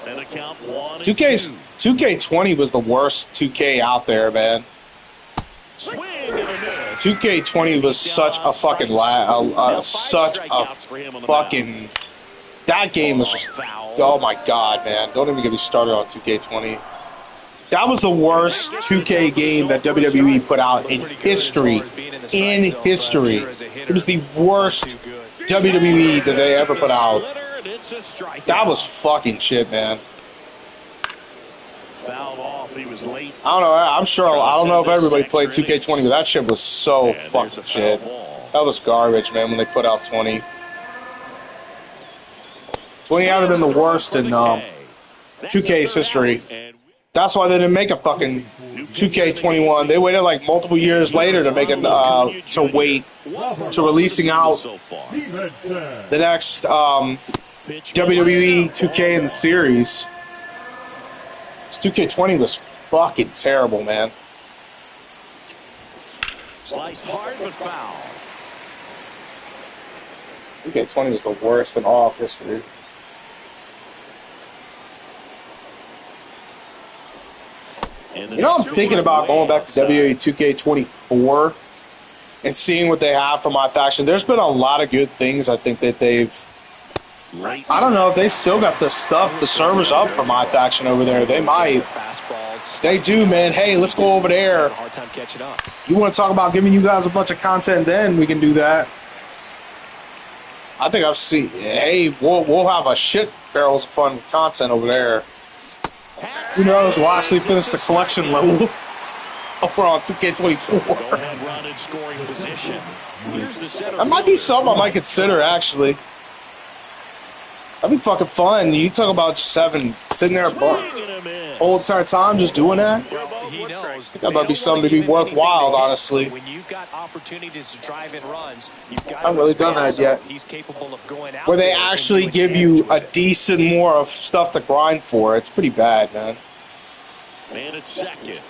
2K20 was the worst 2K out there, man. 2K20 was such a fucking that game was just, oh my god, man. Don't even get me started on 2K20. That was the worst 2K game that WWE put out in history. In history. It was the worst WWE that they ever put out. That was fucking shit, man. Fouled off. He was late. I don't know. I'm sure. I don't know if everybody played 2K20, but that shit was so fucking shit. That was garbage, man. When they put out 20, 20 out have been the worst in 2K's history. That's why they didn't make a fucking 2K21. They waited multiple years later to make to releasing out the next WWE 2K in the series. 2K20 was fucking terrible, man. Sliced hard but foul. 2K20 was the worst in all of history. You know, I'm thinking about going back to WWE 2K24 and seeing what they have for my faction. There's been a lot of good things I think that they've Late I don't know if they still got the stuff, the servers up for my faction over there. They might. They do, man. Hey, let's go over there. You want to talk about giving you guys a bunch of content? Then we can do that. I think I've seen. Hey, we'll have a shit barrels of fun content over there. Who knows? We'll actually finish the collection level over on 2K24. That might be something I might consider, actually. That'd be fucking fun. You talk about just sitting there whole entire time just doing that. He knows That might be something to be worthwhile, honestly. When you've got opportunities to drive in runs, you've got I haven't really done that yet. He's capable of going out Where they there and actually doing give damage you a with it. decent more of stuff to grind for. It's pretty bad, man. Man at second.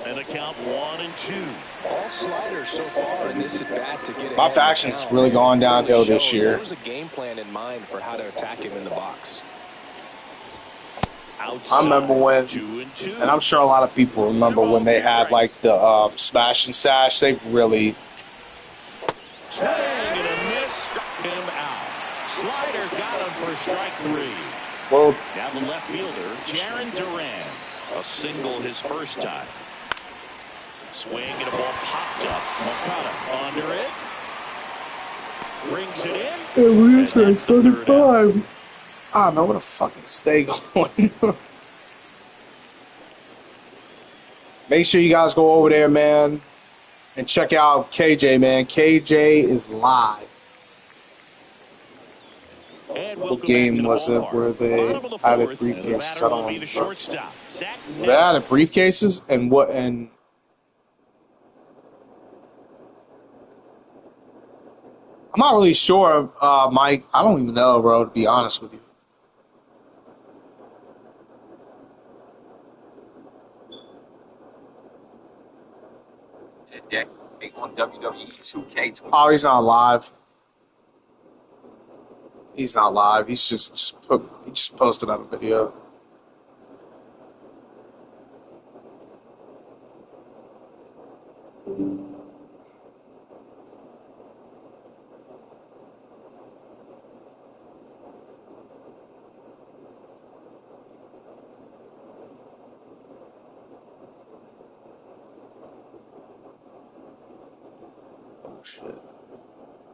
And the count 1-2. All sliders so far in this at bat to get My ahead faction's now. really gone downhill this Shows year. There was a game plan in mind for how to attack him in the box. I remember when, 2-2. and I'm sure a lot of people remember when they had like the smash and stash. They've really. Swing and a miss. Struck him out. Slider got him for strike 3. Well, Now the left fielder, 𝓵𝓻𝓲𝓽𝓻. A single his first time. Swing and a ball popped up. Okada under it. Brings it in. And that's the third out. I don't know where the fuck is stay going. Make sure you guys go over there, man, and check out KJ, man. KJ is live. And What welcome game back to the was it ballpark. where they Bottom of the added fourth, and the briefcases? I batter don't will be remember. the shortstop, Zach They added briefcases and what? And I'm not really sure, Mike. I don't even know, bro, to be honest with you. Today on WWE 2K20. Oh, he's not live. He's not live. He's just posted up a video. Oh shit.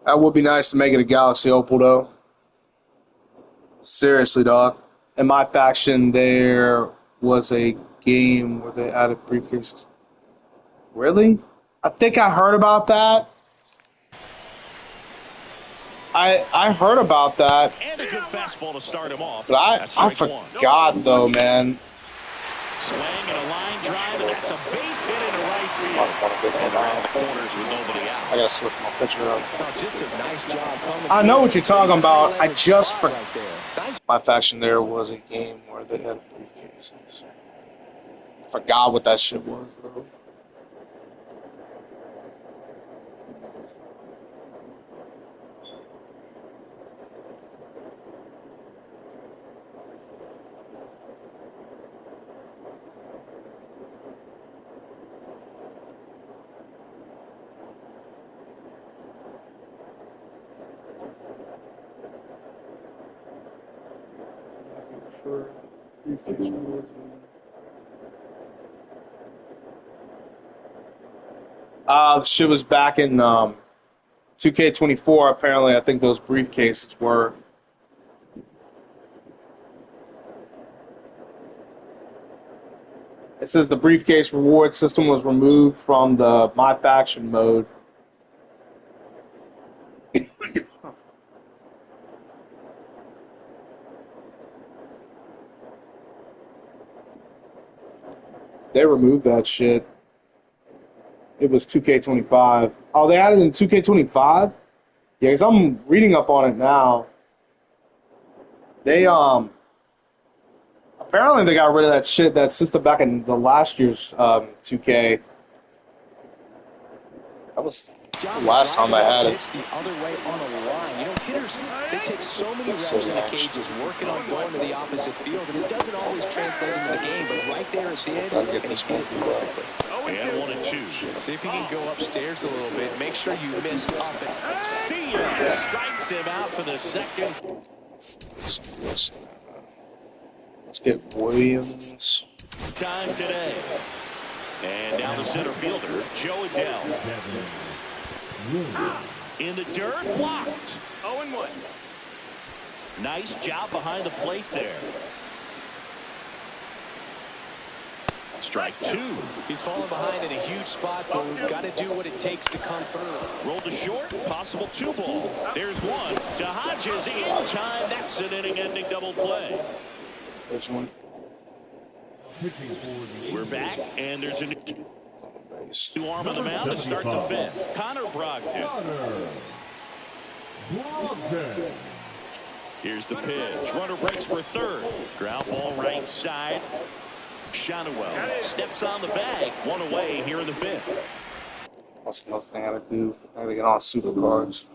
That would be nice to make it a Galaxy Opal though. Seriously, dog. In my faction, there was a game where they added briefcases. Really? I think I heard about that. I heard about that, and a good fastball to start him off. but That's I strike one. forgot though, man. Swing and a line drive, and that's a base hit into right field. And around the corners with nobody out. I gotta switch my picture up. Just a nice job coming I know what you're talking about. I just spot forgot. right there. Nice. My faction there was a game where they had briefcases. Forgot what that shit was though. Shit was back in 2K24. Apparently, I think those briefcases were. It says the briefcase reward system was removed from the My Faction mode. They removed that shit. It was 2K25. Oh, they added it in 2K25? Yeah, because I'm reading up on it now. They, apparently they got rid of that shit, that system back in the last year's 2K. That was Last time I had it. The other way on a line. You know, hitters, they take so many reps in the cages working on going to the opposite field, and it doesn't always translate into the game, but right there it did, and he did it perfectly. And 1-2. See if you can go upstairs a little bit. Make sure you miss up and See ya! Strikes him out for the second. Let's get Williams. Time today. And now the center fielder, Joe Adell. In the dirt, blocked. 0-1. Nice job behind the plate there. Strike 2. he's fallen behind in a huge spot, but we've got to do what it takes to come through. Rolled to short, possible 2-ball. There's one. 𝓑𝓲𝓰𝓫𝓮𝓷 in time. That's an inning-ending double play. Which one? We're back, and there's a new arm on the mound to start the fifth. 𝓑𝓲𝓽𝓷. Here's the pitch. Runner breaks for third. Ground ball right side. 𝓑𝓲𝓼 steps on the bag. One away here in the fifth. That's another thing I gotta do. I gotta get on super cards.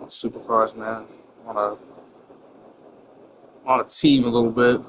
Super cards, man. On a team a little bit.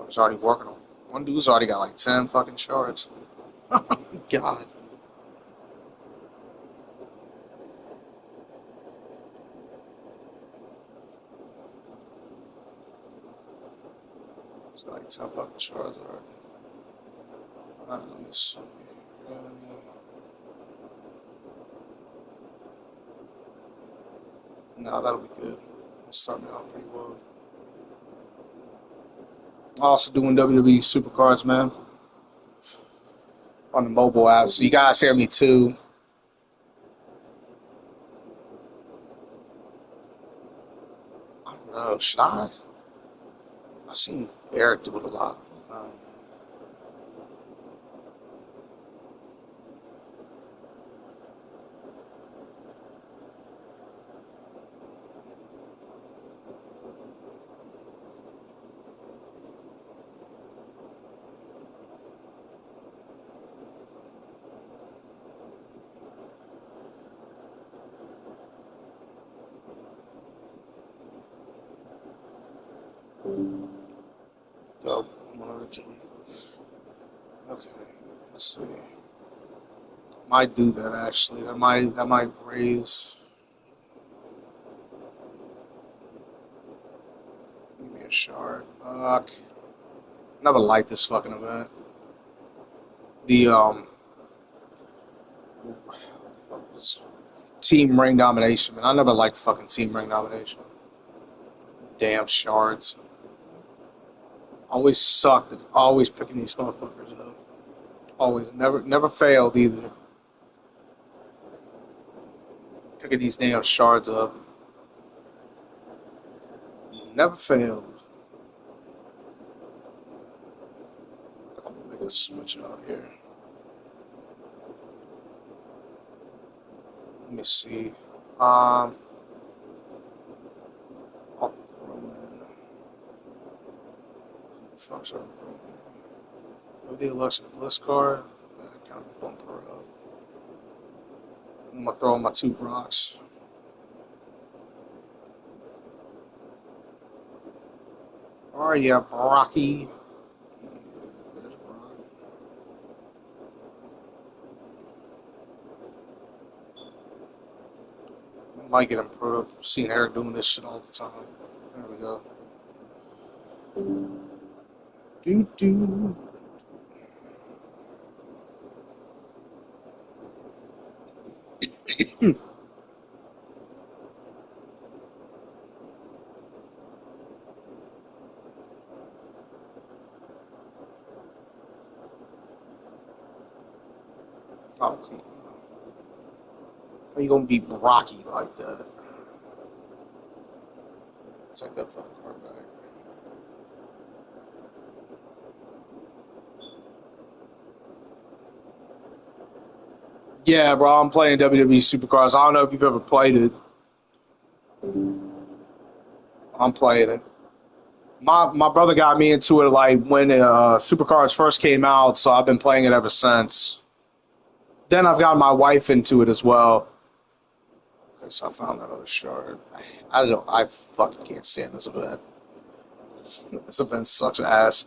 It's already working on. One dude's already got like 10 fucking shards. God. It's got like 10 fucking shards already. Alright, let me see. No, that'll be good. It's starting out pretty well. Also doing WWE Supercards, man, on the mobile app. So you guys hear me too. I don't know. Should I? I've seen Eric do it a lot. Oh, okay, let's see. Might do that actually. I might raise. Give me a shard. Fuck. Never liked this fucking event. The team ring domination, man. I never liked fucking team ring domination. Damn shards. Always sucked at always picking these motherfuckers up. Always. Never failed either. Picking these damn shards up. Never failed. I think I'm gonna make a switch out here. Let me see. I'll throw in. Fuck should I throw in? Maybe the Alexa Bliss card. Kind of bump her up. I'm gonna throw in my 2 Brocks. Where are you, Brocky? There's Brock. I might get him put up. I've seen Eric doing this shit all the time. There we go. Do. Oh, come on. How you gonna beat Rocky like that? Take that fucking card back. Yeah, bro, I'm playing WWE Supercross. I don't know if you've ever played it. I'm playing it. My brother got me into it like when Supercars first came out, so I've been playing it ever since. Then I've got my wife into it as well. Okay, so I found that other shard. I don't know. I fucking can't stand this event. This event sucks ass.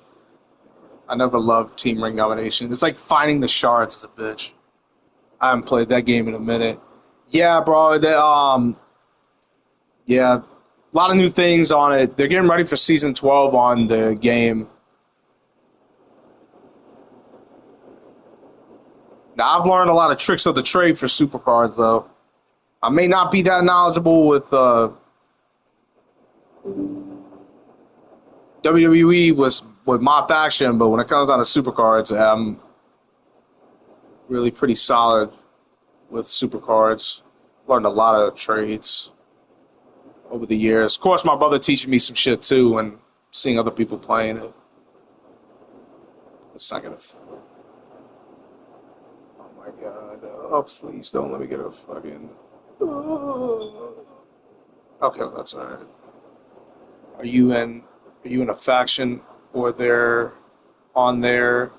I never loved Team Ring Domination. It's like finding the shards as a bitch. I haven't played that game in a minute. Yeah, bro. Yeah, a lot of new things on it. They're getting ready for season 12 on the game. Now, I've learned a lot of tricks of the trade for Supercards, though. I may not be that knowledgeable with WWE with my faction, but when it comes down to Supercards, I'm really pretty solid with Supercards. Learned a lot of trades over the years. Of course, my brother teaching me some shit, too, and seeing other people playing it. It's not gonna... Oh, my God. Oh, please don't let me get a fucking... Okay, well, that's all right. Are you in a faction or they're on there?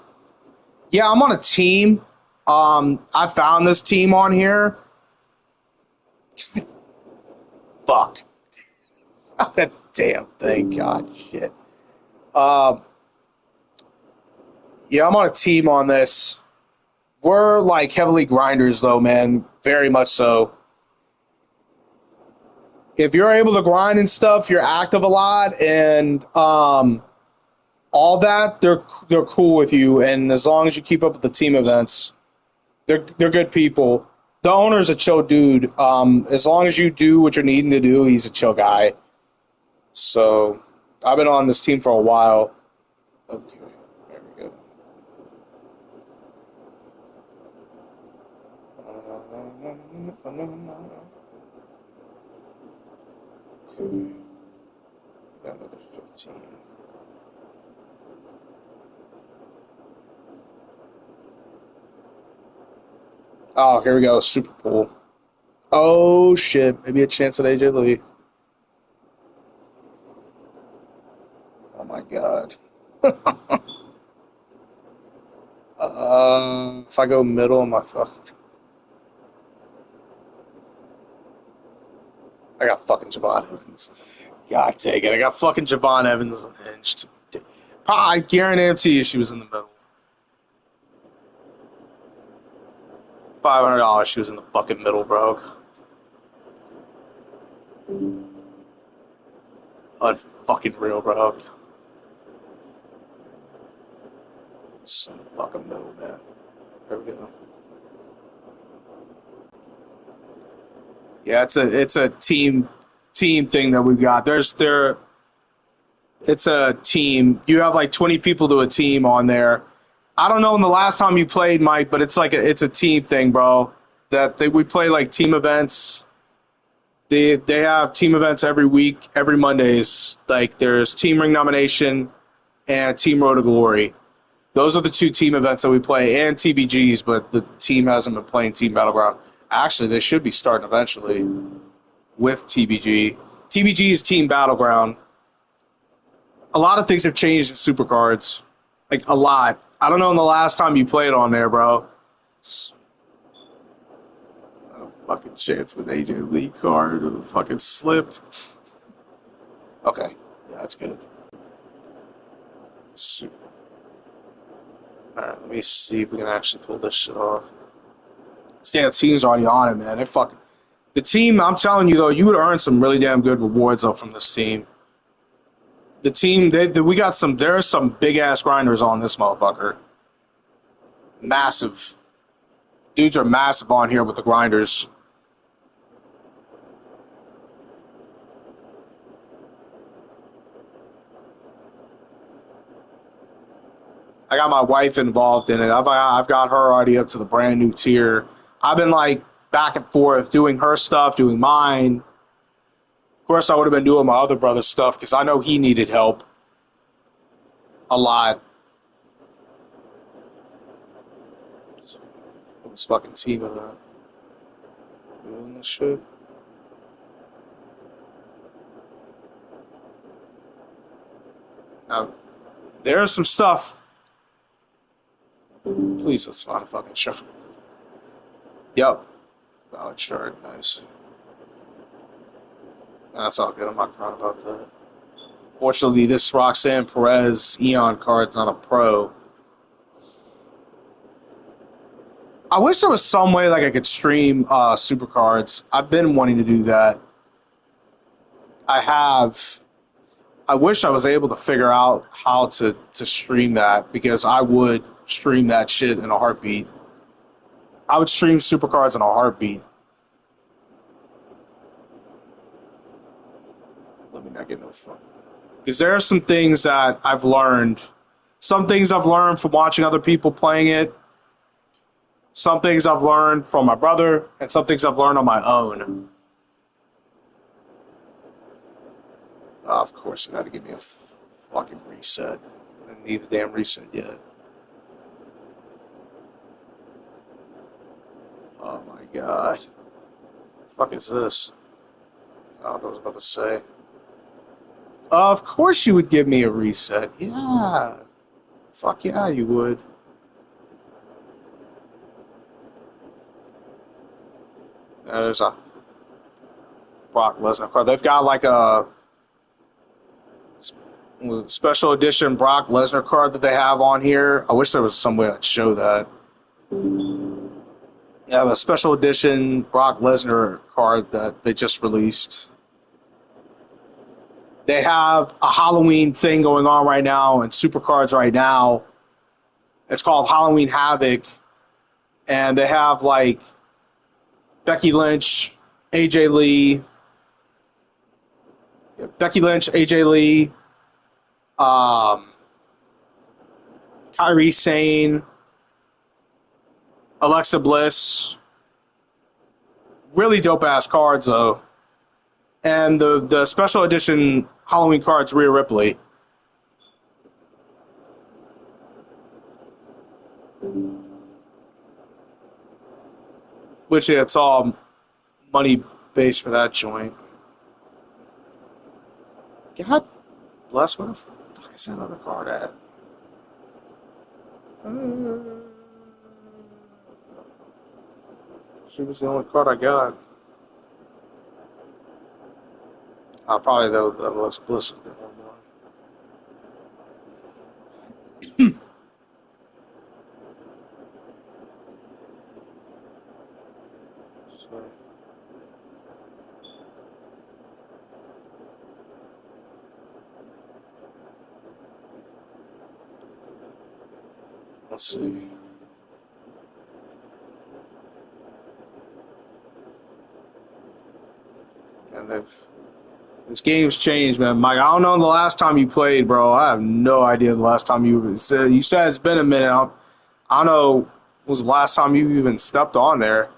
Yeah, I'm on a team. I found this team on here. Fuck. Damn thing. God, shit. Yeah, I'm on a team on this. We're like heavily grinders, though, man. Very much so. If you're able to grind and stuff, you're active a lot, and all that, they're cool with you. And as long as you keep up with the team events, they're good people. The owner's a chill dude. As long as you do what you're needing to do, he's a chill guy. So I've been on this team for a while. Okay, there we go. Okay. Got another 15. Oh, here we go. Super Bowl. Oh, shit. Maybe a chance at AJ Lee. Oh, my God. If I go middle, am I fucked? I got fucking Javon Evans. God take it. I got fucking Javon Evans unhinged. I guarantee you she was in the middle. $500 she was in the fucking middle, bro. Unfucking real, bro. Some fucking middle, man. There we go. Yeah, it's a team thing that we've got. It's a team. You have like 20 people to a team on there. I don't know when the last time you played, Mike, but it's a team thing, bro. We play like team events. They have team events every week, every Mondays. Like there's Team Ring Nomination and Team Road to Glory. Those are the two team events that we play, and TBGs, but the team hasn't been playing Team Battleground. Actually, they should be starting eventually with TBG. TBG is Team Battleground. A lot of things have changed in Supercards. Like, a lot. I don't know when the last time you played on there, bro. No fucking chance with AJ Lee card. It fucking slipped. Okay. Yeah, that's good. Super. Alright, let me see if we can actually pull this shit off. The team's already on it, man. The team, I'm telling you, though, you would earn some really damn good rewards, though, from this team. The team, we got some. There are some big ass grinders on this motherfucker. Massive. Dudes are massive on here with the grinders. I got my wife involved in it. I've got her already up to the brand new tier. I've been like back and forth doing her stuff, doing mine. Of course, I would have been doing my other brother's stuff because I know he needed help a lot. This fucking team event. Doing this shit. Now, there's some stuff. Please, let's find a fucking show. Yep. Valid chart, nice. That's all good. I'm not crying about that. Fortunately, this Roxanne Perez Eon card's not a pro. I wish there was some way like I could stream super cards. I've been wanting to do that. I wish I was able to figure out how to stream that because I would stream that shit in a heartbeat. I would stream super cards in a heartbeat. Let me not get no fun. Because there are some things that I've learned. Some things I've learned from watching other people playing it. Some things I've learned from my brother. And some things I've learned on my own. Of course, it had to give me a fucking reset. I didn't need the damn reset yet. Oh my god. The fuck is this? Oh, I thought I was about to say. Of course you would give me a reset. Yeah. Fuck yeah, you would. There's a Brock Lesnar card. They've got like a special edition Brock Lesnar card that they have on here. I wish there was some way I'd show that. They have a special edition Brock Lesnar card that they just released. They have a Halloween thing going on right now and super cards right now. It's called Halloween Havoc. And they have like Becky Lynch, AJ Lee, Kairi Sane, Alexa Bliss. Really dope ass cards though. And the special edition Halloween cards, Rhea Ripley. Which, yeah, it's all money based for that joint. God bless, where the fuck is that other card at? She was the only card I got. Probably though the Alexa Bliss is the only one. So. Let's see. And this game's changed, man. Mike, I don't know the last time you played, bro. I have no idea the last time you said. You said it's been a minute. I don't know. When was the last time you even stepped on there?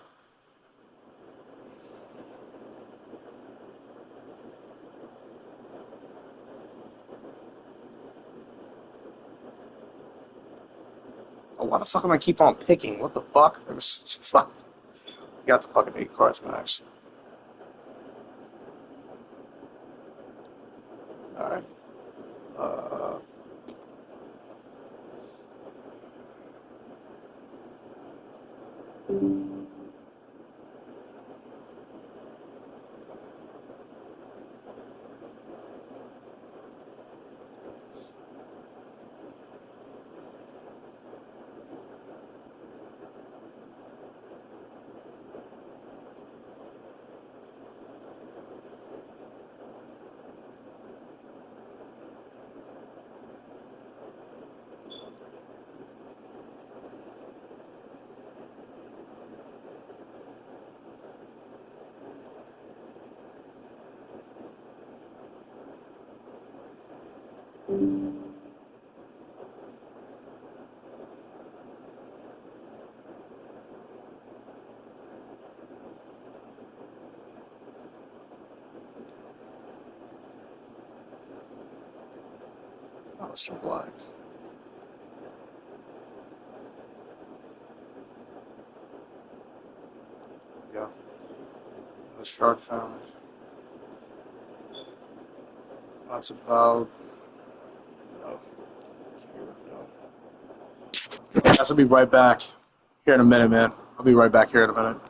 Oh, why the fuck am I keep on picking? What the fuck? Fuck. You got the fucking 8 cards max. Alright. Mr. Black. There we go. The shark found. That's about. No. Guys, I'll be right back here in a minute, man. I'll be right back here in a minute.